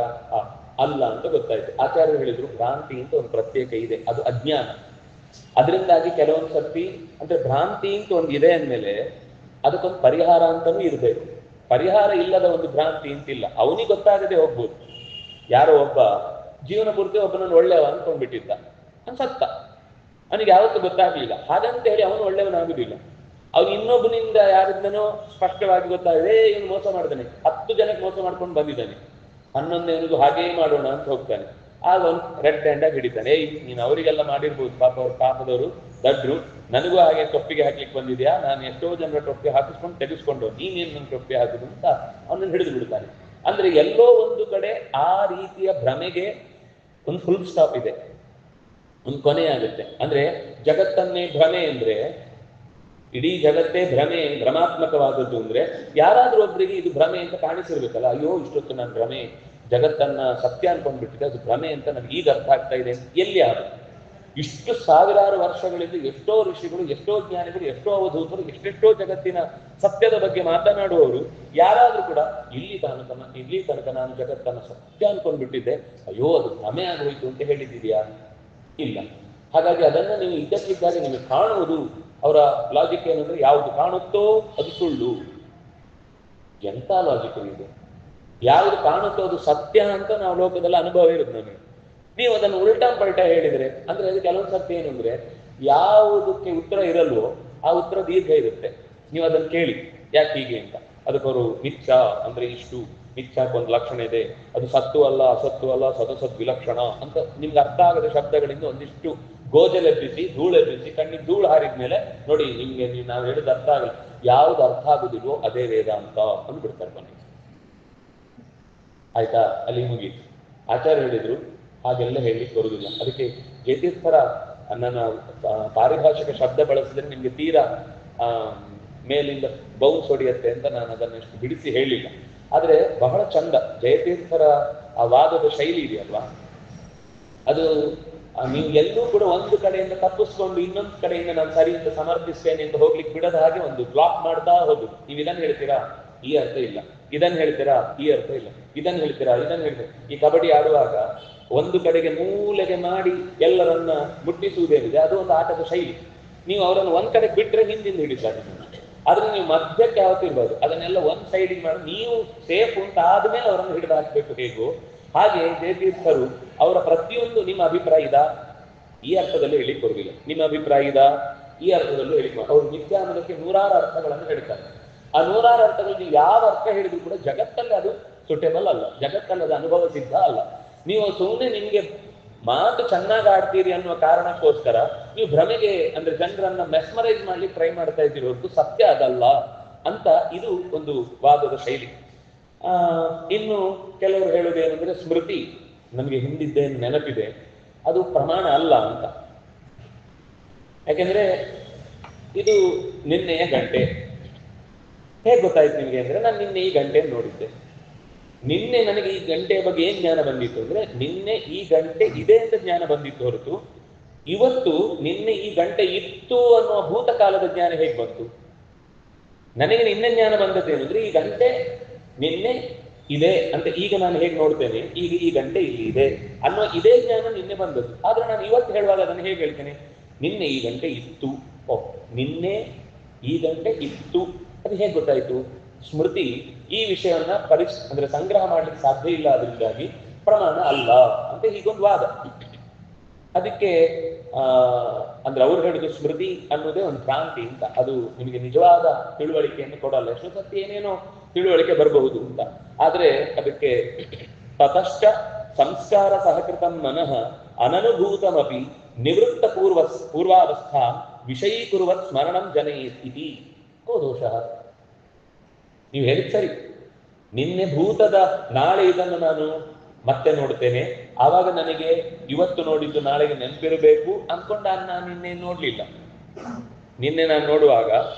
Speaker 1: ಅಲ್ಲ ಅಂತ ಗೊತ್ತಾಯ್ತು. ಆಚಾರ್ಯರು ಹೇಳಿದ್ರು ಭ್ರಾಂತಿ ಅಂತ ಒಂದು ಪ್ರತ್ಯೇಕ ಇದೆ, ಅದು ಅಜ್ಞಾನ. ಅದರಿಂದಾಗಿ ಕೆಲವೊಂದು ಸರ್ತಿ ಅಂದ್ರೆ ಭ್ರಾಂತಿ ಅಂತ ಒಂದು ಇದೆ ಅಂದ್ಮೇಲೆ ಅದಕ್ಕೊಂದು ಪರಿಹಾರ ಅಂತಾನೂ ಇರಬೇಕು. ಪರಿಹಾರ ಇಲ್ಲದ ಒಂದು ಭ್ರಾಂತಿ ಅಂತಿಲ್ಲ. ಅವನಿಗೆ ಗೊತ್ತಾಗದೆ ಹೋಗ್ಬೋದು. ಯಾರೋ ಒಬ್ಬ ಜೀವನ ಪೂರ್ತಿ ಒಬ್ಬನನ್ನು ಒಳ್ಳೆಯವ ಅನ್ಕೊಂಡ್ಬಿಟ್ಟಿದ್ದ, ಸತ್ತ, ಅವನಿಗೆ ಯಾವತ್ತೂ ಗೊತ್ತಾಗ್ಲಿಲ್ಲ. ಹಾಗಂತ ಹೇಳಿ ಅವನು ಒಳ್ಳೆಯವನಾಗುದಿಲ್ಲ. ಅವ್ನು ಇನ್ನೊಬ್ಬನಿಂದ ಯಾರಿದ್ದನೋ ಸ್ಪಷ್ಟವಾಗಿ ಗೊತ್ತಾಗಿದೆ, ಇವನು ಮೋಸ ಮಾಡಿದಾನೆ, 10 ಜನಕ್ಕೆ ಮೋಸ ಮಾಡ್ಕೊಂಡು ಬಂದಿದ್ದಾನೆ, 11ನೇನಿಗೂ ಹಾಗೇ ಮಾಡೋಣ ಅಂತ ಹೋಗ್ತಾನೆ. ಆಗ ಅವನು ರೆಡ್ ಹ್ಯಾಂಡ್ ಆಗಿ ಹಿಡಿತಾನೆ, ನೀನು ಅವರಿಗೆಲ್ಲ ಮಾಡಿರ್ಬೋದು, ಪಾಪ ಅವ್ರ ಪಾಪದವರು ದಡ್ರು, ನನಗೂ ಹಾಗೆ ಟೊಪ್ಪಿಗೆ ಹಾಕ್ಲಿಕ್ಕೆ ಬಂದಿದ್ಯಾ, ನಾನು ಎಷ್ಟೋ ಜನರ ಟೊಪ್ಪಿ ಹಾಕಿಸ್ಕೊಂಡು ತೆಗೆಸ್ಕೊಂಡು ನೀನೇನು ನನ್ನ ಟೊಪ್ಪಿ ಹಾಕಿದ್ರು ಅಂತ ಅವನನ್ನು ಹಿಡಿದು ಬಿಡ್ತಾನೆ. ಅಂದ್ರೆ ಎಲ್ಲೋ ಒಂದು ಕಡೆ ಆ ರೀತಿಯ ಭ್ರಮೆಗೆ ಒಂದು ಫುಲ್ ಸ್ಟಾಪ್ ಇದೆ, ಒಂದು ಕೊನೆ ಆಗುತ್ತೆ. ಅಂದ್ರೆ ಜಗತ್ತನ್ನೇ ಭ್ರಮೆ ಅಂದ್ರೆ, ಇಡೀ ಜಗತ್ತೇ ಭ್ರಮಾತ್ಮಕವಾದದ್ದು ಅಂದ್ರೆ ಯಾರಾದ್ರೂ ಒಬ್ಬರಿಗೆ ಇದು ಭ್ರಮೆ ಅಂತ ಕಾಣಿಸಿರ್ಬೇಕಲ್ಲ. ಅಯ್ಯೋ ಇಷ್ಟೊತ್ತು ನಾನು ಭ್ರಮೆ, ಜಗತ್ತನ್ನ ಸತ್ಯ ಅನ್ಕೊಂಡ್ಬಿಟ್ಟಿದೆ, ಅದು ಭ್ರಮೆ ಅಂತ ನನಗೆ ಈಗ ಅರ್ಥ ಆಗ್ತಾ ಇದೆ. ಎಲ್ಲಿ ಆಗುತ್ತೆ? ಇಷ್ಟು ಸಾವಿರಾರು ವರ್ಷಗಳಿಂದ ಎಷ್ಟೋ ಋಷಿಗಳು, ಎಷ್ಟೋ ಜ್ಞಾನಿಗಳು, ಎಷ್ಟೋ ಅವಧೂತರು, ಎಷ್ಟೆಷ್ಟೋ ಜಗತ್ತಿನ ಸತ್ಯದ ಬಗ್ಗೆ ಮಾತನಾಡುವವರು ಯಾರಾದ್ರೂ ಕೂಡ ಇಲ್ಲಿ ತನಕ ನಾನು ಜಗತ್ತನ್ನ ಸತ್ಯ ಅನ್ಕೊಂಡ್ಬಿಟ್ಟಿದ್ದೆ, ಅಯ್ಯೋ ಅದು ಭ್ರಮೆ ಆಗೋಯ್ತು ಅಂತ ಹೇಳಿದ್ದೀಯಾ? ಇಲ್ಲ. ಹಾಗಾಗಿ ಅದನ್ನ ನೀವು ಇದ್ದಕ್ಕಿದ್ದಾಗ ನಿಮಗೆ ಕಾಣುವುದು. ಅವರ ಲಾಜಿಕ್ ಏನಂದ್ರೆ, ಯಾವುದು ಕಾಣುತ್ತೋ ಅದು ಸುಳ್ಳು. ಎಂತ ಲಾಜಿಕ್ ಇದೆ? ಯಾವುದು ಕಾಣುತ್ತೋ ಅದು ಸತ್ಯ ಅಂತ ನಾವು ಲೋಕದಲ್ಲಿ ಅನುಭವ ಇರುತ್ತೆ ನಮಗೆ. ನೀವು ಅದನ್ನು ಉಲ್ಟಾ ಪಲ್ಟಾ ಹೇಳಿದ್ರೆ ಅಂದ್ರೆ ಅದು ಕೆಲವೊಂದು ಸತ್ಯ ಏನು ಅಂದ್ರೆ, ಯಾವುದಕ್ಕೆ ಉತ್ತರ ಇರಲ್ವೋ ಆ ಉತ್ತರ ದೀರ್ಘ ಇರುತ್ತೆ. ನೀವು ಅದನ್ನು ಕೇಳಿ ಯಾಕೆ ಹೀಗೆ ಅಂತ. ಅದಕ್ಕವರು ಮಿಥ್ಯಾ ಅಂದ್ರೆ ಇಷ್ಟು, ಮಿಥ್ಯಾಕ್ಕೊಂದು ಲಕ್ಷಣ ಇದೆ, ಅದು ಸತ್ತು ಅಲ್ಲ, ಅಸತ್ತು ಅಲ್ಲ, ಸದಸತ್ ವಿಲಕ್ಷಣ ಅಂತ ನಿಮ್ಗೆ ಅರ್ಥ ಆಗದ ಶಬ್ದಗಳಿಂದ ಒಂದಿಷ್ಟು ಗೋಜಲೆಬ್ಬಿಸಿ ಧೂಳೆಬ್ಬಿಸಿ ಕಣ್ಣಿಗೆ ಧೂಳು ಹಾರಿದ ಮೇಲೆ ನೋಡಿ ನಿಮ್ಗೆ ನಾವು ಹೇಳಿದ ಅರ್ಥ ಆಗಲ್ಲ, ಯಾವ್ದು ಅರ್ಥ ಆಗುದಿಲ್ವೋ ಅದೇ ವೇದಾಂತ ಅಂದ್ಬಿಡ್ತಾರೆ ಕೊನೆಗೆ. ಆಯ್ತಾ, ಅಲ್ಲಿ ಮುಗೀತು. ಆಚಾರ್ಯ ಹೇಳಿದ್ರು ಹಾಗೆಲ್ಲ ಹೇಳಲಿಕ್ಕೆ ಬರುವುದಿಲ್ಲ. ಅದಕ್ಕೆ ಜಯತೀರ್ಥರ ನನ್ನ ಪಾರಿಭಾಷಿಕ ಶಬ್ದ ಬಳಸಿದ್ರೆ ನಿಮ್ಗೆ ತೀರಾ ಮೇಲಿಂದ ಬೌನ್ಸ್ ಹೊಡೆಯುತ್ತೆ ಅಂತ ನಾನು ಅದನ್ನಷ್ಟು ಬಿಡಿಸಿ ಹೇಳಿಲ್ಲ. ಆದ್ರೆ ಬಹಳ ಚಂದ ಜಯತೀರ್ಥರ ಆ ವಾದದ ಶೈಲಿ ಇದೆಯಲ್ವಾ, ಅದು ನೀವು ಎಲ್ಲೂ ಕೂಡ ಒಂದು ಕಡೆಯಿಂದ ತಪ್ಪಿಸ್ಕೊಂಡು ಇನ್ನೊಂದು ಕಡೆಯಿಂದ ನಾನು ಸರಿ ಅಂತ ಸಮರ್ಥಿಸ್ತೇನೆ ಅಂತ ಹೋಗ್ಲಿಕ್ಕೆ ಬಿಡದ ಹಾಗೆ ಒಂದು ಬ್ಲಾಕ್ ಮಾಡ್ತಾ ಹೋಗುದು. ನೀವು ಇದನ್ನು ಹೇಳ್ತೀರಾ, ಈ ಅರ್ಥ ಇಲ್ಲ, ಇದನ್ನು ಹೇಳ್ತೀರಾ, ಈ ಅರ್ಥ ಇಲ್ಲ, ಇದನ್ನು ಹೇಳ್ತೀರಾ, ಇದನ್ನು ಹೇಳ್ತೀರಾ. ಈ ಕಬಡ್ಡಿ ಆಡುವಾಗ ಒಂದು ಕಡೆಗೆ ಮೂಲೆಗೆ ಮಾಡಿ ಎಲ್ಲರನ್ನ ಮುಟ್ಟಿಸುವುದೇನಿದೆ ಅದು ಒಂದು ಆಟದ ಶೈಲಿ. ನೀವು ಅವರನ್ನು ಒಂದ್ ಕಡೆಗೆ ಬಿಟ್ರೆ ಹಿಂದಿಂದ ಹಿಡಿತಾರೆ, ಆದ್ರೆ ನೀವು ಮಧ್ಯಕ್ಕೆ ಯಾವತ್ತಿರ್ಬೋದು ಅದನ್ನೆಲ್ಲ ಒಂದ್ ಸೈಡಿಗೆ ಮಾಡಿ ನೀವು ಸೇಫ್ ಅಂತ ಆದ್ಮೇಲೆ ಅವರನ್ನು ಹಿಡಿದು ಹಾಕ್ಬೇಕು. ಹೇಗೋ ಹಾಗೆ ಜಯತೀರ್ಥರು ಅವರ ಪ್ರತಿಯೊಂದು ನಿಮ್ಮ ಅಭಿಪ್ರಾಯ ಇದಾ, ಈ ಅರ್ಥದಲ್ಲಿ ಹೇಳಿಕ್ ಬರುವುದಿಲ್ಲ, ನಿಮ್ಮ ಅಭಿಪ್ರಾಯ ಇದಾ, ಈ ಅರ್ಥದಲ್ಲೂ ಹೇಳಿಕ್ ಅವರು ನಿತ್ಯಾನಂದಕ್ಕೆ ನೂರಾರು ಅರ್ಥಗಳನ್ನು ಹೇಳ್ತಾರೆ. ಆ ನೂರಾರು ಅರ್ಥಗಳು ನೀವು ಯಾವ ಅರ್ಥ ಹೇಳಿದ್ರು ಕೂಡ ಜಗತ್ತಲ್ಲಿ ಅದು ಸುಟೇಬಲ್ ಅಲ್ಲ, ಜಗತ್ತಲ್ಲಿ ಅದು ಅನುಭವ ಸಿದ್ಧ ಅಲ್ಲ. ನೀವು ಸುಮ್ಮನೆ ನಿಮ್ಗೆ ಮಾತು ಚೆನ್ನಾಗಿ ಆಡ್ತೀರಿ ಅನ್ನುವ ಕಾರಣಕ್ಕೋಸ್ಕರ ನೀವು ಭ್ರಮೆಗೆ ಅಂದ್ರೆ ಜನರನ್ನ ಮೆಸ್ಮರೈಸ್ ಮಾಡ್ಲಿಕ್ಕೆ ಟ್ರೈ ಮಾಡ್ತಾ ಇದ್ದೀರಿ ಹೊರತು ಸತ್ಯ ಅದಲ್ಲ ಅಂತ ಇದು ಒಂದು ವಾದದ ಶೈಲಿ. ಇನ್ನು ಕೆಲವರು ಹೇಳುವುದೇನೆಂದ್ರೆ ಸ್ಮೃತಿ ನಮಗೆ ಹಿಂದಿದ್ದೇನು ನೆನಪಿದೆ ಅದು ಪ್ರಮಾಣ ಅಲ್ಲ ಅಂತ. ಯಾಕೆಂದ್ರೆ ಇದು ನಿನ್ನೆಯ ಗಂಟೆ. ಹೇಗೆ ಗೊತ್ತಾಯ್ತು ನಿಮ್ಗೆ ಅಂದ್ರೆ ನಾನು ನಿನ್ನೆ ಈ ಗಂಟೆಯನ್ನು ನೋಡಿದ್ದೆ. ನಿನ್ನೆ ನನಗೆ ಈ ಗಂಟೆಯ ಬಗ್ಗೆ ಏನ್ ಜ್ಞಾನ ಬಂದಿತ್ತು ಅಂದ್ರೆ ನಿನ್ನೆ ಈ ಗಂಟೆ ಇದೆ ಅಂತ ಜ್ಞಾನ ಬಂದಿತ್ತು ಹೊರತು ಇವತ್ತು ನಿನ್ನೆ ಈ ಗಂಟೆ ಇತ್ತು ಅನ್ನುವ ಭೂತಕಾಲದ ಜ್ಞಾನ ಹೇಗೆ ಬಂತು? ನನಗೆ ನಿನ್ನೆ ಜ್ಞಾನ ಬಂದದ್ದೇನೆಂದ್ರೆ ಈ ಗಂಟೆ ನಿನ್ನೆ ಇದೆ ಅಂತ ಈಗ ನಾನು ಹೇಗೆ ನೋಡ್ತೇನೆ, ಈಗ ಈ ಗಂಟೆ ಇಲ್ಲಿ ಇದೆ ಅನ್ನುವ ಇದೇ ಜ್ಞಾನ ನಿನ್ನೆ ಬಂದದ್ದು. ಆದ್ರೆ ನಾನು ಇವತ್ತು ಹೇಳುವಾಗ ಅದನ್ನು ಹೇಗೆ ಹೇಳ್ತೇನೆ, ನಿನ್ನೆ ಈ ಗಂಟೆ ಇತ್ತು, ನಿನ್ನೆ ಈ ಗಂಟೆ ಇತ್ತು, ಅದು ಹೇಗೆ ಗೊತ್ತಾಯ್ತು? ಸ್ಮೃತಿ ಈ ವಿಷಯವನ್ನ ಅಂದ್ರೆ ಸಂಗ್ರಹ ಮಾಡ್ಲಿಕ್ಕೆ ಸಾಧ್ಯ ಇಲ್ಲ, ಅದರಿಂದಾಗಿ ಪ್ರಮಾಣ ಅಲ್ಲ ಅಂತ ಹೀಗೊಂದು ವಾದ. ಅದಕ್ಕೆ ಅಂದ್ರೆ ಅವ್ರು ಹೇಳಿದ್ರು ಸ್ಮೃತಿ ಅನ್ನೋದೇ ಒಂದು ಭ್ರಾಂತಿ ಅಂತ, ಅದು ನಿಮಗೆ ನಿಜವಾದ ತಿಳುವಳಿಕೆಯನ್ನು ಕೊಡಲ್ಲ. ಎಷ್ಟೋ ಸತಿ ಏನೇನೋ ತಿಳುವಳಿಕೆ ಬರಬಹುದು ಅಂತ. ಆದ್ರೆ ಅದಕ್ಕೆ ತತಶ್ಚ ಸಂಸ್ಕಾರ ಸಹಕೃತಂ ಮನಃ ಅನನುಭೂತಮಪಿ ನಿವೃತ್ತ ಪೂರ್ವಾವಸ್ಥಾ ವಿಷಯೀಕುರುವತ್ ಸ್ಮರಣಂ ಜನಯೇತ್ ಇತಿ ಕೋ ದೋಷಃ. ನೀವು ಹೇಳಿದ್ ಸರಿ, ನಿನ್ನೆ ಭೂತದ ನಾಳೆ ಇದನ್ನು ನಾನು ಮತ್ತೆ ನೋಡ್ತೇನೆ, ಆವಾಗ ನನಗೆ ಇವತ್ತು ನೋಡಿದ್ದು ನಾಳೆಗೆ ನೆನಪಿರಬೇಕು ಅನ್ಕೊಂಡ ನಾನು ನಿನ್ನೆ ನೋಡ್ಲಿಲ್ಲ. ನಿನ್ನೆ ನಾನು ನೋಡುವಾಗ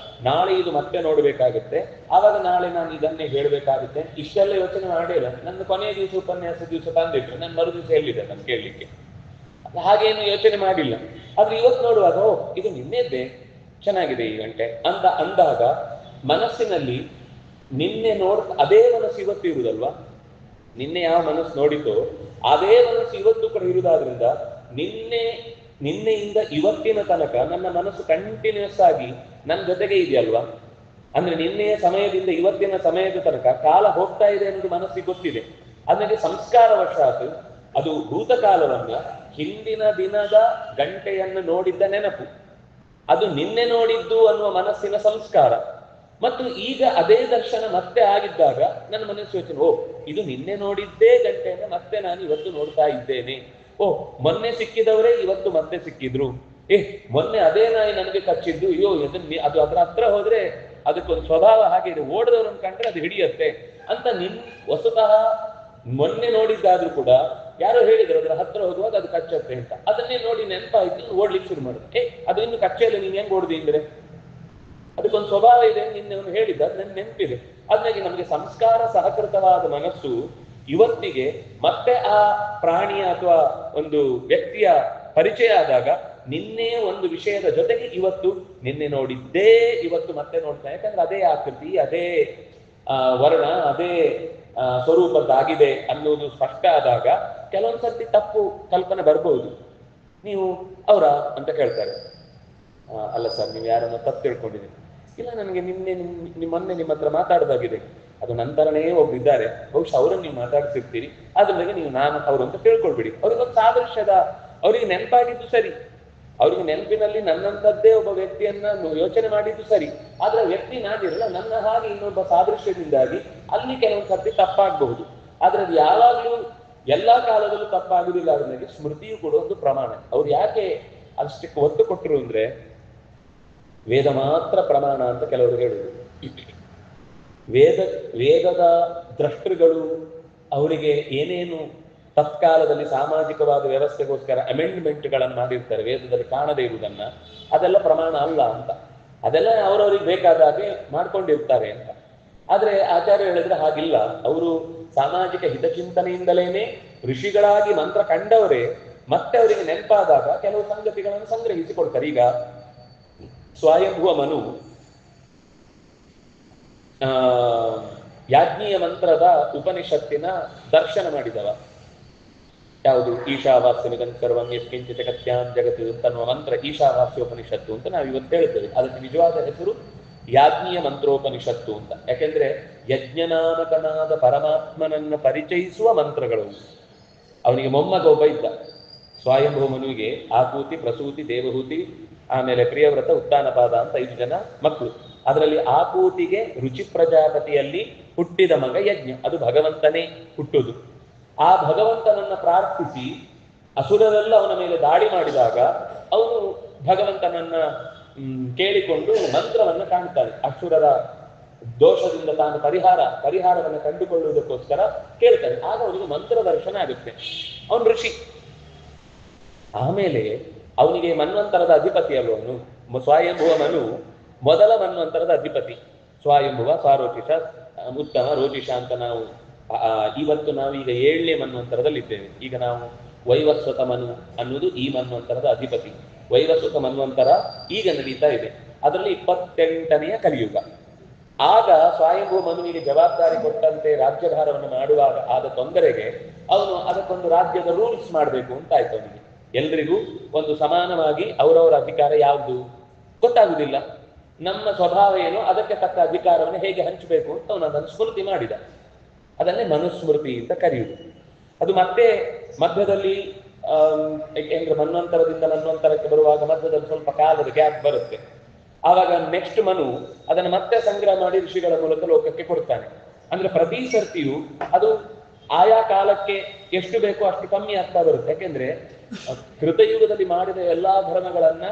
Speaker 1: ನಾಳೆ ಇದು ಮತ್ತೆ ನೋಡ್ಬೇಕಾಗುತ್ತೆ, ಆವಾಗ ನಾಳೆ ನಾನು ಇದನ್ನೇ ಹೇಳ್ಬೇಕಾಗುತ್ತೆ. ಇಷ್ಟೆಲ್ಲ ಯೋಚನೆ ಮಾಡಿಲ್ಲ. ನನ್ನ ಕೊನೆಯ ದಿವಸ ಉಪನ್ಯಾಸ ದಿವಸ ತಂದಿಟ್ರು, ನಾನು ಮರು ದಿವಸ ಹೇಳಿದೆ ನಾನು ಕೇಳಲಿಕ್ಕೆ, ಹಾಗೇನು ಯೋಚನೆ ಮಾಡಿಲ್ಲ. ಆದ್ರೆ ಇವತ್ತು ನೋಡುವಾಗ ಇದು ನಿನ್ನೆದ್ದೇ, ಚೆನ್ನಾಗಿದೆ ಈ ಗಂಟೆ ಅಂತ ಅಂದಾಗ ಮನಸ್ಸಿನಲ್ಲಿ ನಿನ್ನೆ ಅದೇ ಮನಸ್ಸು ಇವತ್ತು ಇರುವುದಲ್ವಾ. ನಿನ್ನೆ ಯಾವ ಮನಸ್ಸು ನೋಡಿತೋ ಅದೇ ಮನಸ್ಸು ಇವತ್ತು ಕೂಡ ಇರುವುದಾದ್ರಿಂದ ನಿನ್ನೆಯಿಂದ ಇವತ್ತಿನ ತನಕ ನನ್ನ ಮನಸ್ಸು ಕಂಟಿನ್ಯೂಸ್ ಆಗಿ ನನ್ನ ಜೊತೆಗೆ ಇದೆಯಲ್ವಾ. ಅಂದ್ರೆ ನಿನ್ನೆಯ ಸಮಯದಿಂದ ಇವತ್ತಿನ ಸಮಯದ ತನಕ ಕಾಲ ಹೋಗ್ತಾ ಇದೆ ಅನ್ನೋದು ಮನಸ್ಸಿಗೆ ಗೊತ್ತಿದೆ. ಅದಕ್ಕೆ ಸಂಸ್ಕಾರವಶಾತ್ ಅದು ಭೂತಕಾಲವನ್ನ ಹಿಂದಿನ ದಿನದ ಗಂಟೆಯನ್ನು ನೋಡಿದ್ದ ನೆನಪು, ಅದು ನಿನ್ನೆ ನೋಡಿದ್ದು ಅನ್ನುವ ಮನಸ್ಸಿನ ಸಂಸ್ಕಾರ. ಮತ್ತು ಈಗ ಅದೇ ದರ್ಶನ ಮತ್ತೆ ಆಗಿದ್ದಾಗ ನನ್ನ ಮನಸ್ಸು ಯೋಚನೆ, ಇದು ನಿನ್ನೆ ನೋಡಿದ್ದೇ ಗಂಟೆಯನ್ನು ಮತ್ತೆ ನಾನು ಇವತ್ತು ನೋಡ್ತಾ ಇದ್ದೇನೆ. ಮೊನ್ನೆ ಸಿಕ್ಕಿದವರೇ ಇವತ್ತು ಮತ್ತೆ ಸಿಕ್ಕಿದ್ರು. ಮೊನ್ನೆ ಅದೇ ನಾಯಿ ನನಗೆ ಕಚ್ಚಿದ್ದು, ಅದು ಅದರ ಹತ್ರ ಹೋದ್ರೆ ಅದಕ್ಕೊಂದು ಸ್ವಭಾವ ಹಾಗೆ ಇದೆ, ಓಡದವ್ರನ್ನ ಕಂಡ್ರೆ ಅದು ಹಿಡಿಯತ್ತೆ ಅಂತ ವಸ್ತುತಃ ಮೊನ್ನೆ ನೋಡಿದ್ದಾದ್ರೂ ಕೂಡ ಯಾರೋ ಹೇಳಿದ್ರು ಅದರ ಹತ್ರ ಹೋಗುವಾಗ ಅದು ಕಚ್ಚತ್ತೆ ಅಂತ. ಅದನ್ನೇ ನೋಡಿ ನೆನಪಾಯ್ತು, ಓಡ್ಲಿಕ್ಕೆ ಶುರು ಮಾಡುದು. ಅದು ಇನ್ನು ಕಚ್ಚೆಯಲ್ಲಿ ನೀನ್ ಹೆಂಗ್ ಓಡ್ದಿ ಅಂದ್ರೆ ಅದಕ್ಕೊಂದು ಸ್ವಭಾವ ಇದೆ ನಿನ್ನೆ ಹೇಳಿದ್ದ, ಅದು ನನ್ಗೆ ನೆನಪಿದೆ. ಅದಾಗಿ ನಮಗೆ ಸಂಸ್ಕಾರ ಸಹಕೃತವಾದ ಮನಸ್ಸು ಇವತ್ತಿಗೆ ಮತ್ತೆ ಆ ಪ್ರಾಣಿಯ ಅಥವಾ ಒಂದು ವ್ಯಕ್ತಿಯ ಪರಿಚಯ ಆದಾಗ ನಿನ್ನೆ ಒಂದು ವಿಷಯದ ಜೊತೆಗೆ ಇವತ್ತು ನಿನ್ನೆ ನೋಡಿದ್ದೇ ಇವತ್ತು ಮತ್ತೆ ನೋಡ್ತಾ, ಯಾಕಂದ್ರೆ ಅದೇ ಆಕೃತಿ, ಅದೇ ವರ್ಣ, ಅದೇ ಸ್ವರೂಪದ್ದಾಗಿದೆ ಅನ್ನೋದು ಸ್ಪಷ್ಟ ಆದಾಗ ಕೆಲವೊಂದ್ಸರ್ತಿ ತಪ್ಪು ಕಲ್ಪನೆ ಬರ್ಬಹುದು. ನೀವು ಅವರ ಅಂತ ಕೇಳ್ತಾರೆ, ಅಲ್ಲ ಸರ್ ನೀವು ಯಾರನ್ನ ತಪ್ಪು ತಿಳ್ಕೊಂಡಿದ್ದೀರಿ. ಇಲ್ಲ, ನನಗೆ ಮೊನ್ನೆ ನಿಮ್ಮ ಹತ್ರ ಮಾತಾಡೋದಾಗಿದೆ, ಅದು ನಂತರನೇ ಒಬ್ಬಿದ್ದಾರೆ, ಬಹುಶಃ ಅವರನ್ನು ನೀವು ಮಾತಾಡ್ತಿರ್ತೀರಿ, ಅದ್ರೊಳಗೆ ನೀವು ನಾನು ಅವರು ಅಂತ ತಿಳ್ಕೊಳ್ಬಿಡಿ. ಅವ್ರಿಗೊಂದು ಸಾದೃಶ್ಯದ ಅವರಿಗೆ ನೆನಪಾಗಿದ್ದು ಸರಿ, ಅವ್ರಿಗೆ ನೆನಪಿನಲ್ಲಿ ನನ್ನಂಥದ್ದೇ ಒಬ್ಬ ವ್ಯಕ್ತಿಯನ್ನ ಯೋಚನೆ ಮಾಡಿದ್ದು ಸರಿ, ಆದ್ರೆ ವ್ಯಕ್ತಿ ನಾನಿರಲ್ಲ, ನನ್ನ ಹಾಗೆ ಇನ್ನೊಬ್ಬ ಸಾದೃಶ್ಯದಿಂದಾಗಿ ಅಲ್ಲಿ ಕೆಲವೊಂದು ಸರ್ತಿ ತಪ್ಪಾಗಬಹುದು. ಆದ್ರೆ ಅದು ಯಾವಾಗ್ಲೂ ಎಲ್ಲಾ ಕಾಲದಲ್ಲೂ ತಪ್ಪಾಗುದಿಲ್ಲ. ಅದರಲ್ಲಿ ಸ್ಮೃತಿಯು ಕೂಡ ಒಂದು ಪ್ರಮಾಣ. ಅವ್ರು ಯಾಕೆ ಅಷ್ಟಕ್ಕೆ ಒತ್ತು ಕೊಟ್ಟರು ಅಂದ್ರೆ ವೇದ ಮಾತ್ರ ಪ್ರಮಾಣ ಅಂತ ಕೆಲವರು ಹೇಳುವುದು. ವೇದದ ದ್ರಷ್ಟೃಗಳು ಅವರಿಗೆ ಏನೇನು ತತ್ಕಾಲದಲ್ಲಿ ಸಾಮಾಜಿಕವಾದ ವ್ಯವಸ್ಥೆಗೋಸ್ಕರ ಅಮೆಂಡ್ಮೆಂಟ್ಗಳನ್ನು ಮಾಡಿರ್ತಾರೆ ವೇದದಲ್ಲಿ ಕಾಣದೇ ಇರುವುದನ್ನ, ಅದೆಲ್ಲ ಪ್ರಮಾಣ ಅಲ್ಲ ಅಂತ, ಅದೆಲ್ಲ ಅವರವರಿಗೆ ಬೇಕಾದ ಹಾಗೆ ಮಾಡ್ಕೊಂಡಿರ್ತಾರೆ ಅಂತ. ಆದ್ರೆ ಆಚಾರ್ಯ ಹೇಳಿದ್ರೆ ಹಾಗಿಲ್ಲ, ಅವರು ಸಾಮಾಜಿಕ ಹಿತಚಿಂತನೆಯಿಂದಲೇನೆ ಋಷಿಗಳಾಗಿ ಮಂತ್ರ ಕಂಡವರೇ ಮತ್ತೆ ಅವರಿಗೆ ನೆನಪಾದಾಗ ಕೆಲವು ಸಂಗತಿಗಳನ್ನು ಸಂಗ್ರಹಿಸಿಕೊಡ್ತಾರೆ. ಈಗ ಸ್ವಯಂಭುವ ಮನು ಯಾಜ್ಞೀಯ ಮಂತ್ರದ ಉಪನಿಷತ್ತಿನ ದರ್ಶನ ಮಾಡಿದವ. ಯಾವುದು? ಈಶಾವಾಸ್ಯಮಿದಂ ಸರ್ವಂ ಯತ್ಕಿಂಚಿತ್ ಜಗತ್ಯಾಂ ಜಗತ್ ಅಂತನ್ನುವ ಮಂತ್ರ ಈಶಾವಾಸ್ಯ ಉಪನಿಷತ್ತು ಅಂತ ನಾವು ಇವತ್ತು ಹೇಳ್ತೇವೆ. ಅದಕ್ಕೆ ನಿಜವಾದ ಹೆಸರು ಯಾಜ್ಞೀಯ ಮಂತ್ರೋಪನಿಷತ್ತು ಅಂತ. ಯಾಕೆಂದ್ರೆ ಯಜ್ಞನಾಮಕನಾದ ಪರಮಾತ್ಮನನ್ನ ಪರಿಚಯಿಸುವ ಮಂತ್ರಗಳು. ಅವನಿಗೆ ಮೊಮ್ಮಗ ಒಬ್ಬ ಇದ್ದ, ಸ್ವಯಂಭೂ ಮನುವಿಗೆ ಆಕೂತಿ, ಪ್ರಸೂತಿ, ದೇವಹೂತಿ, ಆಮೇಲೆ ಪ್ರಿಯವ್ರತ, ಉತ್ತಾನಪಾದ ಅಂತ 5 ಜನ ಮಕ್ಕಳು. ಅದರಲ್ಲಿ ಆಕೂತಿಗೆ ರುಚಿ ಪ್ರಜಾಪತಿಯಲ್ಲಿ ಹುಟ್ಟಿದ ಮಗ ಯಜ್ಞ, ಅದು ಭಗವಂತನೇ ಹುಟ್ಟುದು. ಆ ಭಗವಂತನನ್ನ ಪ್ರಾರ್ಥಿಸಿ ಅಸುರರೆಲ್ಲ ಅವನ ಮೇಲೆ ದಾಳಿ ಮಾಡಿದಾಗ ಅವನು ಭಗವಂತನನ್ನ ಕೇಳಿಕೊಂಡು ಮಂತ್ರವನ್ನು ಕಾಣ್ತಾನೆ. ಅಸುರರ ದೋಷದಿಂದ ತಾನು ಪರಿಹಾರವನ್ನು ಕಂಡುಕೊಳ್ಳುವುದಕ್ಕೋಸ್ಕರ ಕೇಳ್ತಾನೆ. ಆಗ ಅವನಿಗೆ ಮಂತ್ರ ದರ್ಶನ ಆಗುತ್ತೆ. ಅವನು ಋಷಿ. ಆಮೇಲೆ ಅವನಿಗೆ ಮನ್ವಂತರದ ಅಧಿಪತಿ ಅಲ್ವನು. ಸ್ವಯಂಭುವ ಮನು ಮೊದಲ ಮನ್ವಂತರದ ಅಧಿಪತಿ. ಸ್ವಯಂಭುವ, ಸ್ವಾರೋಚಿಷ, ಉತ್ತಮ, ರೋಚಿಷ ಅಂತ ನಾವು ಇವತ್ತು ನಾವೀಗ 7ನೇ ಮನ್ವಂತರದಲ್ಲಿ ಇದ್ದೇವೆ. ಈಗ ನಾವು ವೈವಸ್ವತ ಮನು ಅನ್ನುವುದು ಈ ಮನ್ವಂತರದ ಅಧಿಪತಿ. ವೈವಸ್ವತ ಮನ್ವಂತರ ಈಗ ನಡೀತಾ ಇದೆ. ಅದರಲ್ಲಿ 28ನೆಯ ಕಲಿಯುಗ. ಆಗ ಸ್ವಯಂಭೂ ಮನುವಿಗೆ ಜವಾಬ್ದಾರಿ ಕೊಟ್ಟಂತೆ ರಾಜ್ಯಭಾರವನ್ನು ಮಾಡುವಾಗ ಆದ ತೊಂದರೆಗೆ ಅವನು ಅದಕ್ಕೊಂದು ರಾಜ್ಯದ ರೂಲ್ಸ್ ಮಾಡಬೇಕು ಅಂತ ಆಯ್ತು. ಅವನಿಗೆ ಎಲ್ರಿಗೂ ಒಂದು ಸಮಾನವಾಗಿ ಅವರವರ ಅಧಿಕಾರ ಯಾವುದು ಗೊತ್ತಾಗುವುದಿಲ್ಲ. ನಮ್ಮ ಸ್ವಭಾವ ಏನು, ಅದಕ್ಕೆ ತಕ್ಕ ಅಧಿಕಾರವನ್ನು ಹೇಗೆ ಹಂಚಬೇಕು ಅಂತ ಅವನು ಅದನ್ನು ಸ್ಮೃತಿ ಮಾಡಿದ. ಅದನ್ನೇ ಮನುಸ್ಮೃತಿ ಅಂತ ಕರೆಯುವುದು. ಅದು ಮತ್ತೆ ಮಧ್ಯದಲ್ಲಿ ಏಕೆಂದ್ರೆ ಮನ್ವಂತರದಿಂದ ಮನ್ವಂತರಕ್ಕೆ ಬರುವಾಗ ಮಧ್ಯದಲ್ಲಿ ಸ್ವಲ್ಪ ಕಾಲದ ಗ್ಯಾಪ್ ಬರುತ್ತೆ. ಆವಾಗ ನೆಕ್ಸ್ಟ್ ಮನು ಅದನ್ನು ಮತ್ತೆ ಸಂಗ್ರಹ ಮಾಡಿ ಋಷಿಗಳ ಮೂಲಕ ಲೋಕಕ್ಕೆ ಕೊಡ್ತಾನೆ. ಅಂದ್ರೆ ಪ್ರತಿ ಸರ್ತಿಯು ಅದು ಆಯಾ ಕಾಲಕ್ಕೆ ಎಷ್ಟು ಬೇಕೋ ಅಷ್ಟು ಕಮ್ಮಿ ಆಗ್ತಾ ಬರುತ್ತೆ. ಯಾಕೆಂದ್ರೆ ಕೃತಯುಗದಲ್ಲಿ ಮಾಡಿದ ಎಲ್ಲಾ ಧರ್ಮಗಳನ್ನ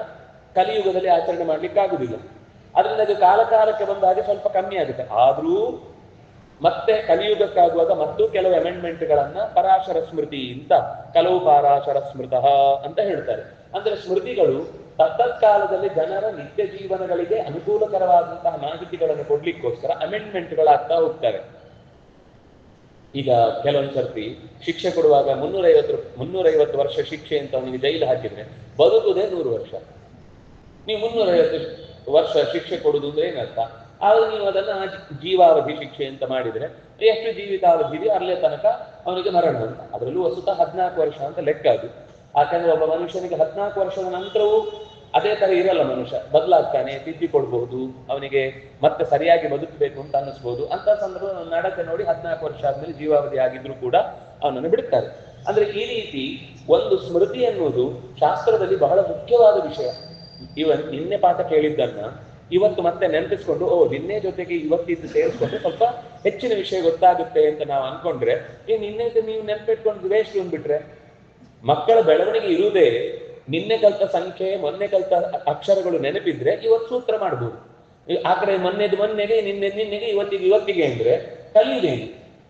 Speaker 1: ಕಲಿಯುಗದಲ್ಲಿ ಆಚರಣೆ ಮಾಡ್ಲಿಕ್ಕೆ ಆಗುದಿಲ್ಲ. ಅದರಿಂದ ಅದು ಕಾಲಕ್ಕೆ ಬಂದಾಗ ಸ್ವಲ್ಪ ಕಮ್ಮಿ ಆಗುತ್ತೆ. ಆದ್ರೂ ಮತ್ತೆ ಕಲಿಯುಗಕ್ಕಾಗುವಾಗ ಮತ್ತು ಕೆಲವು ಅಮೆಂಡ್ಮೆಂಟ್ಗಳನ್ನ ಪರಾಶರ ಸ್ಮೃತಿ ಅಂತ, ಕೆಲವು ಪರಾಶರ ಸ್ಮೃತಃ ಅಂತ ಹೇಳ್ತಾರೆ. ಅಂದ್ರೆ ಸ್ಮೃತಿಗಳು ತತ್ತತ್ಕಾಲದಲ್ಲಿ ಜನರ ನಿತ್ಯ ಜೀವನಗಳಿಗೆ ಅನುಕೂಲಕರವಾದಂತಹ ಮಾಹಿತಿಗಳನ್ನು ಕೊಡ್ಲಿಕ್ಕೋಸ್ಕರ ಅಮೆಂಡ್ಮೆಂಟ್ಗಳಾಗ್ತಾ ಹೋಗ್ತವೆ. ಈಗ ಕೆಲವೊಂದು ಸರ್ತಿ ಶಿಕ್ಷೆ ಕೊಡುವಾಗ 350 ವರ್ಷ ಶಿಕ್ಷೆ ಅಂತ ಅವನಿಗೆ ಜೈಲು ಹಾಕಿದ್ರೆ ಬದುಕುದೇ 100 ವರ್ಷ. ನೀವು 350 ವರ್ಷ ಶಿಕ್ಷೆ ಕೊಡುದು ಅಂದ್ರೆ ಏನರ್ಥ? ಆಗ ನೀವು ಅದನ್ನ ಜೀವಾವಧಿ ಶಿಕ್ಷೆ ಅಂತ ಮಾಡಿದ್ರೆ ಎಷ್ಟು ಜೀವಿತಾವಧಿ ಇದೆಯೋ ಅಲ್ಲೇ ತನಕ ಅವನಿಗೆ ಮರಣ ಅಂತ. ಅದರಲ್ಲೂ ವಸ್ತುತಃ 14 ವರ್ಷ ಅಂತ ಲೆಕ್ಕ ಅದು. ಯಾಕಂದ್ರೆ ಒಬ್ಬ ಮನುಷ್ಯನಿಗೆ 14 ವರ್ಷದ ನಂತರವೂ ಅದೇ ತರ ಇರಲ್ಲ. ಮನುಷ್ಯ ಬದಲಾಗ್ತಾನೆ, ತಿದ್ದಿಕೊಳ್ಬಹುದು, ಅವನಿಗೆ ಮತ್ತೆ ಸರಿಯಾಗಿ ಬದುಕಬೇಕು ಅಂತ ಅನ್ನಿಸ್ಬೋದು. ಅಂತ ಸಂದರ್ಭ ನಡತೆ ನೋಡಿ 14 ವರ್ಷ ಆದ್ಮೇಲೆ ಜೀವಾವಧಿ ಆಗಿದ್ರು ಕೂಡ ಅವನನ್ನು ಬಿಡ್ತಾರೆ. ಅಂದ್ರೆ ಈ ರೀತಿ ಒಂದು ಸ್ಮೃತಿ ಎನ್ನುವುದು ಶಾಸ್ತ್ರದಲ್ಲಿ ಬಹಳ ಮುಖ್ಯವಾದ ವಿಷಯ. ನಿನ್ನೆ ಪಾಠ ಕೇಳಿದ್ದನ್ನ ಇವತ್ತು ಮತ್ತೆ ನೆನಪಿಸ್ಕೊಂಡು ನಿನ್ನೆ ಜೊತೆಗೆ ಇವತ್ತಿದ್ದು ಸೇರಿಸ್ಕೊಂಡ್ರೆ ಸ್ವಲ್ಪ ಹೆಚ್ಚಿನ ವಿಷಯ ಗೊತ್ತಾಗುತ್ತೆ ಅಂತ ನಾವು ಅನ್ಕೊಂಡ್ರೆ ನಿನ್ನೆ ನೀವು ನೆನಪಿಟ್ಕೊಂಡು ವೇಸ್ಟ್ ಅಂದ್ಬಿಟ್ರೆ ಮಕ್ಕಳ ಬೆಳವಣಿಗೆ ಇರುವುದೇ ನಿನ್ನೆ ಕಲ್ತ ಸಂಖ್ಯೆ, ಮೊನ್ನೆ ಕಲ್ತ ಅಕ್ಷರಗಳು ನೆನಪಿದ್ರೆ ಇವತ್ತು ಸೂತ್ರ ಮಾಡ್ಬೋದು. ಆ ಕಡೆ ಮೊನ್ನೆಗೆ ನಿನ್ನೆಗೆ ಇವತ್ತಿಗೆ ಅಂದ್ರೆ ಕಲಿಯುವುದೇನು?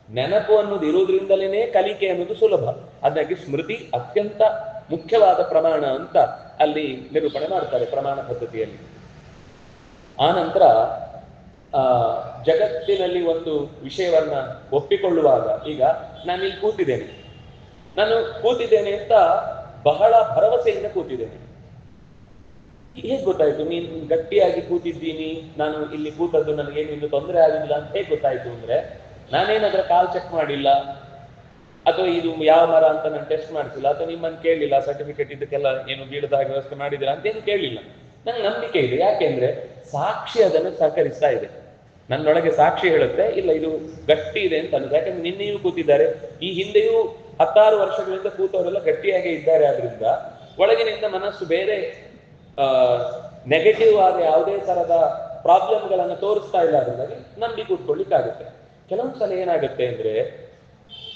Speaker 1: ನೆನಪು ಅನ್ನೋದು ಇರುವುದ್ರಿಂದಲೇ ಕಲಿಕೆ ಅನ್ನೋದು ಸುಲಭ. ಹಾಗಾಗಿ ಸ್ಮೃತಿ ಅತ್ಯಂತ ಮುಖ್ಯವಾದ ಪ್ರಮಾಣ ಅಂತ ಅಲ್ಲಿ ನಿರೂಪಣೆ ಮಾಡ್ತಾರೆ ಪ್ರಮಾಣ ಪದ್ಧತಿಯಲ್ಲಿ. ಆ ನಂತರ ಜಗತ್ತಿನಲ್ಲಿ ಒಂದು ವಿಷಯವನ್ನ ಒಪ್ಪಿಕೊಳ್ಳುವಾಗ, ಈಗ ನಾನಿಲ್ಲಿ ಕೂತಿದ್ದೇನೆ ಅಂತ ಬಹಳ ಭರವಸೆಯಿಂದ ಕೂತಿದ್ದೇನೆ. ಹೇಗೆ ಗೊತ್ತಾಯ್ತು ನೀನು ಗಟ್ಟಿಯಾಗಿ ಕೂತಿದ್ದೀನಿ, ನಾನು ಇಲ್ಲಿ ಕೂತದ್ದು ನನಗೇನು ಇನ್ನು ತೊಂದರೆ ಆಗಿಲ್ಲ ಅಂತ ಹೇಗೆ ಗೊತ್ತಾಯ್ತು ಅಂದ್ರೆ, ನಾನೇನಾದ್ರೂ ಕಾಲ್ ಚೆಕ್ ಮಾಡಿಲ್ಲ, ಅಥವಾ ಇದು ಯಾವ ಮರ ಅಂತ ನಾನು ಟೆಸ್ಟ್ ಮಾಡಿಸಿಲ್ಲ, ಅಥವಾ ನಿಮ್ಮನ್ನು ಕೇಳಲಿಲ್ಲ ಸರ್ಟಿಫಿಕೇಟ್ ಇದಕ್ಕೆಲ್ಲ ಏನು ಬೀಳದ ಹಾಗೆ ವ್ಯವಸ್ಥೆ ಮಾಡಿದಿಲ್ಲ ಅಂತೇನು ಕೇಳಲಿಲ್ಲ. ನಂಗೆ ನಂಬಿಕೆ ಇದೆ. ಯಾಕೆಂದ್ರೆ ಸಾಕ್ಷಿ ಅದನ್ನು ಸಹಕರಿಸ್ತಾ ಇದೆ. ನನ್ನೊಳಗೆ ಸಾಕ್ಷಿ ಹೇಳುತ್ತೆ ಇಲ್ಲ ಇದು ಗಟ್ಟಿ ಇದೆ ಅಂತ ಅನ್ನೋದು. ಯಾಕಂದ್ರೆ ನಿನ್ನೆಯೂ ಕೂತಿದ್ದಾರೆ, ಈ ಹಿಂದೆಯೂ 16 ವರ್ಷಗಳಿಂದ ಕೂತವರೆಲ್ಲ ಗಟ್ಟಿಯಾಗೇ ಇದ್ದಾರೆ. ಆದ್ರಿಂದ ಒಳಗಿನಿಂದ ಮನಸ್ಸು ಬೇರೆ ನೆಗೆಟಿವ್ ಆದ ಯಾವುದೇ ತರದ ಪ್ರಾಬ್ಲಮ್ಗಳನ್ನ ತೋರಿಸ್ತಾ ಇಲ್ಲ. ಅದರಿಂದಾಗಿ ನಂಬಿ ಕೂತ್ಕೊಳ್ಳಿಕ್ಕಾಗುತ್ತೆ. ಕೆಲವೊಂದು ಸಲ ಏನಾಗುತ್ತೆ ಅಂದ್ರೆ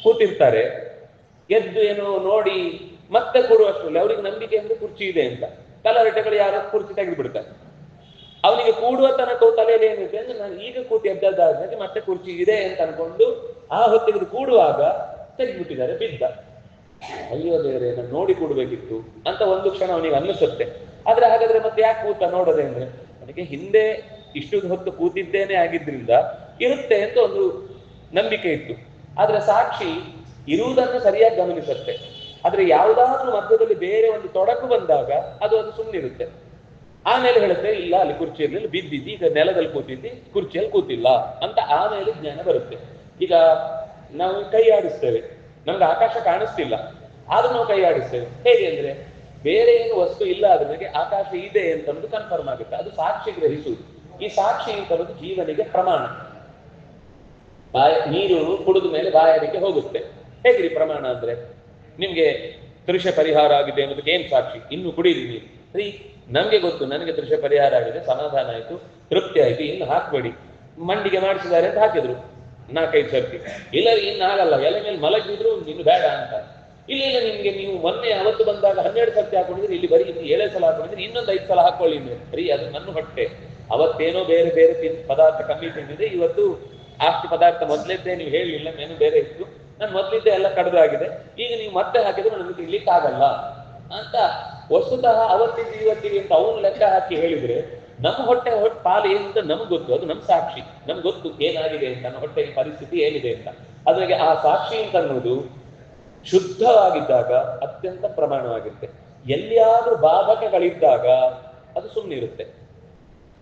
Speaker 1: ಕೂತಿರ್ತಾರೆ, ಎದ್ದು ಏನೋ ನೋಡಿ ಮತ್ತೆ ಕೊಡುವಷ್ಟರಲ್ಲಿ ಅವ್ರಿಗೆ ನಂಬಿಕೆ ಅಂದ್ರೆ ಕುರ್ಚಿ ಇದೆ ಅಂತ ತಲಹರಟೆಗಳು ಯಾರೋ ಕುರ್ಚಿ ತೆಗೆದು ಬಿಡ್ತಾರೆ. ಅವನಿಗೆ ಕೂಡುವ ತನಕ ತಲೆಯಲ್ಲಿ ಏನಿದೆ ಅಂದ್ರೆ ನಾನು ಈಗ ಕೂತಿ ಎದ್ದದ್ದಾದ್ಮೇಲೆ ಮತ್ತೆ ಕುರ್ಚಿ ಇದೆ ಅಂತ ಅನ್ಕೊಂಡು ಆ ಹೊತ್ತಿಗೆ ಕೂಡುವಾಗ ತೆಗೆದ್ಬಿಟ್ಟಿದ್ದಾರೆ, ಬಿದ್ದ. ಅಯ್ಯೋ ದೇವರೇ, ನಾನು ನೋಡಿ ಕೂಡ್ಬೇಕಿತ್ತು ಅಂತ ಒಂದು ಕ್ಷಣ ಅವನಿಗೆ ಅನ್ನಿಸುತ್ತೆ. ಆದ್ರೆ ಹಾಗಾದ್ರೆ ಮತ್ತೆ ಯಾಕೆ ಕೂತ ನೋಡದೆ ಅಂದ್ರೆ ಅವನಿಗೆ ಹಿಂದೆ ಇಷ್ಟು ಹೊತ್ತು ಕೂತಿದ್ದೇನೆ ಆಗಿದ್ರಿಂದ ಇರುತ್ತೆ ಅಂತ ಒಂದು ನಂಬಿಕೆ ಇತ್ತು. ಆದ್ರೆ ಸಾಕ್ಷಿ ಇರುವುದನ್ನು ಸರಿಯಾಗಿ ಗಮನಿಸುತ್ತೆ. ಆದ್ರೆ ಯಾವುದಾದ್ರೂ ಮಧ್ಯದಲ್ಲಿ ಬೇರೆ ಒಂದು ತೊಡಕು ಬಂದಾಗ ಅದು ಸುಮ್ಮನಿರುತ್ತೆ. ಆಮೇಲೆ ಹೇಳುತ್ತೆ, ಇಲ್ಲ ಅಲ್ಲಿ ಕುರ್ಚಿಯಲ್ಲಿ ಬಿದ್ದಿದ್ದಿ, ಈಗ ನೆಲದಲ್ಲಿ ಕೂತಿದ್ದಿ, ಕುರ್ಚಿಯಲ್ಲಿ ಕೂತಿಲ್ಲ ಅಂತ ಆಮೇಲೆ ಜ್ಞಾನ ಬರುತ್ತೆ. ಈಗ ನಾವು ಕೈ ಆಡಿಸ್ತೇವೆ, ನಮ್ಗೆ ಆಕಾಶ ಕಾಣಿಸ್ತಿಲ್ಲ ಆದ್ರೂ ನಾವು ಕೈ ಆಡಿಸ್ತೇವೆ. ಹೇಗೆ ಅಂದ್ರೆ ಬೇರೆ ಏನು ವಸ್ತು ಇಲ್ಲ ಆದ್ರೆ ನನಗೆ ಆಕಾಶ ಇದೆ ಅಂತ ಅನ್ನೋದು ಕನ್ಫರ್ಮ್ ಆಗುತ್ತೆ. ಅದು ಸಾಕ್ಷಿ ಗ್ರಹಿಸುವುದು. ಈ ಸಾಕ್ಷಿ ಅಂತ ಅನ್ನೋದು ಜೀವನಿಗೆ ಪ್ರಮಾಣ. ನೀರು ಕುಡಿದ ಮೇಲೆ ಬಾಯಾರಿಕೆ ಹೋಗುತ್ತೆ. ಹೇಗ್ರಿ ಪ್ರಮಾಣ ಅಂದ್ರೆ ನಿಮ್ಗೆ ತೃಷ ಪರಿಹಾರ ಆಗಿದೆ ಅನ್ನೋದಕ್ಕೆ ಏನ್ ಸಾಕ್ಷಿ? ಇನ್ನು ಕುಡೀರಿ ನೀರು. ಸರಿ, ನಮ್ಗೆ ಗೊತ್ತು ನನಗೆ ತೃಷ ಪರಿಹಾರ ಆಗಿದೆ, ಸಮಾಧಾನ ಆಯ್ತು, ತೃಪ್ತಿ ಆಯ್ತು, ಇನ್ನು ಹಾಕ್ಬೇಡಿ. ಮಂಡಿಗೆ ಮಾಡಿಸಿದ್ದಾರೆ ಅಂತ ಹಾಕಿದ್ರು 4-5 ಸರ್ತಿ. ಇಲ್ಲರಿ ಇನ್ನು ಆಗಲ್ಲ, ಎಲೆ ಮೇಲೆ ಮಲಗಿದ್ರು ಇನ್ನು ಬೇಡ ಅಂತ. ಇಲ್ಲ ನಿಮ್ಗೆ ನೀವು ಮೊನ್ನೆ ಅವತ್ತು ಬಂದಾಗ 12 ಸರ್ತಿ ಹಾಕೊಂಡಿದ್ರೆ ಇಲ್ಲಿ ಬರೀ ಇನ್ನು 7 ಸಲ ಹಾಕೊಂಡಿದ್ರೆ ಇನ್ನೊಂದು 5 ಸಲ ಹಾಕೊಳ್ಳಿ ನೀವು. ಬರೀ ಅದು ನನ್ನ ಹೊಟ್ಟೆ, ಅವತ್ತೇನೋ ಬೇರೆ ಬೇರೆ ಪದಾರ್ಥ ಕಮ್ಮಿ ತಿಂದಿದೆ, ಇವತ್ತು ಅಷ್ಟು ಪದಾರ್ಥ ಮೊದಲಿದ್ದೇ ನೀವು ಹೇಳಿಲ್ಲ, ಮೆನು ಬೇರೆ ಇತ್ತು, ನಾನು ಮೊದಲಿದ್ದೆ ಎಲ್ಲ ಕಡಿದಾಗಿದೆ, ಈಗ ನೀವು ಮತ್ತೆ ಹಾಕಿದ್ರೆ ನನಗೆ ತಿನ್ಲಿಕ್ಕೆ ಆಗಲ್ಲ ಅಂತ ವಸ್ತುತಃ ಅವತ್ತಿದ್ದು ಇವತ್ತಿಗೆ ಅಂತ ಅವನು ಲೆಕ್ಕ ಹಾಕಿ ಹೇಳಿದ್ರೆ ನಮ್ಮ ಹೊಟ್ಟೆ ಪಾಲು ಏನು ಅಂತ ನಮ್ಗೆ ಗೊತ್ತು. ಅದು ನಮ್ಮ ಸಾಕ್ಷಿ, ನಮ್ಗೆ ಗೊತ್ತು ಏನಾಗಿದೆ ಅಂತ, ನನ್ನ ಹೊಟ್ಟೆಯ ಪರಿಸ್ಥಿತಿ ಏನಿದೆ ಅಂತ. ಅದ್ರಾಗೆ ಆ ಸಾಕ್ಷಿ ಅಂತ ಅನ್ನೋದು ಶುದ್ಧವಾಗಿದ್ದಾಗ ಅತ್ಯಂತ ಪ್ರಮಾಣವಾಗಿರುತ್ತೆ. ಎಲ್ಲಿಯಾದ್ರೂ ಬಾಧಕಗಳಿದ್ದಾಗ ಅದು ಸುಮ್ಮನಿರುತ್ತೆ.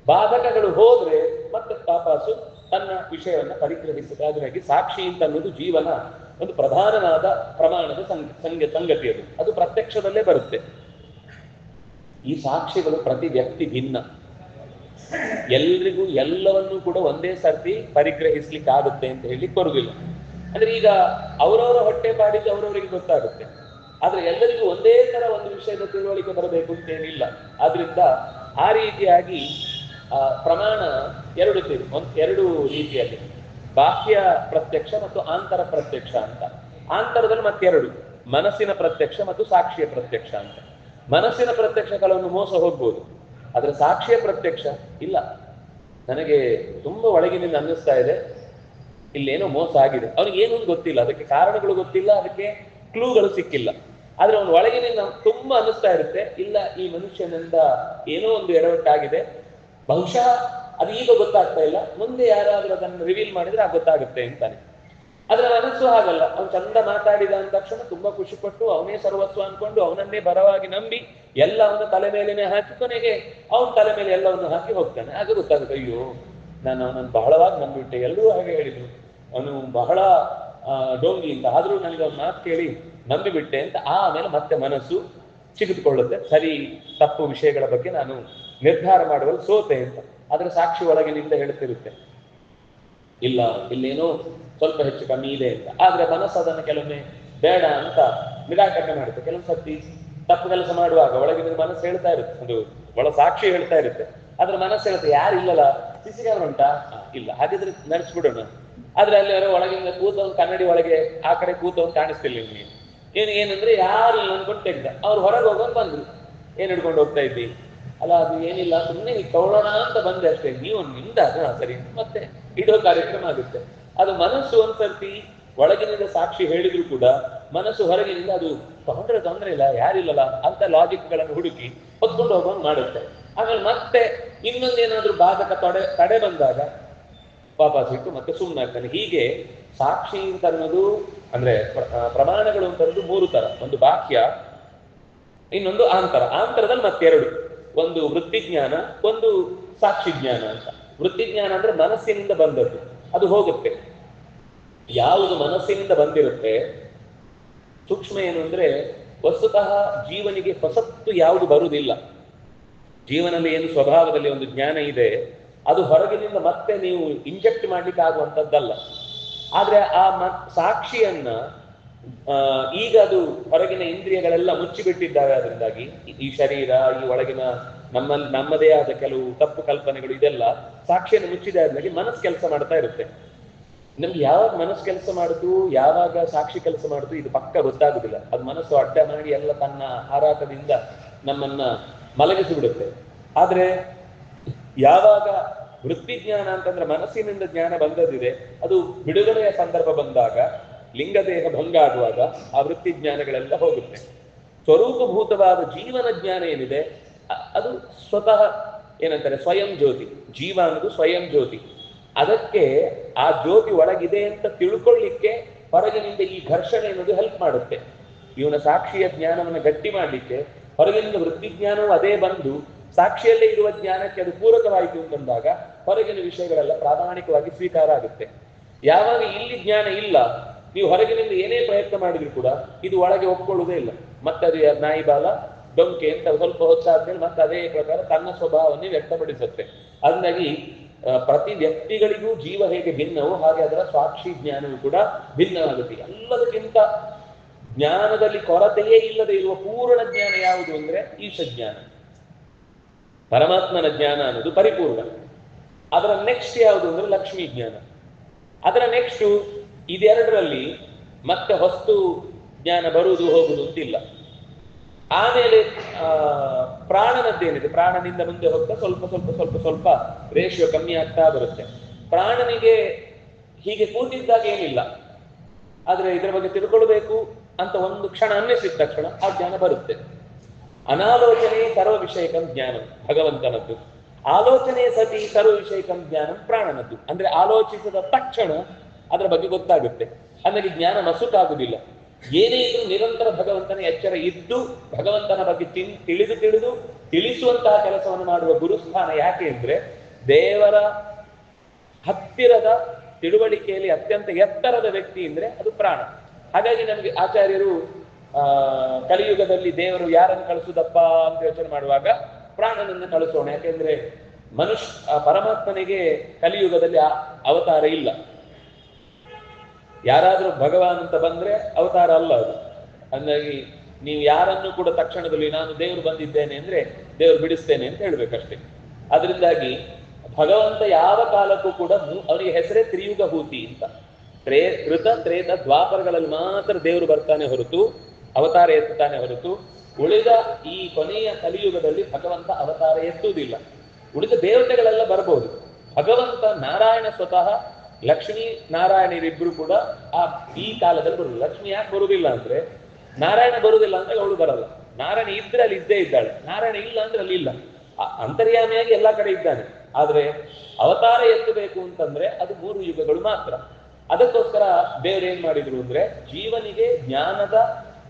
Speaker 1: ಬಾಧಕಗಳು ಹೋದ್ರೆ ಮತ್ತೆ ವಾಪಸ್ಸು ತನ್ನ ವಿಷಯವನ್ನ ಪರಿಗ್ರಹಿಸುತ್ತೆ. ಹಾಗಾಗಿ ಸಾಕ್ಷಿ ಅಂತ ಅನ್ನೋದು ಜೀವನ ಒಂದು ಪ್ರಧಾನವಾದ ಪ್ರಮಾಣದ ಸಂಗತಿ. ಅದು ಪ್ರತ್ಯಕ್ಷದಲ್ಲೇ ಬರುತ್ತೆ. ಈ ಸಾಕ್ಷಿಗಳು ಪ್ರತಿ ವ್ಯಕ್ತಿ ಭಿನ್ನ. ಎಲ್ರಿಗೂ ಎಲ್ಲವನ್ನೂ ಕೂಡ ಒಂದೇ ಸರ್ತಿ ಪರಿಗ್ರಹಿಸ್ಲಿಕ್ಕೆ ಆಗುತ್ತೆ ಅಂತ ಹೇಳಿ ಬರುವುದಿಲ್ಲ. ಅಂದ್ರೆ ಈಗ ಅವರವರ ಹೊಟ್ಟೆ ಪಾಡಿದ್ದು ಅವರವರಿಗೆ ಗೊತ್ತಾಗುತ್ತೆ. ಆದ್ರೆ ಎಲ್ಲರಿಗೂ ಒಂದೇ ತರ ಒಂದು ವಿಷಯದ ತಿಳುವಳಿಕೆ ಬರಬೇಕು ಅಂತೇನಿಲ್ಲ. ಆದ್ರಿಂದ ಆ ರೀತಿಯಾಗಿ ಪ್ರಮಾಣ ಎರಡು ರೀತಿಯಲ್ಲಿ, ಬಾಹ್ಯ ಪ್ರತ್ಯಕ್ಷ ಮತ್ತು ಆಂತರ ಪ್ರತ್ಯಕ್ಷ ಅಂತ. ಆಂತರದಲ್ಲಿ ಮತ್ತೆರಡು, ಮನಸ್ಸಿನ ಪ್ರತ್ಯಕ್ಷ ಮತ್ತು ಸಾಕ್ಷಿಯ ಪ್ರತ್ಯಕ್ಷ ಅಂತ. ಮನಸ್ಸಿನ ಪ್ರತ್ಯಕ್ಷ ಕೆಲವೊಂದು ಮೋಸ ಹೋಗ್ಬೋದು, ಆದ್ರೆ ಸಾಕ್ಷಿಯ ಪ್ರತ್ಯಕ್ಷ ಇಲ್ಲ. ನನಗೆ ತುಂಬಾ ಒಳಗಿನಿಂದ ಅನ್ನಿಸ್ತಾ ಇದೆ ಇಲ್ಲೇನೋ ಮೋಸ ಆಗಿದೆ. ಅವನಿಗೆ ಏನೂ ಗೊತ್ತಿಲ್ಲ, ಅದಕ್ಕೆ ಕಾರಣಗಳು ಗೊತ್ತಿಲ್ಲ, ಅದಕ್ಕೆ ಕ್ಲೂಗಳು ಸಿಕ್ಕಿಲ್ಲ. ಆದ್ರೆ ಅವನ ಒಳಗಿನಿಂದ ತುಂಬಾ ಅನ್ನಿಸ್ತಾ ಇರುತ್ತೆ, ಇಲ್ಲ ಈ ಮನುಷ್ಯನಿಂದ ಏನೋ ಒಂದು ಎಡವಟ್ಟಾಗಿದೆ, ಬಹುಶಃ ಅದು ಈಗ ಗೊತ್ತಾಗ್ತಾ ಇಲ್ಲ, ಮುಂದೆ ಯಾರಾದ್ರೂ ಅದನ್ನು ರಿವೀಲ್ ಮಾಡಿದ್ರೆ ಗೊತ್ತಾಗುತ್ತೆ ಅಂತಾನೆ. ಆದ್ರೆ ಮನಸ್ಸು ಹಾಗಲ್ಲ. ಅವನು ಚಂದ ಮಾತಾಡಿದ ಅಂದ ತಕ್ಷಣ ತುಂಬಾ ಖುಷಿ ಪಟ್ಟು ಅವನೇ ಸರ್ವಸ್ವ ಅನ್ಕೊಂಡು ಅವನನ್ನೇ ಬರವಾಗಿ ನಂಬಿ ಎಲ್ಲ ಅವನ ತಲೆ ಮೇಲೆನೆ ಹಾಕಿ ಕೊನೆಗೆ ಅವನ ತಲೆ ಮೇಲೆ ಎಲ್ಲವನ್ನು ಹಾಕಿ ಹೋಗ್ತಾನೆ. ಆಗ ಗೊತ್ತಾಗುತ್ತೆ, ಅಯ್ಯೋ ನಾನು ಅವನನ್ನು ಬಹಳವಾಗಿ ನಂಬಿಬಿಟ್ಟೆ, ಎಲ್ಲರೂ ಹಾಗೆ ಹೇಳಿದ್ರು, ಅವನು ಬಹಳ ಡೋಂಗಿ ಅಂತ, ಆದ್ರೂ ನನಗೆ ಅವ್ನ ಮಾತು ಕೇಳಿ ನಂಬಿಬಿಟ್ಟೆ ಅಂತ. ಆಮೇಲೆ ಮತ್ತೆ ಮನಸ್ಸು ಚಿಗಿದುಕೊಳ್ಳುತ್ತೆ, ಸರಿ ತಪ್ಪು ವಿಷಯಗಳ ಬಗ್ಗೆ ನಾನು ನಿರ್ಧಾರ ಮಾಡುವಲ್ಲಿ ಸೋತೆ ಅಂತ. ಆದ್ರೆ ಸಾಕ್ಷಿ ಒಳಗಿನಿಂದ ಹೇಳ್ತಿರುತ್ತೆ, ಇಲ್ಲ ಇಲ್ಲೇನೋ ಸ್ವಲ್ಪ ಹೆಚ್ಚು ಕಮ್ಮಿ ಇದೆ ಅಂತ. ಆದ್ರೆ ಮನಸ್ಸು ಅದನ್ನು ಕೆಲವೊಮ್ಮೆ ಬೇಡ ಅಂತ ನಿರಾಕರಣೆ ಮಾಡುತ್ತೆ. ಕೆಲವೊಂದು ಸರ್ತಿ ತಪ್ಪು ಕೆಲಸ ಮಾಡುವಾಗ ಒಳಗಿನ ಮನಸ್ಸು ಹೇಳ್ತಾ ಇರುತ್ತೆ, ಒಂದು ಒಳ ಸಾಕ್ಷಿ ಹೇಳ್ತಾ ಇರುತ್ತೆ. ಆದ್ರೆ ಮನಸ್ಸು ಹೇಳುತ್ತೆ, ಯಾರಿಲ್ಲಲ್ಲ, ಸಿಸಿ ಕ್ಯಾಮರಾ ಉಂಟಾ, ಇಲ್ಲ, ಹಾಗಿದ್ರೆ ನಡೆಸ್ಬಿಡೋಣ. ಆದ್ರೆ ಅಲ್ಲಿ ಒಳಗಿಂದ ಕೂತವನ್ ಕನ್ನಡಿ ಒಳಗೆ ಆ ಕಡೆ ಕೂತವನ್ ಕಾಣಿಸ್ತಿಲ್ಲ ನಿಮ್ಗೆ. ಏನಂದ್ರೆ ಯಾರು ಇಲ್ಲ ಅನ್ಕೊಂಡು ತೆಗ್ದ. ಅವ್ರು ಹೊರಗೆ ಹೋಗೋರು ಬಂದ್ರು, ಏನ್ ಹಿಡ್ಕೊಂಡು ಹೋಗ್ತಾ ಇದ್ದಿ? ಅಲ್ಲ ಅದು ಏನಿಲ್ಲ, ಸುಮ್ಮನೆ ಕೌಳೋಣ ಅಂತ ಬಂದೆ ಅಷ್ಟೇ, ನೀವು ನಿಮ್ದ ಸರಿ ಮತ್ತೆ ಇಡೋ ಕಾರ್ಯಕ್ರಮ ಆಗುತ್ತೆ. ಅದು ಮನಸ್ಸು ಒಂದ್ಸರ್ತಿ ಒಳಗಿನಿಂದ ಸಾಕ್ಷಿ ಹೇಳಿದ್ರು ಕೂಡ ಮನಸ್ಸು ಹೊರಗಿನಿಂದ ಅದು ತೊಂದ್ರೆ ಇಲ್ಲ, ಯಾರಿಲ್ಲಲ್ಲ ಅಂತ ಲಾಜಿಕ್ಗಳನ್ನು ಹುಡುಕಿ ಹೊತ್ಕೊಂಡು ಹೋಗೋದು ಮಾಡುತ್ತೆ. ಆಮೇಲೆ ಮತ್ತೆ ಇನ್ನೊಂದೇನಾದ್ರೂ ಬಾಧಕ ತಡೆ ಬಂದಾಗ ವಾಪಸ್ ಇಟ್ಟು ಮತ್ತೆ ಸುಮ್ಮನಾಗ್ತಾನೆ. ಹೀಗೆ ಸಾಕ್ಷಿ ಅಂತ ಅನ್ನೋದು ಅಂದ್ರೆ ಪ್ರಮಾಣಗಳು ಅಂತ ಅನ್ನೋದು 3 ತರ. ಒಂದು ಬಾಹ್ಯ, ಇನ್ನೊಂದು ಆಂತರ. ಆಂತರದಲ್ಲಿ ಮತ್ತೆರಡು, ಒಂದು ವೃತ್ತಿಜ್ಞಾನ, ಒಂದು ಸಾಕ್ಷಿ ಜ್ಞಾನ ಅಂತ. ವೃತ್ತಿಜ್ಞಾನ ಅಂದ್ರೆ ಮನಸ್ಸಿನಿಂದ ಬಂದದ್ದು, ಅದು ಹೋಗುತ್ತೆ. ಯಾವುದು ಮನಸ್ಸಿನಿಂದ ಬಂದಿರುತ್ತೆ, ಸೂಕ್ಷ್ಮ ಏನು ಅಂದ್ರೆ ವಸ್ತುತಃ ಜೀವನಿಗೆ ಹೊಸತ್ತು ಯಾವುದು ಬರುವುದಿಲ್ಲ. ಜೀವನದಲ್ಲಿ ಏನು ಸ್ವಭಾವದಲ್ಲಿ ಒಂದು ಜ್ಞಾನ ಇದೆ, ಅದು ಹೊರಗಿನಿಂದ ಮತ್ತೆ ನೀವು ಇಂಜೆಕ್ಟ್ ಮಾಡ್ಲಿಕ್ಕೆ ಆಗುವಂಥದ್ದಲ್ಲ. ಆದ್ರೆ ಆ ಸಾಕ್ಷಿಯನ್ನ ಈಗ ಅದು ಹೊರಗಿನ ಇಂದ್ರಿಯಗಳೆಲ್ಲ ಮುಚ್ಚಿಬಿಟ್ಟಿದ್ದಾವೆ. ಅದರಿಂದಾಗಿ ಈ ಶರೀರ, ಈ ಒಳಗಿನ ನಮ್ಮದೇ ಆದ ಕೆಲವು ತಪ್ಪು ಕಲ್ಪನೆಗಳು, ಇದೆಲ್ಲ ಸಾಕ್ಷಿಯನ್ನು ಮುಚ್ಚಿದೆ ಆದ್ಮೇಲೆ ಮನಸ್ಸು ಕೆಲಸ ಮಾಡ್ತಾ ಇರುತ್ತೆ. ನಮ್ಗೆ ಯಾವಾಗ ಮನಸ್ಸು ಕೆಲಸ ಮಾಡುದು, ಯಾವಾಗ ಸಾಕ್ಷಿ ಕೆಲಸ ಮಾಡುದು, ಇದು ಪಕ್ಕ ಗೊತ್ತಾಗುದಿಲ್ಲ. ಅದು ಮನಸ್ಸು ಅಡ್ಡ ಮಾಡಿ ಎಲ್ಲ ತನ್ನ ಹಾರಾಟದಿಂದ ನಮ್ಮನ್ನ ಮಲಗಿಸಿಬಿಡುತ್ತೆ. ಆದ್ರೆ ಯಾವಾಗ ವೃತ್ತಿ ಜ್ಞಾನ ಅಂತಂದ್ರೆ ಮನಸ್ಸಿನಿಂದ ಜ್ಞಾನ ಬಂದದಿದೆ, ಅದು ಬಿಡುಗಡೆಯ ಸಂದರ್ಭ ಬಂದಾಗ, ಲಿಂಗದೇಹ ಭಂಗ ಆಗುವಾಗ ಆ ವೃತ್ತಿ ಜ್ಞಾನಗಳೆಲ್ಲ ಹೋಗುತ್ತೆ. ಸ್ವರೂಪಭೂತವಾದ ಜೀವನ ಜ್ಞಾನ ಏನಿದೆ ಅದು ಸ್ವತಃ ಏನಂತಾರೆ ಸ್ವಯಂ ಜ್ಯೋತಿ. ಜೀವ ಅನ್ನೋದು ಸ್ವಯಂ ಜ್ಯೋತಿ. ಅದಕ್ಕೆ ಆ ಜ್ಯೋತಿ ಒಳಗಿದೆ ಅಂತ ತಿಳ್ಕೊಳ್ಳಿಕ್ಕೆ ಹೊರಗಿನಿಂದ ಈ ಘರ್ಷಣೆ ಅನ್ನೋದು ಹೆಲ್ಪ್ ಮಾಡುತ್ತೆ. ಇವನ ಸಾಕ್ಷಿಯ ಜ್ಞಾನವನ್ನು ಗಟ್ಟಿ ಮಾಡಲಿಕ್ಕೆ ಹೊರಗಿನಿಂದ ವೃತ್ತಿ ಜ್ಞಾನವು ಅದೇ ಬಂದು ಸಾಕ್ಷಿಯಲ್ಲೇ ಇರುವ ಜ್ಞಾನಕ್ಕೆ ಅದು ಪೂರಕವಾಯಿತು ಅಂತಂದಾಗ ಹೊರಗಿನ ವಿಷಯಗಳೆಲ್ಲ ಪ್ರಾಮಾಣಿಕವಾಗಿ ಸ್ವೀಕಾರ ಆಗುತ್ತೆ. ಯಾವಾಗ ಇಲ್ಲಿ ಜ್ಞಾನ ಇಲ್ಲ, ನೀವು ಹೊರಗಿನಿಂದ ಏನೇ ಪ್ರಯತ್ನ ಮಾಡಿದ್ರು ಕೂಡ ಇದು ಒಳಗೆ ಒಪ್ಕೊಳ್ಳುವುದೇ ಇಲ್ಲ. ಮತ್ತೆ ಅದು ನಾಯಿ ಬಾಲ ಡೊಂಕೆ ಅಂತ ಸ್ವಲ್ಪ ಹೊತ್ತಾದ್ಮೇಲೆ ಮತ್ತೆ ಅದೇ ಪ್ರಕಾರ ತನ್ನ ಸ್ವಭಾವನ್ನೇ ವ್ಯಕ್ತಪಡಿಸುತ್ತೆ. ಅದನ್ನಾಗಿ ಪ್ರತಿ ವ್ಯಕ್ತಿಗಳಿಗೂ ಜೀವ ಹೇಗೆ ಭಿನ್ನವೋ ಹಾಗೆ ಅದರ ಸಾಕ್ಷಿ ಜ್ಞಾನವೂ ಕೂಡ ಭಿನ್ನವಾಗುತ್ತೆ. ಎಲ್ಲದಕ್ಕಿಂತ ಜ್ಞಾನದಲ್ಲಿ ಕೊರತೆಯೇ ಇಲ್ಲದೆ ಇರುವ ಪೂರ್ಣ ಜ್ಞಾನ ಯಾವುದು ಅಂದ್ರೆ ಈಶ ಜ್ಞಾನ, ಪರಮಾತ್ಮನ ಜ್ಞಾನ ಅನ್ನೋದು ಪರಿಪೂರ್ಣ. ಅದರ ನೆಕ್ಸ್ಟ್ ಯಾವುದು ಅಂದ್ರೆ ಲಕ್ಷ್ಮೀ ಜ್ಞಾನ. ಅದರ ನೆಕ್ಸ್ಟ್ ಇದೆರಡರಲ್ಲಿ ಮತ್ತೆ ಹೊಸ್ತು ಜ್ಞಾನ ಬರುವುದು ಹೋಗುವುದು ಅಂತಿಲ್ಲ. ಆಮೇಲೆ ಪ್ರಾಣನದ್ದೇನಿದೆ, ಪ್ರಾಣನಿಂದ ಮುಂದೆ ಹೋಗ್ತಾ ಸ್ವಲ್ಪ ಸ್ವಲ್ಪ ಸ್ವಲ್ಪ ಸ್ವಲ್ಪ ರೇಷಿಯೋ ಕಮ್ಮಿ ಆಗ್ತಾ ಬರುತ್ತೆ. ಪ್ರಾಣನಿಗೆ ಹೀಗೆ ಕೂತಿದ್ದಾಗ ಏನಿಲ್ಲ, ಆದ್ರೆ ಇದರ ಬಗ್ಗೆ ತಿಳ್ಕೊಳ್ಬೇಕು ಅಂತ ಒಂದು ಕ್ಷಣ ಅನ್ನಿಸಿದ ತಕ್ಷಣ ಆ ಜ್ಞಾನ ಬರುತ್ತೆ. ಅನಾಲೋಚನೆ ಸರ್ವ ವಿಷಯಕಂ ಜ್ಞಾನ ಭಗವಂತನದ್ದು, ಆಲೋಚನೆ ಸತಿ ಸರ್ವ ವಿಷಯಕಂ ಜ್ಞಾನ ಪ್ರಾಣನದ್ದು. ಅಂದ್ರೆ ಆಲೋಚಿಸಿದ ತಕ್ಷಣ ಅದರ ಬಗ್ಗೆ ಗೊತ್ತಾಗುತ್ತೆ. ಹಾಗಾಗಿ ಜ್ಞಾನ ಮಸುಕಾಗುವುದಿಲ್ಲ. ಏನೇ ಇದ್ರೂ ನಿರಂತರ ಭಗವಂತನ ಎಚ್ಚರ ಇದ್ದು ಭಗವಂತನ ಬಗ್ಗೆ ತಿಳಿದು ತಿಳಿಸುವಂತಹ ಕೆಲಸವನ್ನು ಮಾಡುವ ಗುರುಸ್ಥಾನ. ಯಾಕೆ ಅಂದ್ರೆ ದೇವರ ಹತ್ತಿರದ ತಿಳುವಳಿಕೆಯಲ್ಲಿ ಅತ್ಯಂತ ಎತ್ತರದ ವ್ಯಕ್ತಿ ಅಂದ್ರೆ ಅದು ಪ್ರಾಣ. ಹಾಗಾಗಿ ನಮಗೆ ಆಚಾರ್ಯರು ಕಲಿಯುಗದಲ್ಲಿ ದೇವರು ಯಾರನ್ನು ಕಳಿಸುದಪ್ಪ ಅಂತ ಯೋಚನೆ ಮಾಡುವಾಗ ಪ್ರಾಣನನ್ನು ಕಳಿಸೋಣ. ಯಾಕೆಂದ್ರೆ ಪರಮಾತ್ಮನಿಗೆ ಕಲಿಯುಗದಲ್ಲಿ ಅವತಾರ ಇಲ್ಲ. ಯಾರಾದ್ರೂ ಭಗವಾನ್ ಅಂತ ಬಂದ್ರೆ ಅವತಾರ ಅಲ್ಲ ಅದು. ಹಾಗಾಗಿ ನೀವು ಯಾರನ್ನು ಕೂಡ ತಕ್ಷಣದಲ್ಲಿ ನಾನು ದೇವರು ಬಂದಿದ್ದೇನೆ ಅಂದ್ರೆ ದೇವರು ಬಿಡಿಸ್ತೇನೆ ಅಂತ ಹೇಳ್ಬೇಕಷ್ಟೇ. ಅದರಿಂದಾಗಿ ಭಗವಂತ ಯಾವ ಕಾಲಕ್ಕೂ ಕೂಡ ಅವನಿಗೆ ಹೆಸರೇ ತ್ರಿಯುಗ ಹೂತಿ ಅಂತ. ಕೃತ ತ್ರೇತ ದ್ವಾಪರಗಳಲ್ಲಿ ಮಾತ್ರ ದೇವರು ಬರ್ತಾನೆ ಹೊರತು, ಅವತಾರ ಎತ್ತಾನೆ ಹೊರತು, ಉಳಿದ ಈ ಕೊನೆಯ ಕಲಿಯುಗದಲ್ಲಿ ಭಗವಂತ ಅವತಾರ ಎತ್ತುವುದಿಲ್ಲ. ಉಳಿದ ದೇವತೆಗಳೆಲ್ಲ ಬರ್ಬೋದು. ಭಗವಂತ ನಾರಾಯಣ ಸ್ವತಃ ಲಕ್ಷ್ಮೀ ನಾರಾಯಣರಿಬ್ರು ಕೂಡ ಈ ಕಾಲದಲ್ಲಿ ಬರುವುದು. ಲಕ್ಷ್ಮಿ ಯಾಕೆ ಬರುವುದಿಲ್ಲ ಅಂದ್ರೆ ನಾರಾಯಣ ಬರುವುದಿಲ್ಲ ಅಂದ್ರೆ ಅವಳು ಬರಲ್ಲ. ನಾರಾಯಣ ಇದ್ರೆ ಅಲ್ಲಿ ಇದ್ದೇ ಇದ್ದಾಳೆ, ನಾರಾಯಣ ಇಲ್ಲ ಅಂದ್ರೆ ಅಲ್ಲಿ ಇಲ್ಲ. ಅಂತರ್ಯಾಮಿಯಾಗಿ ಎಲ್ಲಾ ಕಡೆ ಇದ್ದಾನೆ. ಆದ್ರೆ ಅವತಾರ ಎತ್ತಬೇಕು ಅಂತಂದ್ರೆ ಅದು 3 ಯುಗಗಳು ಮಾತ್ರ. ಅದಕ್ಕೋಸ್ಕರ ದೇವರು ಏನ್ ಮಾಡಿದ್ರು ಅಂದ್ರೆ ಜೀವನಿಗೆ ಜ್ಞಾನದ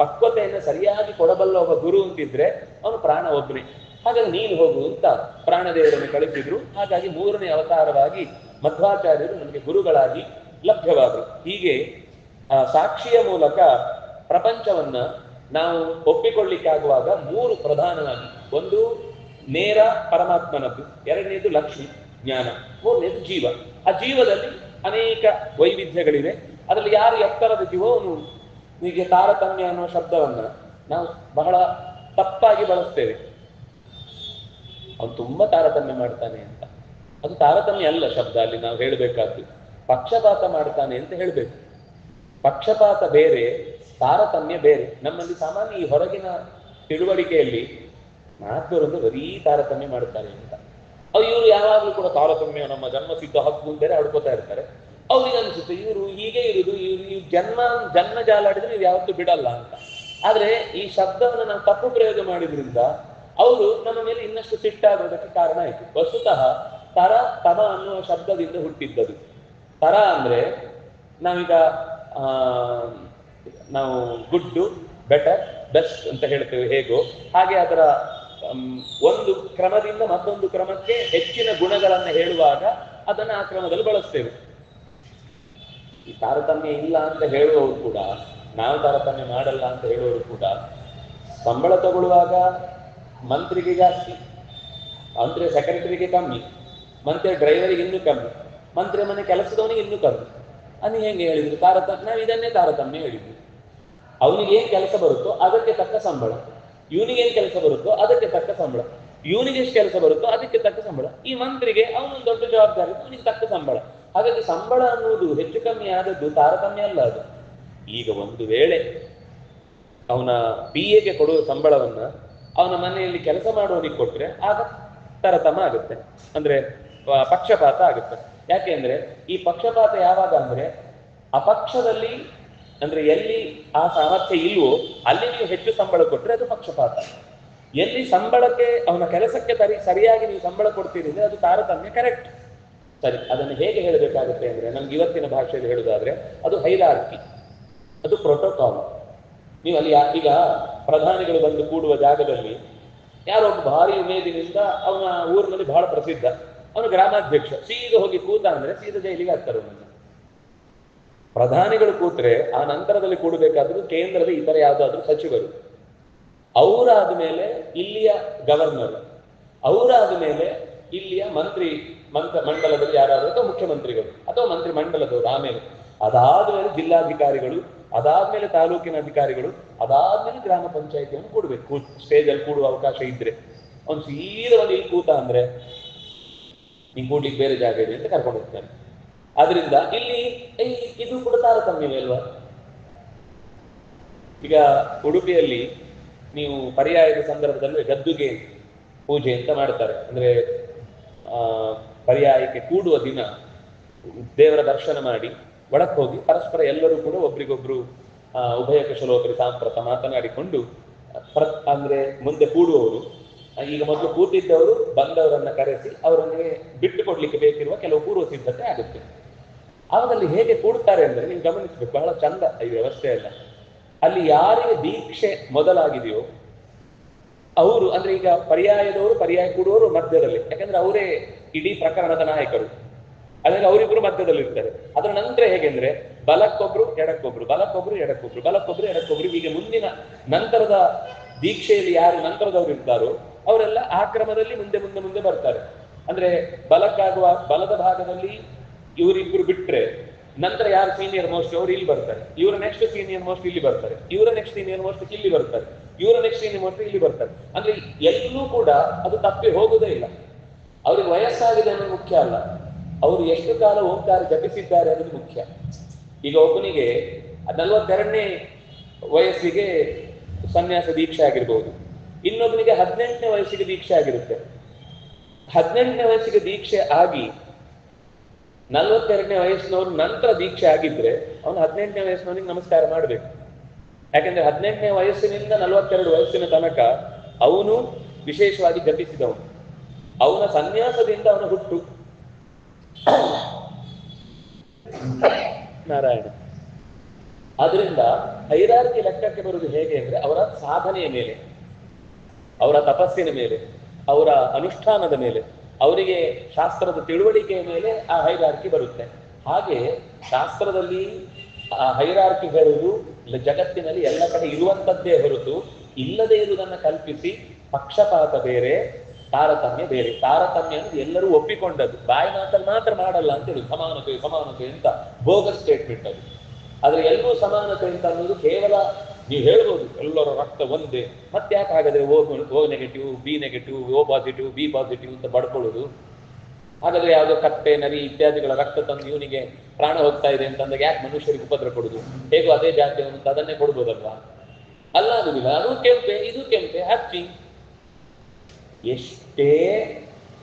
Speaker 1: ಪಕ್ವತೆಯನ್ನು ಸರಿಯಾಗಿ ಕೊಡಬಲ್ಲ ಒಬ್ಬ ಗುರು ಅಂತಿದ್ರೆ ಅವನು ಪ್ರಾಣ ಒಬ್ಬನೇ. ಹಾಗಾಗಿ ನೀನು ಹೋಗು ಅಂತ ಪ್ರಾಣದೇವರನ್ನು ಕಳಿಸಿದ್ರು. ಹಾಗಾಗಿ 3ನೇ ಅವತಾರವಾಗಿ ಮಧ್ವಾಚಾರ್ಯರು ನಮಗೆ ಗುರುಗಳಾಗಿ ಲಭ್ಯವಾದರು. ಹೀಗೆ ಸಾಕ್ಷಿಯ ಮೂಲಕ ಪ್ರಪಂಚವನ್ನ ನಾವು ಒಪ್ಪಿಕೊಳ್ಳಿಕ್ಕಾಗುವಾಗ 3 ಪ್ರಧಾನವಾಗಿ, ಒಂದು ನೇರ ಪರಮಾತ್ಮನದ್ದು, ಎರಡನೇದು ಲಕ್ಷ್ಮಿ ಜ್ಞಾನ, ಮೂರನೇದು ಜೀವ. ಆ ಜೀವದಲ್ಲಿ ಅನೇಕ ವೈವಿಧ್ಯಗಳಿವೆ. ಅದರಲ್ಲಿ ಯಾರು ಎತ್ತರದ ಜೀವೋ ಅವನು, ಹೀಗೆ ತಾರತಮ್ಯ ಅನ್ನುವ ಶಬ್ದವನ್ನ ನಾವು ಬಹಳ ತಪ್ಪಾಗಿ ಬಳಸ್ತೇವೆ. ಅವನು ತುಂಬಾ ತಾರತಮ್ಯ ಮಾಡ್ತಾನೆ ಅಂತ. ಅದು ತಾರತಮ್ಯ ಅಲ್ಲ ಶಬ್ದ. ಅಲ್ಲಿ ನಾವು ಹೇಳಬೇಕಾದ್ದು ಪಕ್ಷಪಾತ ಮಾಡ್ತಾನೆ ಅಂತ ಹೇಳ್ಬೇಕು. ಪಕ್ಷಪಾತ ಬೇರೆ, ತಾರತಮ್ಯ ಬೇರೆ. ನಮ್ಮಲ್ಲಿ ಸಾಮಾನ್ಯ ಈ ಹೊರಗಿನ ತಿಳುವಳಿಕೆಯಲ್ಲಿ ಮಹಾತ್ಮರೊಂದು ಬರೀ ತಾರತಮ್ಯ ಮಾಡ್ತಾರೆ ಅಂತ. ಇವರು ಯಾವಾಗಲೂ ಕೂಡ ತಾರತಮ್ಯ ನಮ್ಮ ಜನ್ಮಸಿದ್ಧ ಹಕ್ಕು ಅಂತೇಳಿ ಆಡ್ಕೋತಾ ಇರ್ತಾರೆ. ಅವ್ರಿಗೆ ಅನಿಸುತ್ತೆ ಇವರು ಹೀಗೆ ಇರುದು, ಇವ್ರು ಜನ್ಮ ಜಾಲಾಡಿದ್ರೆ ನೀವು ಯಾವತ್ತೂ ಬಿಡಲ್ಲ ಅಂತ. ಆದ್ರೆ ಈ ಶಬ್ದವನ್ನು ನಾವು ತಪ್ಪು ಪ್ರಯೋಗ ಮಾಡಿದ್ರಿಂದ ಅವರು ನಮ್ಮ ಮೇಲೆ ಇನ್ನಷ್ಟು ಸಿಟ್ಟಾಗೋದಕ್ಕೆ ಕಾರಣ ಆಯ್ತು. ವಸ್ತುತಃ ತರ ತಮ ಅನ್ನುವ ಶಬ್ದದಿಂದ ಹುಟ್ಟಿದ್ದದು. ತರ ಅಂದ್ರೆ ನಾವೀಗ ನಾವು ಗುಡ್, ಬೆಟರ್, ಬೆಸ್ಟ್ ಅಂತ ಹೇಳ್ತೇವೆ ಹೇಗೋ ಹಾಗೆ ಅದರ ಒಂದು ಕ್ರಮದಿಂದ ಮತ್ತೊಂದು ಕ್ರಮಕ್ಕೆ ಹೆಚ್ಚಿನ ಗುಣಗಳನ್ನು ಹೇಳುವಾಗ ಅದನ್ನು ಆ ಕ್ರಮದಲ್ಲಿ ಬಳಸ್ತೇವೆ. ಈ ತಾರತಮ್ಯ ಇಲ್ಲ ಅಂತ ಹೇಳುವವರು ಕೂಡ, ನಾವು ತಾರತಮ್ಯ ಮಾಡಲ್ಲ ಅಂತ ಹೇಳುವವರು ಕೂಡ, ಸಂಬಳ ತಗೊಳ್ಳುವಾಗ ಮಂತ್ರಿಗೆ ಜಾಸ್ತಿ, ಮಂತ್ರಿ ಸೆಕ್ರೆಟರಿಗೆ ಕಮ್ಮಿ, ಮಂತ್ರಿ ಡ್ರೈವರಿಗೆ ಇನ್ನೂ ಕಮ್ಮಿ, ಮಂತ್ರಿ ಮನೆ ಕೆಲಸದವನಿಗೆ ಇನ್ನೂ ಕಮ್ಮಿ. ಅದು ಹೆಂಗೆ ಹೇಳಿದ್ರು? ತಾರತಮ್ಯ. ನಾವು ಇದನ್ನೇ ತಾರತಮ್ಯ ಹೇಳಿದ್ವಿ. ಅವನಿಗೆ ಏನ್ ಕೆಲಸ ಬರುತ್ತೋ ಅದಕ್ಕೆ ತಕ್ಕ ಸಂಬಳ, ಇವನಿಗೇನ್ ಕೆಲಸ ಬರುತ್ತೋ ಅದಕ್ಕೆ ತಕ್ಕ ಸಂಬಳ, ಇವನಿಗೆ ಎಷ್ಟು ಕೆಲಸ ಬರುತ್ತೋ ಅದಕ್ಕೆ ತಕ್ಕ ಸಂಬಳ. ಈ ಮಂತ್ರಿಗೆ ಅವನೊಂದು ದೊಡ್ಡ ಜವಾಬ್ದಾರಿ, ಅವನಿಗೆ ತಕ್ಕ ಸಂಬಳ. ಹಾಗಾಗಿ ಸಂಬಳ ಅನ್ನುವುದು ಹೆಚ್ಚು ಕಮ್ಮಿ ಆದದ್ದು ತಾರತಮ್ಯ ಅಲ್ಲ ಅದು. ಈಗ ಒಂದು ವೇಳೆ ಅವನ PA ಗೆ ಕೊಡುವ ಸಂಬಳವನ್ನ ಅವನ ಮನೆಯಲ್ಲಿ ಕೆಲಸ ಮಾಡುವವನಿಗೆ ಕೊಟ್ರೆ ಆಗ ತರತಮ ಆಗುತ್ತೆ, ಅಂದ್ರೆ ಪಕ್ಷಪಾತ ಆಗುತ್ತೆ. ಯಾಕೆ ಅಂದ್ರೆ ಈ ಪಕ್ಷಪಾತ ಯಾವಾಗ ಅಂದ್ರೆ ಅಪಕ್ಷದಲ್ಲಿ, ಅಂದ್ರೆ ಎಲ್ಲಿ ಆ ಸಾಮರ್ಥ್ಯ ಇಲ್ವೋ ಅಲ್ಲಿ ನೀವು ಹೆಚ್ಚು ಸಂಬಳ ಕೊಟ್ರೆ ಅದು ಪಕ್ಷಪಾತ. ಎಲ್ಲಿ ಸಂಬಳಕ್ಕೆ ಅವನ ಕೆಲಸಕ್ಕೆ ಸರಿಯಾಗಿ ನೀವು ಸಂಬಳ ಕೊಡ್ತೀರಿ ಅಂದ್ರೆ ಅದು ತಾರತಮ್ಯ, ಕರೆಕ್ಟ್. ಸರಿ, ಅದನ್ನು ಹೇಗೆ ಹೇಳಬೇಕಾಗುತ್ತೆ ಅಂದ್ರೆ ನಮ್ಗೆ ಇವತ್ತಿನ ಭಾಷೆಯಲ್ಲಿ ಹೇಳುವುದಾದ್ರೆ ಅದು ಹೈರಾರ್ಕಿ, ಅದು ಪ್ರೋಟೋಕಾಲ್. ನೀವು ಅಲ್ಲಿ ಈಗ ಪ್ರಧಾನಿಗಳು ಬಂದು ಕೂಡುವ ಜಾಗದಲ್ಲಿ ಯಾರೊಬ್ಬ ಭಾರಿ ಉಮೇದಿನಿಂದ ಅವನ ಊರಿನಲ್ಲಿ ಬಹಳ ಪ್ರಸಿದ್ಧ, ಅವನು ಗ್ರಾಮಾಧ್ಯಕ್ಷ, ಸೀದಾ ಹೋಗಿ ಕೂತ ಅಂದ್ರೆ ಸೀದಾ ಜೈಲಿಗೆ ಹಾಕ್ತಾರೆ ಅವನನ್ನು. ಪ್ರಧಾನಿಗಳು ಕೂತ್ರೆ ಆ ನಂತರದಲ್ಲಿ ಕೂಡಬೇಕಾದ್ರೂ ಕೇಂದ್ರದ ಇತರ ಯಾವುದಾದ್ರೂ ಸಚಿವರು, ಅವರಾದ ಮೇಲೆ ಇಲ್ಲಿಯ ಗವರ್ನರ್, ಅವರಾದ ಮೇಲೆ ಇಲ್ಲಿಯ ಮಂಡಲದಲ್ಲಿ ಯಾರಾದರೂ ಅಥವಾ ಮುಖ್ಯಮಂತ್ರಿಗಳು ಅಥವಾ ಮಂತ್ರಿ ಮಂಡಲದವರು, ಆಮೇಲೆ ಅದಾದ್ಮೇಲೆ ಜಿಲ್ಲಾಧಿಕಾರಿಗಳು, ಅದಾದ್ಮೇಲೆ ತಾಲೂಕಿನ ಅಧಿಕಾರಿಗಳು, ಅದಾದ್ಮೇಲೆ ಗ್ರಾಮ ಪಂಚಾಯಿತಿಯನ್ನು ಕೂಡಬೇಕು. ಸ್ಟೇಜಲ್ಲಿ ಕೂಡುವ ಅವಕಾಶ ಇದ್ರೆ ಅವ್ನು ಸೀದಾ ಒಂದು ಇಲ್ಲಿ ಕೂತ ಅಂದ್ರೆ ನೀನ್ ಕೂಡ್ಲಿಕ್ಕೆ ಬೇರೆ ಜಾಗ ಇದೆ ಅಂತ ಕರ್ಕೊಂಡು ಹೋಗ್ತಾನೆ. ಆದ್ರಿಂದ ಇಲ್ಲಿ ಇದು ಕೂಡ ತಾರತಮ್ಯವೇ ಅಲ್ವಾ? ಈಗ ಉಡುಪಿಯಲ್ಲಿ ನೀವು ಪರ್ಯಾಯದ ಸಂದರ್ಭದಲ್ಲಿ ಗದ್ದುಗೆ ಪೂಜೆ ಅಂತ ಮಾಡ್ತಾರೆ. ಅಂದ್ರೆ ಪರ್ಯಾಯಕ್ಕೆ ಕೂಡುವ ದಿನ ದೇವರ ದರ್ಶನ ಮಾಡಿ ಒಳಕ್ಕೆ ಹೋಗಿ ಪರಸ್ಪರ ಎಲ್ಲರೂ ಕೂಡ ಒಬ್ರಿಗೊಬ್ರು ಉಭಯ ಕುಶಲೋಪರಿ ಸಾಂಪ್ರತ ಮಾತನಾಡಿಕೊಂಡು ಅಂದ್ರೆ ಮುಂದೆ ಕೂಡುವವರು, ಈಗ ಮೊದಲು ಕೂತಿದ್ದವರು ಬಂದವರನ್ನ ಕರೆಸಿ ಅವರನ್ನೇ ಬಿಟ್ಟು ಕೊಡ್ಲಿಕ್ಕೆ ಬೇಕಿರುವ ಕೆಲವು ಪೂರ್ವ ಸಿದ್ಧತೆ ಆಗುತ್ತೆ. ಆವಾಗಲ್ಲಿ ಹೇಗೆ ಕೂಡ್ತಾರೆ ಅಂದ್ರೆ ನೀವು ಗಮನಿಸ್ಬೇಕು, ಬಹಳ ಚಂದ ಈ ವ್ಯವಸ್ಥೆ ಎಲ್ಲ. ಅಲ್ಲಿ ಯಾರಿಗೆ ದೀಕ್ಷೆ ಮೊದಲಾಗಿದೆಯೋ ಅವರು, ಅಂದ್ರೆ ಈಗ ಪರ್ಯಾಯದವರು ಪರ್ಯಾಯ ಕೂಡುವವರು ಮಧ್ಯದಲ್ಲಿ, ಯಾಕಂದ್ರೆ ಅವರೇ ಇಡೀ ಪ್ರಕರಣದ ನಾಯಕರು, ಅದ್ರಲ್ಲಿ ಅವರಿಬ್ರು ಮಧ್ಯದಲ್ಲಿ ಇರ್ತಾರೆ. ಅದರ ನಂತರ ಹೇಗೆಂದ್ರೆ ಬಲಕ್ಕೊಬ್ರು ಎಡಕ್ಕೊಬ್ರು, ಬಲಕ್ಕೊಬ್ರು ಎಡಕ್ಕೊಬ್ರು, ಬಲಕ್ಕೊಬ್ರು ಎಡಕ್ಕೊಬ್ರು, ಹೀಗೆ ಮುಂದಿನ ನಂತರದ ದೀಕ್ಷೆಯಲ್ಲಿ ಯಾರು ನಂತರದವರು ಇರ್ತಾರೋ ಅವರೆಲ್ಲ ಆ ಕ್ರಮದಲ್ಲಿ ಮುಂದೆ ಮುಂದೆ ಮುಂದೆ ಬರ್ತಾರೆ. ಅಂದ್ರೆ ಬಲಕ್ಕಾಗುವ ಬಲದ ಭಾಗದಲ್ಲಿ ಇವರಿಬ್ರು ಬಿಟ್ರೆ ನಂತರ ಯಾರು ಸೀನಿಯರ್ ಮೋಸ್ಟ್ ಅವರು ಇಲ್ಲಿ ಬರ್ತಾರೆ, ಇವರ ನೆಕ್ಸ್ಟ್ ಸೀನಿಯರ್ ಮೋಸ್ಟ್ ಇಲ್ಲಿ ಬರ್ತಾರೆ, ಇವರ ನೆಕ್ಸ್ಟ್ ಸೀನಿಯರ್ ಮೋಸ್ಟ್ ಇಲ್ಲಿ ಬರ್ತಾರೆ, ಇವರ ನೆಕ್ಸ್ಟ್ ಸೀನಿಯರ್ ಮೋಸ್ಟ್ ಇಲ್ಲಿ ಬರ್ತಾರೆ. ಅಂದ್ರೆ ಎಲ್ಲೂ ಕೂಡ ಅದು ತಪ್ಪಿ ಹೋಗುವುದೇ ಇಲ್ಲ. ಅವ್ರಿಗೆ ವಯಸ್ಸಾಗಿದೆ ಅನ್ನೋದು ಮುಖ್ಯ ಅಲ್ಲ, ಅವರು ಎಷ್ಟು ಕಾಲ ಓಂಕಾರ ಜಪಿಸಿದ್ದಾರೆ ಅನ್ನೋದು ಮುಖ್ಯ. ಈಗ ಒಬ್ಬನಿಗೆ 42ನೇ ವಯಸ್ಸಿಗೆ ಸನ್ಯಾಸ ದೀಕ್ಷೆ ಆಗಿರ್ಬಹುದು, ಇನ್ನೊಬ್ಬನಿಗೆ 18ನೇ ವಯಸ್ಸಿಗೆ ದೀಕ್ಷೆ ಆಗಿರುತ್ತೆ. 18ನೇ ವಯಸ್ಸಿಗೆ ದೀಕ್ಷೆ ಆಗಿ 42ನೇ ವಯಸ್ಸಿನವ್ರು ನಂತರ ದೀಕ್ಷೆ ಆಗಿದ್ರೆ ಅವನು 18ನೇ ವಯಸ್ಸಿನವನಿಗೆ ನಮಸ್ಕಾರ ಮಾಡ್ಬೇಕು. ಯಾಕಂದ್ರೆ 18ನೇ ವಯಸ್ಸಿನಿಂದ 42 ವಯಸ್ಸಿನ ತನಕ ಅವನು ವಿಶೇಷವಾಗಿ ಜಪಿಸಿದವನು, ಅವನ ಸನ್ಯಾಸದಿಂದ ಅವನ ಹುಟ್ಟು. ನಾರಾಯಣ. ಆದ್ರಿಂದ ಹೈರಾರ್ಕಿ ಲೆಕ್ಕಕ್ಕೆ ಬರುವುದು ಹೇಗೆ ಅಂದ್ರೆ ಅವರ ಸಾಧನೆಯ ಮೇಲೆ, ಅವರ ತಪಸ್ಸಿನ ಮೇಲೆ, ಅವರ ಅನುಷ್ಠಾನದ ಮೇಲೆ, ಅವರಿಗೆ ಶಾಸ್ತ್ರದ ತಿಳುವಳಿಕೆಯ ಮೇಲೆ ಆ ಹೈರಾರ್ಕಿ ಬರುತ್ತೆ. ಹಾಗೆ ಶಾಸ್ತ್ರದಲ್ಲಿ ಆ ಹೈರಾರ್ಕಿ ಹೇಳುವುದು ಜಗತ್ತಿನಲ್ಲಿ ಎಲ್ಲ ಕಡೆ ಇರುವಂತದ್ದೇ ಹೊರತು ಇಲ್ಲದೆ ಇರುವುದನ್ನು ಕಲ್ಪಿಸಿ ಪಕ್ಷಪಾತ ಬೇರೆ, ತಾರತಮ್ಯ ಬೇರೆ. ತಾರತಮ್ಯ ಅಂದ್ರೆ ಎಲ್ಲರೂ ಒಪ್ಪಿಕೊಂಡದ್ದು, ಬಾಯಿ ಮಾತಲ್ಲಿ ಮಾತ್ರ ಮಾಡಲ್ಲ ಅಂತ ಹೇಳುದು. ಸಮಾನತೆ ಸಮಾನತೆ ಅಂತ ಬೋಗಸ್ ಸ್ಟೇಟ್ಮೆಂಟ್ ಅದು. ಆದ್ರೆ ಎಲ್ಲರೂ ಸಮಾನತೆ ಅಂತ ಅನ್ನೋದು ಕೇವಲ ನೀವು ಹೇಳ್ಬೋದು ಎಲ್ಲರ ರಕ್ತ ಒಂದೇ, ಮತ್ತೆ ಯಾಕೆ ಹಾಗಾದ್ರೆ O negative, B negative, O positive, B positive ಅಂತ ಬಡ್ಕೊಳ್ಳೋದು? ಹಾಗಾದ್ರೆ ಯಾವುದೋ ಕತ್ತೆ, ನರಿ ಇತ್ಯಾದಿಗಳ ರಕ್ತ ತಂದು ಇವನಿಗೆ ಪ್ರಾಣ ಹೋಗ್ತಾ ಇದೆ ಅಂತಂದಾಗ ಯಾಕೆ ಮನುಷ್ಯರಿಗೆ ಉಪದ್ರ ಕೊಡುದು? ಹೇಗೋ ಅದೇ ಜಾತಿ ಅಂತ ಅದನ್ನೇ ಕೊಡ್ಬೋದಲ್ವಾ? ಅಲ್ಲ, ಆಗುದಿಲ್ಲ. ಅದು ಕೆಂಪೆ, ಇದು ಕೆಂಪೆ, ಹಚ್ಚಿ. ಎಷ್ಟೇ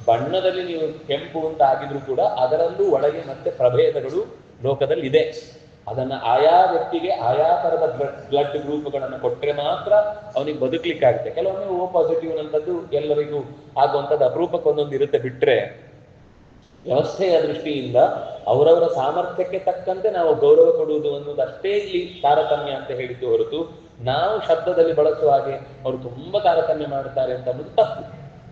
Speaker 1: ಬಣ್ಣದಲ್ಲಿ ನೀವು ಕೆಂಪು ಅಂತ ಆಗಿದ್ರು ಕೂಡ ಅದರಲ್ಲೂ ಒಳಗೆ ಮತ್ತೆ ಪ್ರಭೇದಗಳು ಲೋಕದಲ್ಲಿ ಇದೆ. ಅದನ್ನ ಆಯಾ ವ್ಯಕ್ತಿಗೆ ಆಯಾ ತರದ ಬ್ಲಡ್ ಗ್ರೂಪ್ಗಳನ್ನು ಕೊಟ್ಟರೆ ಮಾತ್ರ ಅವನಿಗೆ ಬದುಕಲಿಕ್ಕಾಗುತ್ತೆ. ಕೆಲವೊಮ್ಮೆ ಓ ಪಾಸಿಟಿವ್ ಅಂತದ್ದು ಎಲ್ಲರಿಗೂ ಆಗುವಂಥದ್ದು ಅಪರೂಪಕ್ಕೊಂದೊಂದು ಇರುತ್ತೆ. ಬಿಟ್ರೆ ವ್ಯವಸ್ಥೆಯ ದೃಷ್ಟಿಯಿಂದ ಅವರವರ ಸಾಮರ್ಥ್ಯಕ್ಕೆ ತಕ್ಕಂತೆ ನಾವು ಗೌರವ ಕೊಡುವುದು ಅನ್ನೋದು ಅಷ್ಟೇ ಇಲ್ಲಿ ತಾರತಮ್ಯ ಅಂತ ಹೇಳಿದ್ದು ಹೊರತು ನಾವು ಶಬ್ದದಲ್ಲಿ ಬಳಸುವ ಹಾಗೆ ಅವರು ತುಂಬಾ ತಾರತಮ್ಯ ಮಾಡ್ತಾರೆ ಅಂತ ಅನ್ನೋದು ತಪ್ಪು.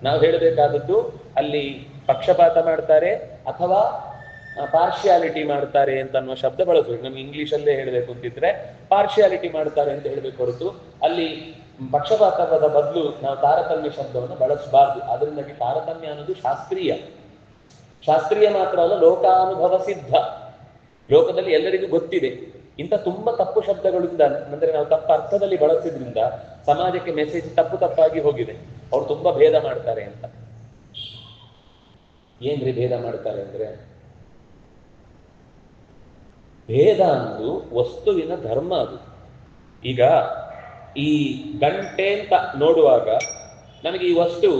Speaker 1: ನಾವು ಹೇಳಬೇಕಾದದ್ದು ಅಲ್ಲಿ ಪಕ್ಷಪಾತ ಮಾಡ್ತಾರೆ ಅಥವಾ ಪಾರ್ಶಿಯಾಲಿಟಿ ಮಾಡ್ತಾರೆ ಅಂತ ಅನ್ನುವ ಶಬ್ದ ಬಳಸಬೇಕು. ನಮ್ಗೆ ಇಂಗ್ಲಿಷಲ್ಲೇ ಹೇಳಬೇಕು ಅಂತಿದ್ರೆ ಪಾರ್ಶಿಯಾಲಿಟಿ ಮಾಡ್ತಾರೆ ಅಂತ ಹೇಳಬೇಕು ಹೊರತು ಅಲ್ಲಿ ಪಕ್ಷಪಾತದ ಬದಲು ನಾವು ತಾರತಮ್ಯ ಶಬ್ದವನ್ನು ಬಳಸಬಾರ್ದು. ಅದರಿಂದಾಗಿ ತಾರತಮ್ಯ ಅನ್ನೋದು ಶಾಸ್ತ್ರೀಯ ಮಾತ್ರ ಅಲ್ಲ, ಲೋಕಾನುಭವ ಸಿದ್ಧ. ಲೋಕದಲ್ಲಿ ಎಲ್ಲರಿಗೂ ಗೊತ್ತಿದೆ. ಇಂಥ ತುಂಬಾ ತಪ್ಪು ಶಬ್ದಗಳಿಂದ, ಅಂದ್ರೆ ನಾವು ತಪ್ಪು ಅರ್ಥದಲ್ಲಿ ಬಳಸಿದ್ರಿಂದ ಸಮಾಜಕ್ಕೆ ಮೆಸೇಜ್ ತಪ್ಪಾಗಿ ಹೋಗಿದೆ. ಅವ್ರು ತುಂಬಾ ಭೇದ ಮಾಡ್ತಾರೆ ಅಂತ. ಏನ್ರಿ ಭೇದ ಮಾಡ್ತಾರೆ ಅಂದ್ರೆ, ಭೇದ ಅನ್ನೋದು ವಸ್ತುವಿನ ಧರ್ಮ. ಅದು ಈಗ ಈ ಗಂಟೆ ಅಂತ ನೋಡುವಾಗ ನಮಗೆ ಈ ವಸ್ತು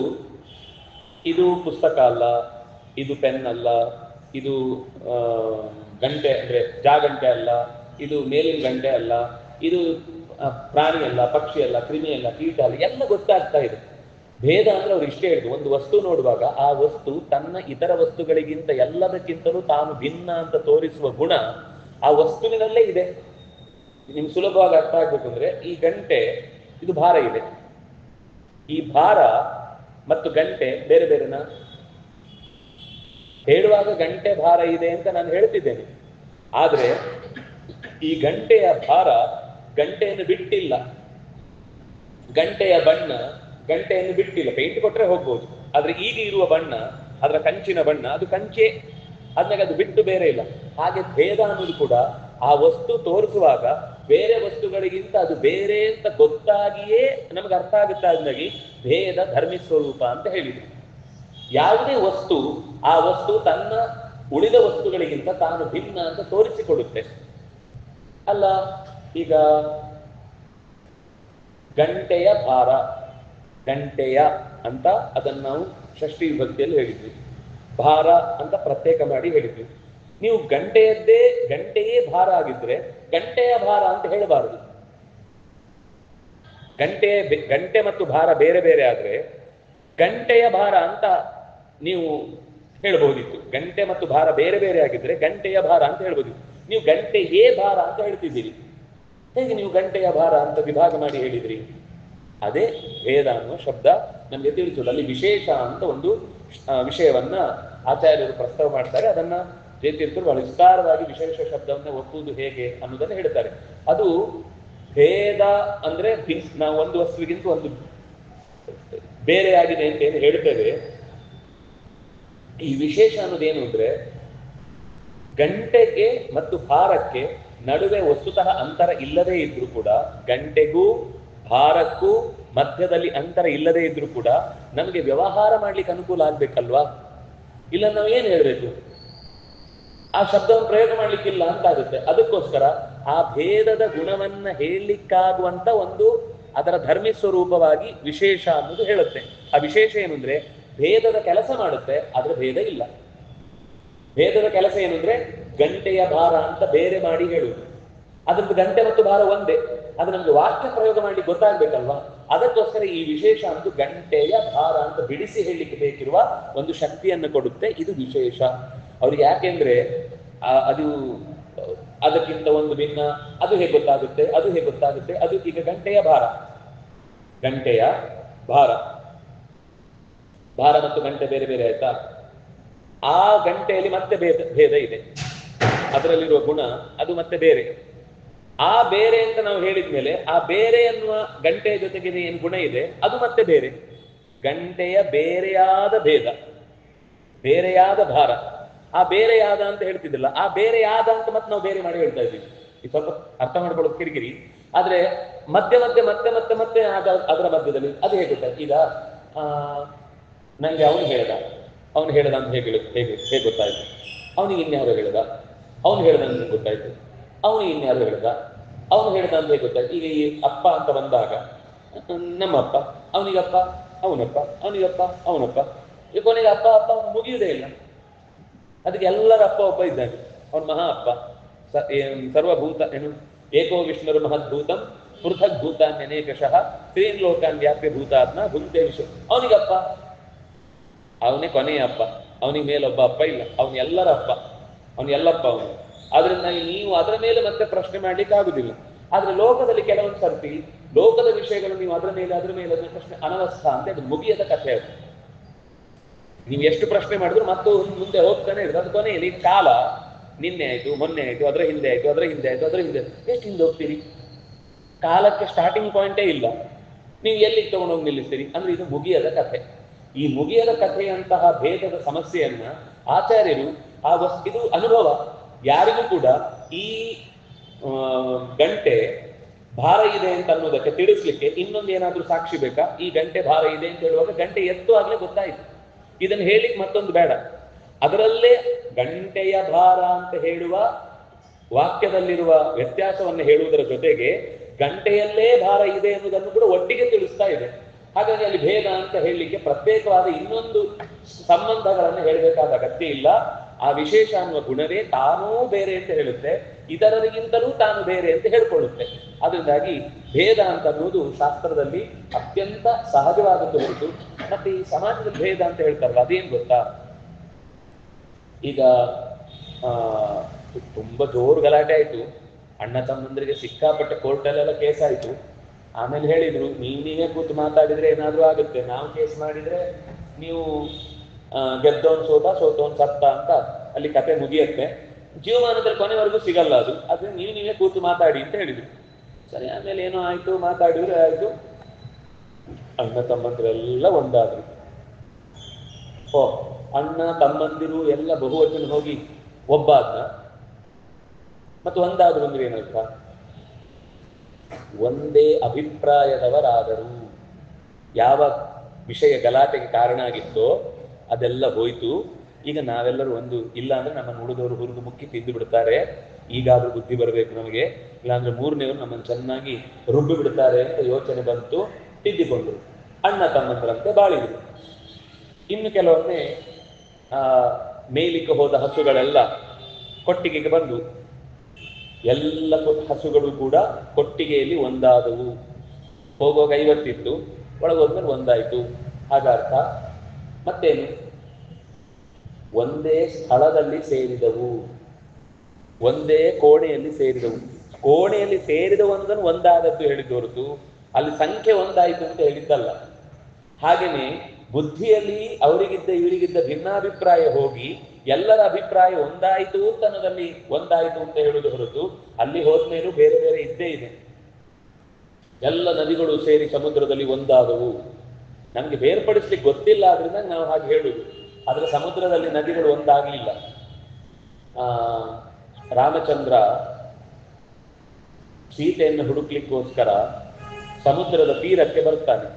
Speaker 1: ಇದು ಪುಸ್ತಕ ಅಲ್ಲ, ಇದು ಪೆನ್ ಅಲ್ಲ, ಇದು ಗಂಟೆ ಅಂದ್ರೆ ಜಾಗಂಟೆ ಅಲ್ಲ, ಇದು ಮೇಲಿನ ಗಂಟೆ ಅಲ್ಲ, ಇದು ಪ್ರಾಣಿ ಅಲ್ಲ, ಪಕ್ಷಿ ಅಲ್ಲ, ಕ್ರಿಮಿ ಅಲ್ಲ, ಕೀಟ ಅಲ್ಲ, ಎಲ್ಲ ಗೊತ್ತಾಗ್ತಾ ಇದೆ. ಭೇದ ಅಂದ್ರೆ ಅವ್ರು ಇಷ್ಟೇ ಹೇಳಿದ್ರು, ಒಂದು ವಸ್ತು ನೋಡುವಾಗ ಆ ವಸ್ತು ತನ್ನ ಇತರ ವಸ್ತುಗಳಿಗಿಂತ ಎಲ್ಲದಕ್ಕಿಂತಲೂ ತಾನು ಭಿನ್ನ ಅಂತ ತೋರಿಸುವ ಗುಣ ಆ ವಸ್ತುವಿನಲ್ಲೇ ಇದೆ. ನಿಮ್ಗೆ ಸುಲಭವಾಗಿ ಅರ್ಥ ಆಗ್ಬೇಕು ಅಂದ್ರೆ, ಈ ಗಂಟೆ ಇದು ಭಾರ ಇದೆ, ಈ ಭಾರ ಮತ್ತು ಗಂಟೆ ಬೇರೆ ಬೇರೆನಾ? ಹೇಳುವಾಗ ಗಂಟೆ ಭಾರ ಇದೆ ಅಂತ ನಾನು ಹೇಳ್ತಿದ್ದೇನೆ, ಆದ್ರೆ ಈ ಗಂಟೆಯ ಭಾರ ಗಂಟೆಯನ್ನು ಬಿಟ್ಟಿಲ್ಲ, ಗಂಟೆಯ ಬಣ್ಣ ಗಂಟೆಯನ್ನು ಬಿಟ್ಟಿಲ್ಲ. ಪೇಂಟ್ ಕೊಟ್ರೆ ಹೋಗ್ಬೋದು, ಆದ್ರೆ ಈಗ ಇರುವ ಬಣ್ಣ, ಅದರ ಕಂಚಿನ ಬಣ್ಣ, ಅದು ಕಂಚೆ, ಆದ್ಮೇಲೆ ಅದು ಬಿಟ್ಟು ಬೇರೆ ಇಲ್ಲ. ಹಾಗೆ ಭೇದ ಅನ್ನೋದು ಕೂಡ ಆ ವಸ್ತು ತೋರಿಸುವಾಗ ಬೇರೆ ವಸ್ತುಗಳಿಗಿಂತ ಅದು ಬೇರೆ ಅಂತ ಗೊತ್ತಾಗಿಯೇ ನಮ್ಗೆ ಅರ್ಥ ಆಗುತ್ತಾ ಇದ್ದಾಗಿ ಭೇದ ಧರ್ಮಿ ಸ್ವರೂಪ ಅಂತ ಹೇಳಿದ್ರು. ಯಾವುದೇ ವಸ್ತು ಆ ವಸ್ತು ತನ್ನ ಉಳಿದ ವಸ್ತುಗಳಿಗಿಂತ ತಾನು ಭಿನ್ನ ಅಂತ ತೋರಿಸಿಕೊಡುತ್ತೆ ಅಲ್ಲ. ಈಗ ಗಂಟೆಯ ಭಾರ, ಗಂಟೆಯ ಅಂತ ಅದನ್ನು ನಾವು ಷಷ್ಠಿ ವಿಭಕ್ತಿಯಲ್ಲಿ ಹೇಳಿದ್ವಿ, ಭಾರ ಅಂತ ಪ್ರತ್ಯೇಕ ಮಾಡಿ ಹೇಳಿದ್ವಿ. ನೀವು ಗಂಟೆಯೇ ಭಾರ ಆಗಿದ್ರೆ ಗಂಟೆಯ ಭಾರ ಅಂತ ಹೇಳಬಾರದು. ಗಂಟೆ ಮತ್ತು ಭಾರ ಬೇರೆ ಬೇರೆ ಆದ್ರೆ ಗಂಟೆಯ ಭಾರ ಅಂತ ನೀವು ಹೇಳ್ಬಹುದಿತ್ತು. ಗಂಟೆ ಮತ್ತು ಭಾರ ಬೇರೆ ಬೇರೆ ಆಗಿದ್ರೆ ಗಂಟೆಯ ಭಾರ ಅಂತ ಹೇಳ್ಬೋದಿತ್ತು. ನೀವು ಗಂಟೆಯೇ ಭಾರ ಅಂತ ಹೇಳ್ತಿದ್ದೀರಿ, ಹೇಗೆ ನೀವು ಗಂಟೆಯ ಭಾರ ಅಂತ ವಿಭಾಗ ಮಾಡಿ ಹೇಳಿದ್ರಿ? ಅದೇ ಭೇದ ಅನ್ನುವ ಶಬ್ದ ನಮ್ಗೆ ತಿಳಿಸುವುದು. ಅಲ್ಲಿ ವಿಶೇಷ ಅಂತ ಒಂದು ವಿಷಯವನ್ನ ಆಚಾರ್ಯರು ಪ್ರಸ್ತಾವ ಮಾಡ್ತಾರೆ. ಅದನ್ನ ಜಯತೀರ್ಥರು ಬಹಳ ವಿಸ್ತಾರವಾಗಿ ವಿಶೇಷ ಶಬ್ದವನ್ನ ಒಪ್ಪುವುದು ಹೇಗೆ ಅನ್ನೋದನ್ನ ಹೇಳ್ತಾರೆ. ಅದು ಭೇದ ಅಂದ್ರೆ ನಾವು ಒಂದು ವಸ್ತುವಿಗಿಂತ ಒಂದು ಬೇರೆ ಆಗಿದೆ ಅಂತ ಏನು ಹೇಳ್ತೇವೆ. ಈ ವಿಶೇಷ ಅನ್ನೋದೇನು ಅಂದ್ರೆ, ಗಂಟೆಗೆ ಮತ್ತು ಭಾರಕ್ಕೆ ನಡುವೆ ವಸ್ತುತಃ ಅಂತರ ಇಲ್ಲದೇ ಇದ್ರೂ ಕೂಡ, ಗಂಟೆಗೂ ಭಾರಕ್ಕೂ ಮಧ್ಯದಲ್ಲಿ ಅಂತರ ಇಲ್ಲದೇ ಇದ್ರೂ ಕೂಡ ನಮಗೆ ವ್ಯವಹಾರ ಮಾಡ್ಲಿಕ್ಕೆ ಅನುಕೂಲ ಆಗ್ಬೇಕಲ್ವಾ? ಇಲ್ಲ ನಾವು ಏನ್ ಹೇಳ್ಬೇಕು, ಆ ಶಬ್ದವನ್ನು ಪ್ರಯೋಗ ಮಾಡ್ಲಿಕ್ಕಿಲ್ಲ ಅಂತ ಆಗುತ್ತೆ. ಅದಕ್ಕೋಸ್ಕರ ಆ ಭೇದದ ಗುಣವನ್ನ ಹೇಳಲಿಕ್ಕಾಗುವಂತ ಒಂದು ಅದರ ಧರ್ಮಿ ಸ್ವರೂಪವಾಗಿ ವಿಶೇಷ ಅನ್ನೋದು ಹೇಳುತ್ತೆ. ಆ ವಿಶೇಷ ಏನು ಅಂದ್ರೆ, ಭೇದದ ಕೆಲಸ ಮಾಡುತ್ತೆ, ಆದ್ರೆ ಭೇದ ಇಲ್ಲ. ಭೇದದ ಕೆಲಸ ಏನು ಅಂದ್ರೆ ಗಂಟೆಯ ಭಾರ ಅಂತ ಬೇರೆ ಮಾಡಿ ಹೇಳುವುದು. ಅದ್ರದ್ದು ಗಂಟೆ ಮತ್ತು ಭಾರ ಒಂದೇ, ಅದು ನಮ್ಗೆ ವಾಕ್ಯ ಪ್ರಯೋಗ ಮಾಡ್ಲಿಕ್ಕೆ ಗೊತ್ತಾಗ್ಬೇಕಲ್ವಾ? ಅದಕ್ಕೋಸ್ಕರ ಈ ವಿಶೇಷ ಅಂತೂ ಗಂಟೆಯ ಭಾರ ಅಂತ ಬಿಡಿಸಿ ಹೇಳಲಿಕ್ಕೆ ಬೇಕಿರುವ ಒಂದು ಶಕ್ತಿಯನ್ನು ಕೊಡುತ್ತೆ. ಇದು ವಿಶೇಷ ಅವ್ರಿಗೆ. ಯಾಕೆಂದ್ರೆ ಅದು ಅದಕ್ಕಿಂತ ಒಂದು ಭಿನ್ನ, ಅದು ಹೇಗೆ ಗೊತ್ತಾಗುತ್ತೆ, ಅದು ಹೇಗೆ ಗೊತ್ತಾಗುತ್ತೆ? ಅದು ಈಗ ಗಂಟೆಯ ಭಾರ ಮತ್ತು ಗಂಟೆ ಬೇರೆ ಬೇರೆ ಆಯ್ತಾ? ಆ ಗಂಟೆಯಲ್ಲಿ ಮತ್ತೆ ಭೇದ ಇದೆ, ಅದರಲ್ಲಿರುವ ಗುಣ ಅದು ಮತ್ತೆ ಬೇರೆ. ಆ ಬೇರೆ ಅಂತ ನಾವು ಹೇಳಿದ್ಮೇಲೆ ಆ ಬೇರೆ ಎನ್ನುವ ಗಂಟೆಯ ಜೊತೆಗೆ ಏನು ಗುಣ ಇದೆ ಅದು ಮತ್ತೆ ಬೇರೆ. ಗಂಟೆಯ ಬೇರೆಯಾದ ಭೇದ, ಬೇರೆಯಾದ ಭಾರ, ಆ ಬೇರೆಯಾದ ಅಂತ ಹೇಳ್ತಿದ್ದಿಲ್ಲ, ಆ ಬೇರೆಯಾದ ಅಂತ ಮತ್ತೆ ನಾವು ಬೇರೆ ಮಾಡಿ ಹೇಳ್ತಾ ಇದ್ದೀವಿ. ಇದು ಸ್ವಲ್ಪ ಅರ್ಥ ಮಾಡ್ಕೊಳ್ಳೋದು ಕಿರಿಕಿರಿ, ಆದ್ರೆ ಮತ್ತೆ ಮತ್ತೆ ಮತ್ತೆ ಮತ್ತೆ ಮತ್ತೆ ಅದರ ಮಧ್ಯದಲ್ಲಿ ಅದು ಹೇಗೆ ಗೊತ್ತಾಯ್ತು? ಈಗ ನಂಗೆ ಅವನು ಹೇಳ್ದ ಅಂತ ಹೇಗೆ ಗೊತ್ತಾಯ್ತು? ಅವನಿಗೆ ಇನ್ಯಾರು ಹೇಳ್ದ, ಅವನು ಹೇಳ್ದ ಅಂತ ಗೊತ್ತಾಯ್ತು, ಅವನಿಗೆ ಇನ್ಯಾರು ಹೇಳ್ದ, ಅವನು ಹೇಳ್ದ ಅಂತ ಹೇಗೆ ಗೊತ್ತಾಯ್ತು? ಈಗ ಈ ಅಪ್ಪ ಅಂತ ಬಂದಾಗ ನಮ್ಮಪ್ಪ, ಅವನಿಗಪ್ಪ ಅವನಪ್ಪ, ಅವನಿಗಪ್ಪ ಅವನಪ್ಪ, ಈ ಕೊನೆಗೆ ಅಪ್ಪ ಅವನು ಮುಗಿಯುವುದೇ ಇಲ್ಲ. ಅದಕ್ಕೆ ಎಲ್ಲರ ಅಪ್ಪ ಒಬ್ಬ ಇದ್ದಾನೆ, ಅವನು ಮಹಾ ಅಪ್ಪ. ಸರ್ವಭೂತ ಏನು ಏಕೋ ವಿಷ್ಣುರು ಮಹದ್ಭೂತಂ ಪೃಥಕ್ ಭೂತಾನ್ಯನೇಕಶಃ ತ್ರೀನ್ ಲೋಕಾನ್ ವ್ಯಾಪ್ಯ ಭೂತಾತ್ಮ ಭುಂಕ್ತೆ ವಿಶ್ವ. ಅವನಿಗಪ್ಪ, ಅವನೇ ಕೊನೆಯ ಅಪ್ಪ, ಅವನಿಗೆ ಮೇಲೊಬ್ಬ ಅಪ್ಪ ಇಲ್ಲ, ಅವನು ಎಲ್ಲರ ಅಪ್ಪ, ಅವನು ಎಲ್ಲಪ್ಪ ಅವನು. ಆದ್ರಿಂದ ನೀವು ಅದರ ಮೇಲೆ ಮತ್ತೆ ಪ್ರಶ್ನೆ ಮಾಡ್ಲಿಕ್ಕೆ ಆಗುದಿಲ್ಲ. ಆದ್ರೆ ಲೋಕದಲ್ಲಿ ಕೆಲವೊಂದು ಸರ್ತಿ ಲೋಕದ ವಿಷಯಗಳು ನೀವು ಅದರ ಮೇಲೆ ಪ್ರಶ್ನೆ ಅನವಸ್ಥ ಅಂತ ಅದು ಮುಗಿಯದ ಕಥೆ. ಅದು ನೀವು ಎಷ್ಟು ಪ್ರಶ್ನೆ ಮಾಡಿದ್ರು ಮತ್ತು ಮುಂದೆ ಹೋಗ್ತಾನೆ ಇರೋದು. ಅದು ಕೊನೆಯಲ್ಲಿ ಕಾಲ ನಿನ್ನೆ ಆಯ್ತು, ಮೊನ್ನೆ ಆಯ್ತು, ಅದರ ಹಿಂದೆ ಆಯ್ತು, ಅದರ ಹಿಂದೆ ಆಯ್ತು, ಅದರ ಹಿಂದೆ ಎಷ್ಟು ಹಿಂದೆ ಹೋಗ್ತೀರಿ? ಕಾಲಕ್ಕೆ ಸ್ಟಾರ್ಟಿಂಗ್ ಪಾಯಿಂಟೇ ಇಲ್ಲ. ನೀವು ಎಲ್ಲಿಗೆ ತಗೊಂಡೋಗಿ ನಿಲ್ಲಿಸ್ತೀರಿ? ಅಂದ್ರೆ ಇದು ಮುಗಿಯದ ಕಥೆ. ಈ ಮುಗಿಯದ ಕಥೆಯಂತಹ ಭೇದದ ಸಮಸ್ಯೆಯನ್ನ ಆಚಾರ್ಯರು ಇದು ಅನುಭವ ಯಾರಿಗೂ ಕೂಡ ಈ ಗಂಟೆ ಭಾರ ಇದೆ ಅಂತ ಅನ್ನೋದಕ್ಕೆ ತಿಳಿಸ್ಲಿಕ್ಕೆ ಇನ್ನೊಂದು ಏನಾದ್ರೂ ಸಾಕ್ಷಿ ಬೇಕಾ? ಈ ಗಂಟೆ ಭಾರ ಇದೆ ಅಂತ ಹೇಳುವಾಗ ಗಂಟೆ ಎತ್ತು ಆಗ್ಲೇ ಗೊತ್ತಾಯ್ತು. ಇದನ್ನು ಹೇಳಿಕ್ ಮತ್ತೊಂದು ಬೇಡ. ಅದರಲ್ಲೇ ಗಂಟೆಯ ಭಾರ ಅಂತ ಹೇಳುವ ವಾಕ್ಯದಲ್ಲಿರುವ ವ್ಯತ್ಯಾಸವನ್ನು ಹೇಳುವುದರ ಜೊತೆಗೆ ಗಂಟೆಯಲ್ಲೇ ಭಾರ ಇದೆ ಎನ್ನುವುದನ್ನು ಕೂಡ ಒಟ್ಟಿಗೆ ತಿಳಿಸ್ತಾ ಇದೆ. ಹಾಗಾಗಿ ಅಲ್ಲಿ ಭೇದ ಅಂತ ಹೇಳಲಿಕ್ಕೆ ಪ್ರತ್ಯೇಕವಾದ ಇನ್ನೊಂದು ಸಂಬಂಧಗಳನ್ನು ಹೇಳಬೇಕಾದ ಅಗತ್ಯ ಇಲ್ಲ. ಆ ವಿಶೇಷ ಅನ್ನುವ ಗುಣವೇ ತಾನೂ ಬೇರೆ ಅಂತ ಹೇಳುತ್ತೆ, ಇತರರಿಗಿಂತಲೂ ತಾನು ಬೇರೆ ಅಂತ ಹೇಳ್ಕೊಳ್ಳುತ್ತೆ. ಅದರಿಂದಾಗಿ ಭೇದ ಅಂತ ಅನ್ನೋದು ಶಾಸ್ತ್ರದಲ್ಲಿ ಅತ್ಯಂತ ಸಹಜವಾದದ್ದು ಹೊರತು. ಮತ್ತೆ ಈ ಸಮಾಜದಲ್ಲಿ ಭೇದ ಅಂತ ಹೇಳ್ತಾರಲ್ಲ, ಅದೇನ್ ಗೊತ್ತಾ, ಈಗ ತುಂಬಾ ಜೋರು ಗಲಾಟೆ ಆಯ್ತು, ಅಣ್ಣ ತಮ್ಮಂದ್ರಿಗೆ ಸಿಕ್ಕಾಪಟ್ಟೆ ಕೋರ್ಟಲ್ಲೆಲ್ಲ ಕೇಸ್ ಆಯ್ತು. ಆಮೇಲೆ ಹೇಳಿದ್ರು, ನೀವೇ ಕೂತು ಮಾತಾಡಿದ್ರೆ ಏನಾದ್ರೂ ಆಗುತ್ತೆ, ನಾವು ಕೇಸ್ ಮಾಡಿದ್ರೆ ನೀವು ಗೆದ್ದವನ್ ಸೋತ ಸೋತವನ್ ಸತ್ತ ಅಂತ ಅಲ್ಲಿ ಕತೆ ಮುಗಿಯತ್ತೆ, ಜೀವಮಾನದಲ್ಲಿ ಕೊನೆವರೆಗೂ ಸಿಗಲ್ಲ ಅದು. ಆದ್ರೆ ನೀವೇ ಕೂತು ಮಾತಾಡಿ ಅಂತ ಹೇಳಿದ್ರು. ಸರಿ, ಆಮೇಲೆ ಏನೋ ಆಯ್ತು, ಮಾತಾಡಿದ್ರೆ ಆಯ್ತು, ಅಣ್ಣ ತಮ್ಮಂದಿರೆಲ್ಲ ಒಂದಾದ್ರು. ಅಣ್ಣ ತಮ್ಮಂದಿರು ಎಲ್ಲ ಬಹುವಚನ ಹೋಗಿ ಒಬ್ಬಾದ್ನ, ಮತ್ತು ಒಂದಾದ್ರು ಅಂದ್ರೆ ಏನರ್ಥ? ಒಂದೇ ಅಭಿಪ್ರಾಯದವರಾದರು. ಯಾವ ವಿಷಯ ಗಲಾಟೆಗೆ ಕಾರಣ ಆಗಿತ್ತೋ ಅದೆಲ್ಲ ಹೋಯ್ತು. ಈಗ ನಾವೆಲ್ಲರೂ ಒಂದು, ಇಲ್ಲ ಅಂದ್ರೆ ನಮ್ಮನ್ನು ಉಳಿದವರು ಹುರಿದು ಮುಕ್ಕಿ ತಿಂದು ಬಿಡ್ತಾರೆ, ಈಗಾದ್ರೂ ಬುದ್ಧಿ ಬರಬೇಕು ನಮಗೆ, ಇಲ್ಲಾಂದ್ರೆ ಮೂರನೇವರು ನಮ್ಮನ್ನು ಚೆನ್ನಾಗಿ ರುಬ್ಬಿ ಬಿಡ್ತಾರೆ ಅಂತ ಯೋಚನೆ ಬಂತು, ತಿದ್ದಿಕೊಂಡ್ರು, ಅಣ್ಣ ತಮ್ಮಂದರಂತೆ ಬಾಳಿದ್ರು. ಇನ್ನು ಕೆಲವೊಮ್ಮೆ ಮೇಲಿಕ್ಕೆ ಹೋದ ಹಸುಗಳೆಲ್ಲ ಕೊಟ್ಟಿಗೆಗೆ ಬಂದು ಎಲ್ಲ ಹಸುಗಳು ಕೂಡ ಕೊಟ್ಟಿಗೆಯಲ್ಲಿ ಒಂದಾದವು. ಹೋಗುವಾಗ 50 ಇತ್ತು, ಒಳಗೋದ್ಮೇಲೆ ಒಂದಾಯ್ತು. ಹಾಗರ್ಥ ಮತ್ತೇನು? ಒಂದೇ ಸ್ಥಳದಲ್ಲಿ ಸೇರಿದವು, ಒಂದೇ ಕೋಣೆಯಲ್ಲಿ ಸೇರಿದವು. ಕೋಣೆಯಲ್ಲಿ ಸೇರಿದವು ಅನ್ನೋದನ್ನು ಒಂದಾದದ್ದು ಹೇಳಿದ್ದು ಹೊರತು ಅಲ್ಲಿ ಸಂಖ್ಯೆ ಒಂದಾಯಿತು ಅಂತ ಹೇಳಿದ್ದಲ್ಲ. ಹಾಗೇನೆ ಬುದ್ಧಿಯಲ್ಲಿ ಅವರಿಗಿದ್ದ ಇವರಿಗಿದ್ದ ಭಿನ್ನಾಭಿಪ್ರಾಯ ಹೋಗಿ ಎಲ್ಲರ ಅಭಿಪ್ರಾಯ ಒಂದಾಯಿತು ಅಂತ ಅನ್ನೋದಲ್ಲಿ ಒಂದಾಯಿತು ಅಂತ ಹೇಳುವುದು ಹೊರತು ಅಲ್ಲಿ ಹೋದ್ಮೇಲೂ ಬೇರೆ ಬೇರೆ ಇದ್ದೇ ಇದೆ. ಎಲ್ಲ ನದಿಗಳು ಸೇರಿ ಸಮುದ್ರದಲ್ಲಿ ಒಂದಾದವು. ನಮ್ಗೆ ಬೇರ್ಪಡಿಸ್ಲಿಕ್ಕೆ ಗೊತ್ತಿಲ್ಲ, ಆದ್ರಿಂದ ನಾವು ಹಾಗೆ ಹೇಳುದು. ಆದ್ರೆ ಸಮುದ್ರದಲ್ಲಿ ನದಿಗಳು ಒಂದಾಗ್ಲಿಲ್ಲ. ರಾಮಚಂದ್ರ ಸೀತೆಯನ್ನು ಹುಡುಕ್ಲಿಕ್ಕೋಸ್ಕರ ಸಮುದ್ರದ ತೀರಕ್ಕೆ ಬರ್ತಾನೆ.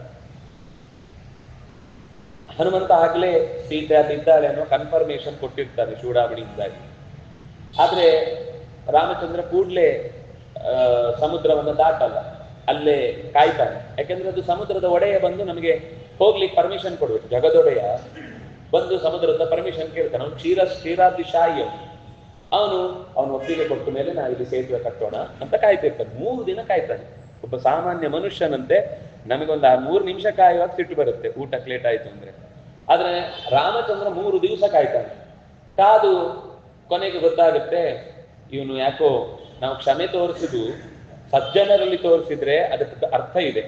Speaker 1: ಹನುಮಂತ ಆಗ್ಲೇ ಸೀತೆ ಅಲ್ಲಿದ್ದಾಳೆ ಅನ್ನೋ ಕನ್ಫರ್ಮೇಶನ್ ಕೊಟ್ಟಿರ್ತಾನೆ ಚೂಡಾಮಣಿಯಿಂದಾಗಿ. ಆದ್ರೆ ರಾಮಚಂದ್ರ ಕೂಡ್ಲೆ ಸಮುದ್ರವನ್ನು ದಾಟಲ್ಲ, ಅಲ್ಲೇ ಕಾಯ್ತಾನೆ. ಯಾಕೆಂದ್ರೆ ಅದು ಸಮುದ್ರದ ಒಡೆಯ ಬಂದು ನಮಗೆ ಹೋಗ್ಲಿಕ್ಕೆ ಪರ್ಮಿಷನ್ ಕೊಡ್ಬೇಕು. ಜಗದೊಡೆಯ ಬಂದು ಸಮುದ್ರದ ಪರ್ಮಿಷನ್ ಕೇಳ್ತಾನೆ. ಅವನು ಕ್ಷೀರಾಬ್ದಿ ಶಾಹಿ ಅವನು ಒಪ್ಪಿಗೆ ಕೊಟ್ಟ ಮೇಲೆ ನಾವು ಇಲ್ಲಿ ಸೇತುವೆ ಕಟ್ಟೋಣ ಅಂತ ಕಾಯ್ತಿರ್ತಾನೆ. 3 ದಿನ ಕಾಯ್ತಾನೆ. ಒಬ್ಬ ಸಾಮಾನ್ಯ ಮನುಷ್ಯನಂತೆ ನಮಗೊಂದು 3 ನಿಮಿಷ ಕಾಯುವಾಗ ಸಿಟ್ಟು ಬರುತ್ತೆ, ಊಟಕ್ಕೆ ಲೇಟ್ ಆಯ್ತು ಅಂದ್ರೆ. ಆದ್ರೆ ರಾಮಚಂದ್ರ 3 ದಿವಸ ಕಾಯ್ತಾನೆ. ಕಾದು ಕೊನೆಗೆ ಗೊತ್ತಾಗುತ್ತೆ, ಇವನು ಯಾಕೋ ನಾವು ಕ್ಷಮೆ ತೋರಿಸಿದು ಸಜ್ಜನರಲ್ಲಿ ತೋರಿಸಿದ್ರೆ ಅದಕ್ಕೆ ಅರ್ಥ ಇದೆ,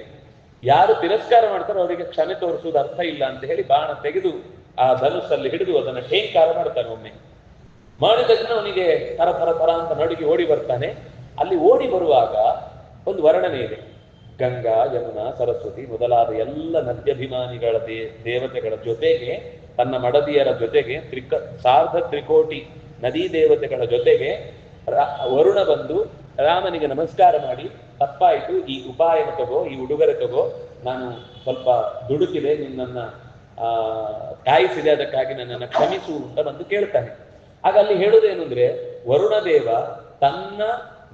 Speaker 1: ಯಾರು ತಿರಸ್ಕಾರ ಮಾಡ್ತಾರೋ ಅವರಿಗೆ ಕ್ಷಮೆ ತೋರಿಸುವುದು ಅರ್ಥ ಇಲ್ಲ ಅಂತ ಹೇಳಿ ಬಾಣ ತೆಗೆದು ಆ ಧನುಸ್ಸಲ್ಲಿ ಹಿಡಿದು ಅದನ್ನ ಠೇಂಕಾರ ಮಾಡ್ತಾನೆ. ಒಮ್ಮೆ ಮಾಡಿದ ತಕ್ಷಣ ಅವನಿಗೆ ತರ ಅಂತ ನಡುಗಿ ಓಡಿ ಬರ್ತಾನೆ. ಅಲ್ಲಿ ಓಡಿ ಬರುವಾಗ ಒಂದು ವರ್ಣನೆ ಇದೆ. ಗಂಗಾ, ಯಮುನಾ, ಸರಸ್ವತಿ ಮೊದಲಾದ ಎಲ್ಲ ನದ್ಯಭಿಮಾನಿಗಳ ದೇವತೆಗಳ ಜೊತೆಗೆ, ತನ್ನ ಮಡದಿಯರ ಜೊತೆಗೆ, ಸಾರ್ಧ ತ್ರಿಕೋಟಿ ನದೀ ದೇವತೆಗಳ ಜೊತೆಗೆ ವರುಣ ಬಂದು ರಾಮನಿಗೆ ನಮಸ್ಕಾರ ಮಾಡಿ, ತಪ್ಪಾಯಿತು, ಈ ಉಪಾಯ ತಗೋ, ಈ ಉಡುಗೊರೆ ತಗೋ, ನಾನು ಸ್ವಲ್ಪ ದುಡುಕಿದೆ, ನಿನ್ನನ್ನ ಕಾಯಿಸಿದೆ, ಅದಕ್ಕಾಗಿ ನನ್ನನ್ನು ಕ್ಷಮಿಸು ಅಂತ ಬಂದು ಕೇಳ್ತಾನೆ. ಆಗ ಅಲ್ಲಿ ಹೇಳುವುದೇನು ಅಂದ್ರೆ, ವರುಣದೇವ ತನ್ನ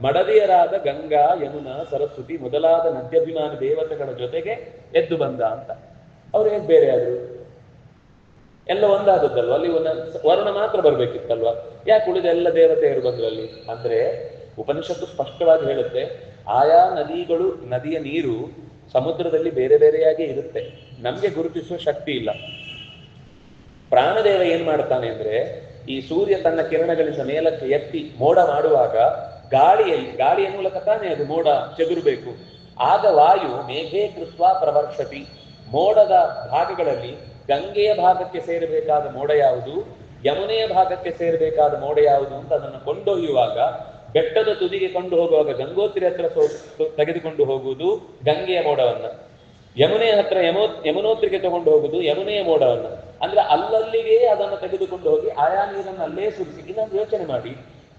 Speaker 1: ಮಡದಿಯರಾದ ಗಂಗಾ, ಯಮುನಾ, ಸರಸ್ವತಿ ಮೊದಲಾದ ನದ್ಯಭಿಮಾನಿ ದೇವತೆಗಳ ಜೊತೆಗೆ ಎದ್ದು ಬಂದ ಅಂತ. ಅವ್ರು ಹೇಗೆ ಬೇರೆ ಆದ್ರು? ಎಲ್ಲ ಒಂದಾದದ್ದಲ್ವ? ಅಲ್ಲಿ ವರುಣ ಮಾತ್ರ ಬರ್ಬೇಕಿತ್ತಲ್ವ? ಯಾಕೆ ಉಳಿದ ಎಲ್ಲ ದೇವತೆಯರು ಬಂದ್ರು ಅಲ್ಲಿ? ಅಂದ್ರೆ ಉಪನಿಷತ್ತು ಸ್ಪಷ್ಟವಾಗಿ ಹೇಳುತ್ತೆ, ಆಯಾ ನದಿಯ ನೀರು ಸಮುದ್ರದಲ್ಲಿ ಬೇರೆ ಬೇರೆಯಾಗಿ ಇರುತ್ತೆ, ನಮ್ಗೆ ಗುರುತಿಸುವ ಶಕ್ತಿ ಇಲ್ಲ. ಪ್ರಾಣದೇವ ಏನ್ ಮಾಡ್ತಾನೆ ಅಂದ್ರೆ, ಈ ಸೂರ್ಯ ತನ್ನ ಕಿರಣಗಳಿಂದ ಮೇಲಕ್ಕೆ ಎತ್ತಿ ಮೋಡ ಮಾಡುವಾಗ ಗಾಳಿಯ ಮೂಲಕ ತಾನೇ ಅದು ಮೋಡ ಚದುರಬೇಕು. ಆಗ ವಾಯು ಮೇಘೇ ಕೃತ್ವಾ ಪ್ರವರ್ಷತಿ, ಮೋಡದ ಭಾಗಗಳಲ್ಲಿ ಗಂಗೆಯ ಭಾಗಕ್ಕೆ ಸೇರಬೇಕಾದ ಮೋಡ ಯಾವುದು, ಯಮುನೆಯ ಭಾಗಕ್ಕೆ ಸೇರಬೇಕಾದ ಮೋಡ ಯಾವುದು ಅಂತ ಅದನ್ನು ಕೊಂಡೊಯ್ಯುವಾಗ, ಬೆಟ್ಟದ ತುದಿಗೆ ಕೊಂಡು ಹೋಗುವಾಗ ಗಂಗೋತ್ರಿ ಹತ್ರ ತೆಗೆದುಕೊಂಡು ಹೋಗುವುದು ಗಂಗೆಯ ಮೋಡವನ್ನ, ಯಮುನೆಯ ಹತ್ರ ಯಮುನೋತ್ರಿಗೆ ತಗೊಂಡು ಹೋಗುದು ಯಮುನೆಯ ಮೋಡವನ್ನ. ಅಂದ್ರೆ ಅಲ್ಲಲ್ಲಿಗೆ ಅದನ್ನು ತೆಗೆದುಕೊಂಡು ಹೋಗಿ ಆಯಾ ನೀರನ್ನು ಅಲ್ಲೇ ಸುರಿಸಿ. ಇನ್ನೊಂದು ಯೋಚನೆ ಮಾಡಿ,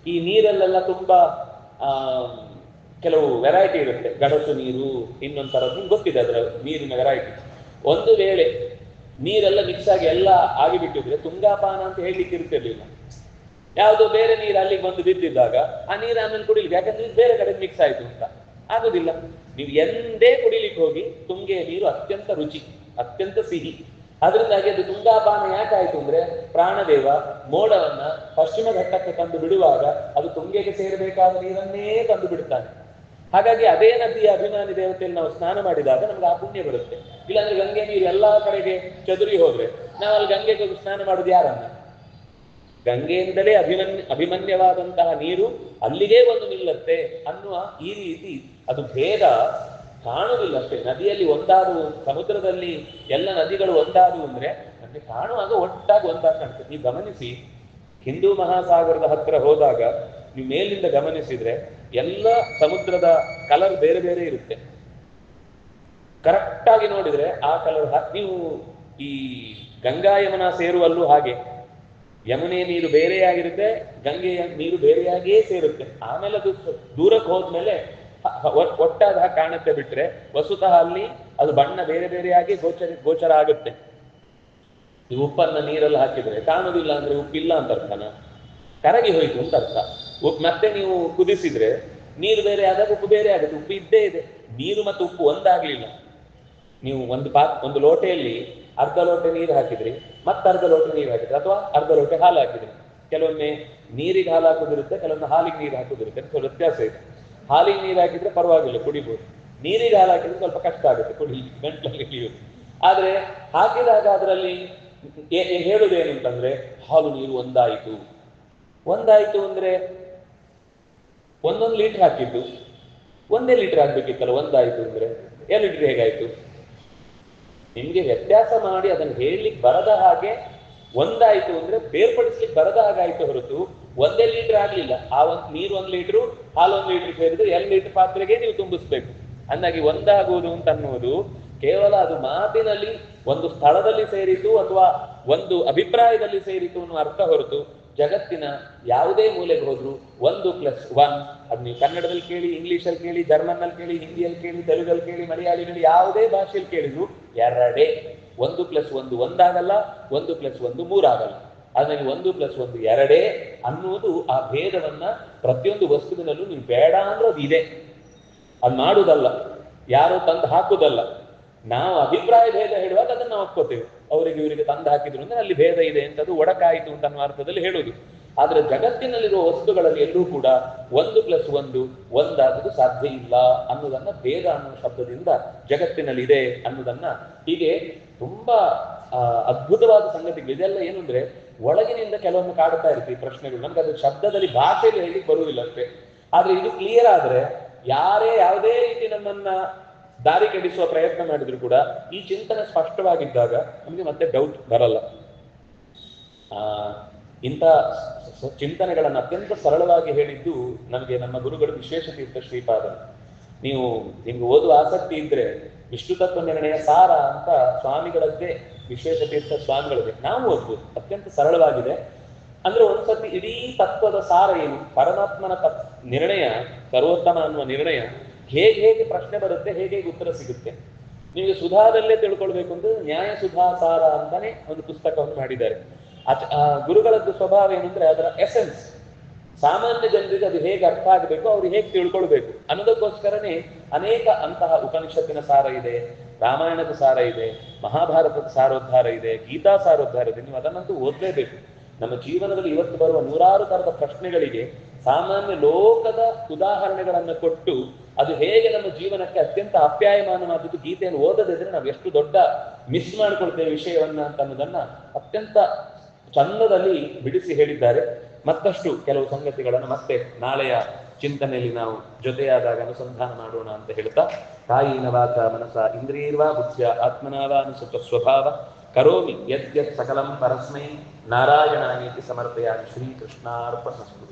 Speaker 1: ಈ ನೀರಲ್ಲೆಲ್ಲ ತುಂಬಾ ಕೆಲವು ವೆರೈಟಿ ಇರುತ್ತೆ. ಗಡಸು ನೀರು, ಇನ್ನೊಂದು ಥರದ್ದು ಗೊತ್ತಿದೆ ಅದರ ನೀರಿನ ವೆರೈಟಿ. ಒಂದು ವೇಳೆ ನೀರೆಲ್ಲ ಮಿಕ್ಸ್ ಆಗಿ ಎಲ್ಲ ಆಗಿಬಿಟ್ಟಿದ್ರೆ ತುಂಗಾಪಾನ ಅಂತ ಹೇಳಲಿಕ್ಕೆ ಇರ್ತಿರ್ಲಿಲ್ಲ. ಯಾವುದೋ ಬೇರೆ ನೀರು ಅಲ್ಲಿಗೆ ಬಂದು ಬಿದ್ದಿದ್ದಾಗ ಆ ನೀರು ಆಮೇಲೆ ಕುಡಿಲಿಕ್ಕೆ, ಯಾಕಂದ್ರೆ ಬೇರೆ ಕಡೆ ಮಿಕ್ಸ್ ಆಯ್ತು ಅಂತ. ಆಗುದಿಲ್ಲ. ನೀವು ಎಂದೇ ಕುಡಿಲಿಕ್ಕೆ ಹೋಗಿ ತುಂಗೆ ನೀರು ಅತ್ಯಂತ ರುಚಿ, ಅತ್ಯಂತ ಸಿಹಿ. ಅದರಿಂದಾಗಿ ಅದು ತುಂಗಾಪಾನ ಯಾಕಾಯ್ತು ಅಂದ್ರೆ ಪ್ರಾಣದೇವ ಮೋಡವನ್ನ ಪಶ್ಚಿಮ ಘಟ್ಟಕ್ಕೆ ತಂದು ಬಿಡುವಾಗ ಅದು ತುಂಗೆಗೆ ಸೇರಬೇಕಾದ ನೀರನ್ನೇ ತಂದು ಬಿಡ್ತಾನೆ. ಹಾಗಾಗಿ ಅದೇ ನದಿಯ ಅಭಿಮಾನಿ ದೇವತೆಯಲ್ಲಿ ನಾವು ಸ್ನಾನ ಮಾಡಿದಾಗ ನಮ್ಗೆ ಆ ಪುಣ್ಯ ಬರುತ್ತೆ. ಇಲ್ಲಾಂದ್ರೆ ಗಂಗೆ ನೀರು ಎಲ್ಲಾ ಕಡೆಗೆ ಚದುರಿ ಹೋದ್ರೆ ನಾವು ಅಲ್ಲಿ ಗಂಗೆಗೆ ಸ್ನಾನ ಮಾಡುದು ಯಾರನ್ನ? ಗಂಗೆಯಿಂದಲೇ ಅಭಿಮನ್ಯವಾದಂತಹ ನೀರು ಅಲ್ಲಿಗೆ ಬಂದು ನಿಲ್ಲತ್ತೆ ಅನ್ನುವ ಈ ರೀತಿ ಅದು ಭೇದ ಕಾಣುವುದಿಲ್ಲ ಅಷ್ಟೇ. ನದಿಯಲ್ಲಿ ಒಂದಾದವು, ಸಮುದ್ರದಲ್ಲಿ ಎಲ್ಲ ನದಿಗಳು ಒಂದಾದವು ಅಂದ್ರೆ ನಮಗೆ ಕಾಣುವಾಗ ಒಟ್ಟಾಗಿ ಒಂದಾಗಿ ಕಾಣ್ತದೆ. ನೀವು ಗಮನಿಸಿ, ಹಿಂದೂ ಮಹಾಸಾಗರದ ಹತ್ರ ಹೋದಾಗ ನೀವು ಮೇಲಿಂದ ಗಮನಿಸಿದ್ರೆ ಎಲ್ಲ ಸಮುದ್ರದ ಕಲರ್ ಬೇರೆ ಬೇರೆ ಇರುತ್ತೆ. ಕರೆಕ್ಟ್ ಆಗಿ ನೋಡಿದ್ರೆ ಆ ಕಲರ್ ನೀವು ಈ ಗಂಗಾ ಯಮುನಾ ಸೇರುವಲ್ಲೂ ಹಾಗೆ ಯಮುನೆ ನೀರು ಬೇರೆಯಾಗಿರುತ್ತೆ, ಗಂಗೆಯ ನೀರು ಬೇರೆಯಾಗಿಯೇ ಸೇರುತ್ತೆ. ಆಮೇಲೆ ಅದು ದೂರಕ್ಕೆ ಹೋದ್ಮೇಲೆ ಒಟ್ಟಾದ ಕಾಣುತ್ತೆ. ಬಿಟ್ರೆ ವಸುತಃ ಅಲ್ಲಿ ಅದು ಬಣ್ಣ ಬೇರೆ ಬೇರೆಯಾಗಿ ಗೋಚರ ಆಗುತ್ತೆ. ಈ ಉಪ್ಪನ್ನ ನೀರಲ್ಲಿ ಹಾಕಿದ್ರೆ ಕಾಣುವುದಿಲ್ಲ ಅಂದ್ರೆ ಉಪ್ಪಿಲ್ಲ ಅಂತ ಅರ್ಥನ, ಕರಗಿ ಹೋಯ್ತು ಅಂತ ಅರ್ಥ. ಮತ್ತೆ ನೀವು ಕುದಿಸಿದ್ರೆ ನೀರು ಬೇರೆ ಆದಾಗ ಉಪ್ಪು ಬೇರೆ ಆಗುತ್ತೆ. ಉಪ್ಪು ಇದ್ದೇ ಇದೆ. ನೀರು ಮತ್ತು ಉಪ್ಪು ಒಂದಾಗ್ಲಿಲ್ಲ. ನೀವು ಒಂದು ಲೋಟೆಯಲ್ಲಿ ಅರ್ಧ ಲೋಟೆ ನೀರು ಹಾಕಿದ್ರಿ, ಅರ್ಧ ಲೋಟೆ ನೀರು ಹಾಕಿದ್ರಿ, ಅಥವಾ ಅರ್ಧ ಲೋಟೆ ಹಾಲು ಹಾಕಿದ್ರಿ. ಕೆಲವೊಮ್ಮೆ ನೀರಿಗೆ ಹಾಲು ಹಾಕೋದಿರುತ್ತೆ, ಕೆಲವೊಮ್ಮೆ ಹಾಲಿಗೆ ನೀರು ಹಾಕೋದಿರುತ್ತೆ. ಸ್ವಲ್ಪ ವ್ಯತ್ಯಾಸ ಇದೆ. ಹಾಲಿಗೆ ನೀರು ಹಾಕಿದ್ರೆ ಪರವಾಗಿಲ್ಲ, ಕುಡಿಬಹುದು. ನೀರಿಗೆ ಹಾಲು ಹಾಕಿದ್ರೆ ಸ್ವಲ್ಪ ಕಷ್ಟ ಆಗುತ್ತೆ ಕುಡಿ, ಗಂಟಲಲ್ಲಿ ಇಳಿಯುವುದು. ಆದ್ರೆ ಹಾಕಿದಾಗ ಅದರಲ್ಲಿ ಹೇಳುದೇನು ಅಂತಂದ್ರೆ ಹಾಲು ನೀರು ಒಂದಾಯಿತು ಅಂದ್ರೆ ಒಂದೊಂದು ಲೀಟರ್ ಹಾಕಿದ್ದು ಒಂದೇ ಲೀಟರ್ ಹಾಕ್ಬೇಕಿತ್ತಲ್ಲ. ಒಂದಾಯ್ತು ಅಂದ್ರೆ 2 ಲೀಟರ್ ಹೇಗಾಯ್ತು? ನಿಮ್ಗೆ ವ್ಯತ್ಯಾಸ ಮಾಡಿ ಅದನ್ನು ಹೇಳಲಿಕ್ಕೆ ಬರದ ಹಾಗೆ ಒಂದಾಯ್ತು ಅಂದ್ರೆ ಬೇರ್ಪಡಿಸ್ಲಿಕ್ಕೆ ಬರದ ಹಾಗಾಯ್ತು ಹೊರತು ಒಂದೇ ಲೀಟರ್ ಆಗ್ಲಿಲ್ಲ. ಆ ನೀರು 1 ಲೀಟರ್, ಹಾಲು 1 ಲೀಟರ್ ಸೇರಿದ್ರೆ 2 ಲೀಟರ್ ಪಾತ್ರೆಗೆ ನೀವು ತುಂಬಿಸ್ಬೇಕು. ಅಂದಾಗಿ ಒಂದಾಗುವುದು ಅಂತ ಅನ್ನುವುದು ಕೇವಲ ಅದು ಮಾತಿನಲ್ಲಿ ಒಂದು ಸ್ಥಳದಲ್ಲಿ ಸೇರಿತು ಅಥವಾ ಒಂದು ಅಭಿಪ್ರಾಯದಲ್ಲಿ ಸೇರಿತು ಅನ್ನೋ ಅರ್ಥ ಹೊರತು ಜಗತ್ತಿನ ಯಾವುದೇ ಮೂಲೆಗೆ ಹೋದ್ರು 1+1 ಅದು ನೀವು ಕನ್ನಡದಲ್ಲಿ ಕೇಳಿ, ಇಂಗ್ಲಿಷಲ್ಲಿ ಕೇಳಿ, ಜರ್ಮನ್ನಲ್ಲಿ ಕೇಳಿ, ಹಿಂದಿಯಲ್ಲಿ ಕೇಳಿ, ತೆಲುಗಲ್ಲಿ ಕೇಳಿ, ಮಲಯಾಳಿನಲ್ಲಿ ಯಾವುದೇ ಭಾಷೆಯಲ್ಲಿ ಕೇಳಿದ್ರು 2 1+1 ಒಂದಾಗಲ್ಲ, 1+1 3 ಆಗಲ್ಲ. ಅದರಲ್ಲಿ 1+1 2 ಅನ್ನುವುದು ಆ ಭೇದವನ್ನ ಪ್ರತಿಯೊಂದು ವಸ್ತುವಿನಲ್ಲೂ ನೀವು ಬೇಡ ಅಂದ್ರೆ ಅದು ಇದೆ. ಅದು ಮಾಡುವುದಲ್ಲ, ಯಾರೋ ತಂದು ಹಾಕುದಲ್ಲ. ನಾವು ಅಭಿಪ್ರಾಯ ಭೇದ ಹೇಳುವಾಗ ಅದನ್ನ ನಾವು ಒಪ್ಕೋತೇವೆ. ಅವರಿಗೆ ಇವರಿಗೆ ತಂದು ಹಾಕಿದ್ರು ಅಂದ್ರೆ ಅಲ್ಲಿ ಭೇದ ಇದೆ ಅಂತ, ಅದು ಒಡಕಾಯಿತು ಅಂತ ಅನ್ನುವ ಅರ್ಥದಲ್ಲಿ ಹೇಳುವುದು. ಆದ್ರೆ ಜಗತ್ತಿನಲ್ಲಿರುವ ವಸ್ತುಗಳಲ್ಲಿ ಎಲ್ಲೂ ಕೂಡ 1+1 ಒಂದಾಗುವುದು ಸಾಧ್ಯ ಇಲ್ಲ ಅನ್ನೋದನ್ನ ಭೇದ ಅನ್ನುವ ಶಬ್ದದಿಂದ ಜಗತ್ತಿನಲ್ಲಿ ಇದೆ ಅನ್ನೋದನ್ನ ಹೀಗೆ ತುಂಬಾ ಅದ್ಭುತವಾದ ಸಂಗತಿಗಳು. ಇದೆಲ್ಲ ಏನು ಅಂದ್ರೆ ಒಳಗಿನಿಂದ ಕೆಲವೊಮ್ಮೆ ಕಾಡ್ತಾ ಇರ್ತೀವಿ ಪ್ರಶ್ನೆಗಳು. ನಮ್ಗೆ ಅದು ಶಬ್ದದಲ್ಲಿ ಭಾಷೆಯಲ್ಲಿ ಹೇಳಿಕ್ ಬರುವುದಿಲ್ಲ ಅಷ್ಟೇ. ಆದ್ರೆ ಇದು ಕ್ಲಿಯರ್ ಆದ್ರೆ ಯಾವುದೇ ರೀತಿ ನಮ್ಮನ್ನ ದಾರಿ ಕೆಡಿಸುವ ಪ್ರಯತ್ನ ಮಾಡಿದ್ರು ಕೂಡ ಈ ಚಿಂತನೆ ಸ್ಪಷ್ಟವಾಗಿದ್ದಾಗ ನಮಗೆ ಮತ್ತೆ ಡೌಟ್ ಬರಲ್ಲ. ಇಂಥ ಚಿಂತನೆಗಳನ್ನು ಅತ್ಯಂತ ಸರಳವಾಗಿ ಹೇಳಿದ್ದು ನಮಗೆ ನಮ್ಮ ಗುರುಗಳು ವಿಶ್ವೇಶತೀರ್ಥ ಶ್ರೀಪಾದರು. ನಿಮ್ಗೆ ಓದುವ ಆಸಕ್ತಿ ಇದ್ರೆ ವಿಷ್ಣು ತತ್ವ ನಿರ್ಣಯ ಸಾರ ಅಂತ ಸ್ವಾಮಿಗಳದ್ದೇ, ವಿಶ್ವೇಶತೀರ್ಥ ಸ್ವಾಮಿಗಳದ್ದೇ ನಾವು ಓದ್ಬೋದು. ಅತ್ಯಂತ ಸರಳವಾಗಿದೆ. ಅಂದ್ರೆ ಒಂದ್ಸತಿ ಇಡೀ ತತ್ವದ ಸಾರ ಏನು, ಪರಮಾತ್ಮನ ನಿರ್ಣಯ, ಸರ್ವೋತ್ತಮ ಅನ್ನುವ ನಿರ್ಣಯ ಹೇಗೆ ಪ್ರಶ್ನೆ ಬರುತ್ತೆ, ಹೇಗೆ ಉತ್ತರ ಸಿಗುತ್ತೆ. ನಿಮಗೆ ಸುಧಾದಲ್ಲೇ ತಿಳ್ಕೊಳ್ಬೇಕು ಅಂದ್ರೆ ನ್ಯಾಯ ಸುಧಾ ಸಾರ ಅಂತಾನೆ ಒಂದು ಪುಸ್ತಕವನ್ನು ಮಾಡಿದ್ದಾರೆ. ಗುರುಗಳದ್ದು ಸ್ವಭಾವ ಏನಂದ್ರೆ ಅದರ ಎಸೆನ್ಸ್ ಸಾಮಾನ್ಯ ಜನರಿಗೆ ಅದು ಹೇಗೆ ಅರ್ಥ ಆಗಬೇಕು, ಅವ್ರು ಹೇಗೆ ತಿಳ್ಕೊಳ್ಬೇಕು ಅನ್ನೋದಕ್ಕೋಸ್ಕರನೇ ಅನೇಕ ಅಂತಹ ಉಪನಿಷತ್ತಿನ ಸಾರ ಇದೆ, ರಾಮಾಯಣದ ಸಾರ ಇದೆ, ಮಹಾಭಾರತದ ಸಾರೋದ್ಧಾರ ಇದೆ, ಗೀತಾ ಸಾರೋದ್ಧಾರ ಇದೆ. ನೀವು ಅದನ್ನಂತೂ ಓದಲೇಬೇಕು. ನಮ್ಮ ಜೀವನದಲ್ಲಿ ಇವತ್ತು ಬರುವ 100 ತರದ ಪ್ರಶ್ನೆಗಳಿಗೆ ಸಾಮಾನ್ಯ ಲೋಕದ ಉದಾಹರಣೆಗಳನ್ನು ಕೊಟ್ಟು ಅದು ಹೇಗೆ ನಮ್ಮ ಜೀವನಕ್ಕೆ ಅತ್ಯಂತ ಆಪ್ಯಾಯಮಾನವಾದದ್ದು ಗೀತೆಯನ್ನು ಓದದಿದ್ರೆ ನಾವು ಎಷ್ಟು ದೊಡ್ಡ ಮಿಸ್ ಮಾಡ್ಕೊಳ್ತೇವೆ ವಿಷಯವನ್ನ ಅಂತ ಅನ್ನೋದನ್ನ ಅತ್ಯಂತ ಚಂದದಲ್ಲಿ ಬಿಡಿಸಿ ಹೇಳಿದ್ದಾರೆ. ಮತ್ತಷ್ಟು ಕೆಲವು ಸಂಗತಿಗಳನ್ನು ಮತ್ತೆ ನಾಳೆಯ ಚಿಂತನೆಯಲ್ಲಿ ನಾವು ಜೊತೆಯಾದಾಗ ಅನುಸಂಧಾನ ಮಾಡೋಣ ಅಂತ ಹೇಳ್ತಾ, ಕಾಯಿನ ವಾಚ ಮನಸ ಇಂದ್ರಿಯರ್ವಾ ಬುದ್ಧ್ಯ ಆತ್ಮನಾವಾನುಸೃತ ಸ್ವಭಾವ ಕರೋಮಿ ಯದ್ಯತ್ ಸಕಲಂ ಪರಸ್ಮೈ ನಾರಾಯಣಾನೇತಿ ಸಮರ್ಪಯಾಮಿ. ಶ್ರೀಕೃಷ್ಣಾರ್ಪಣಮಸ್ತು.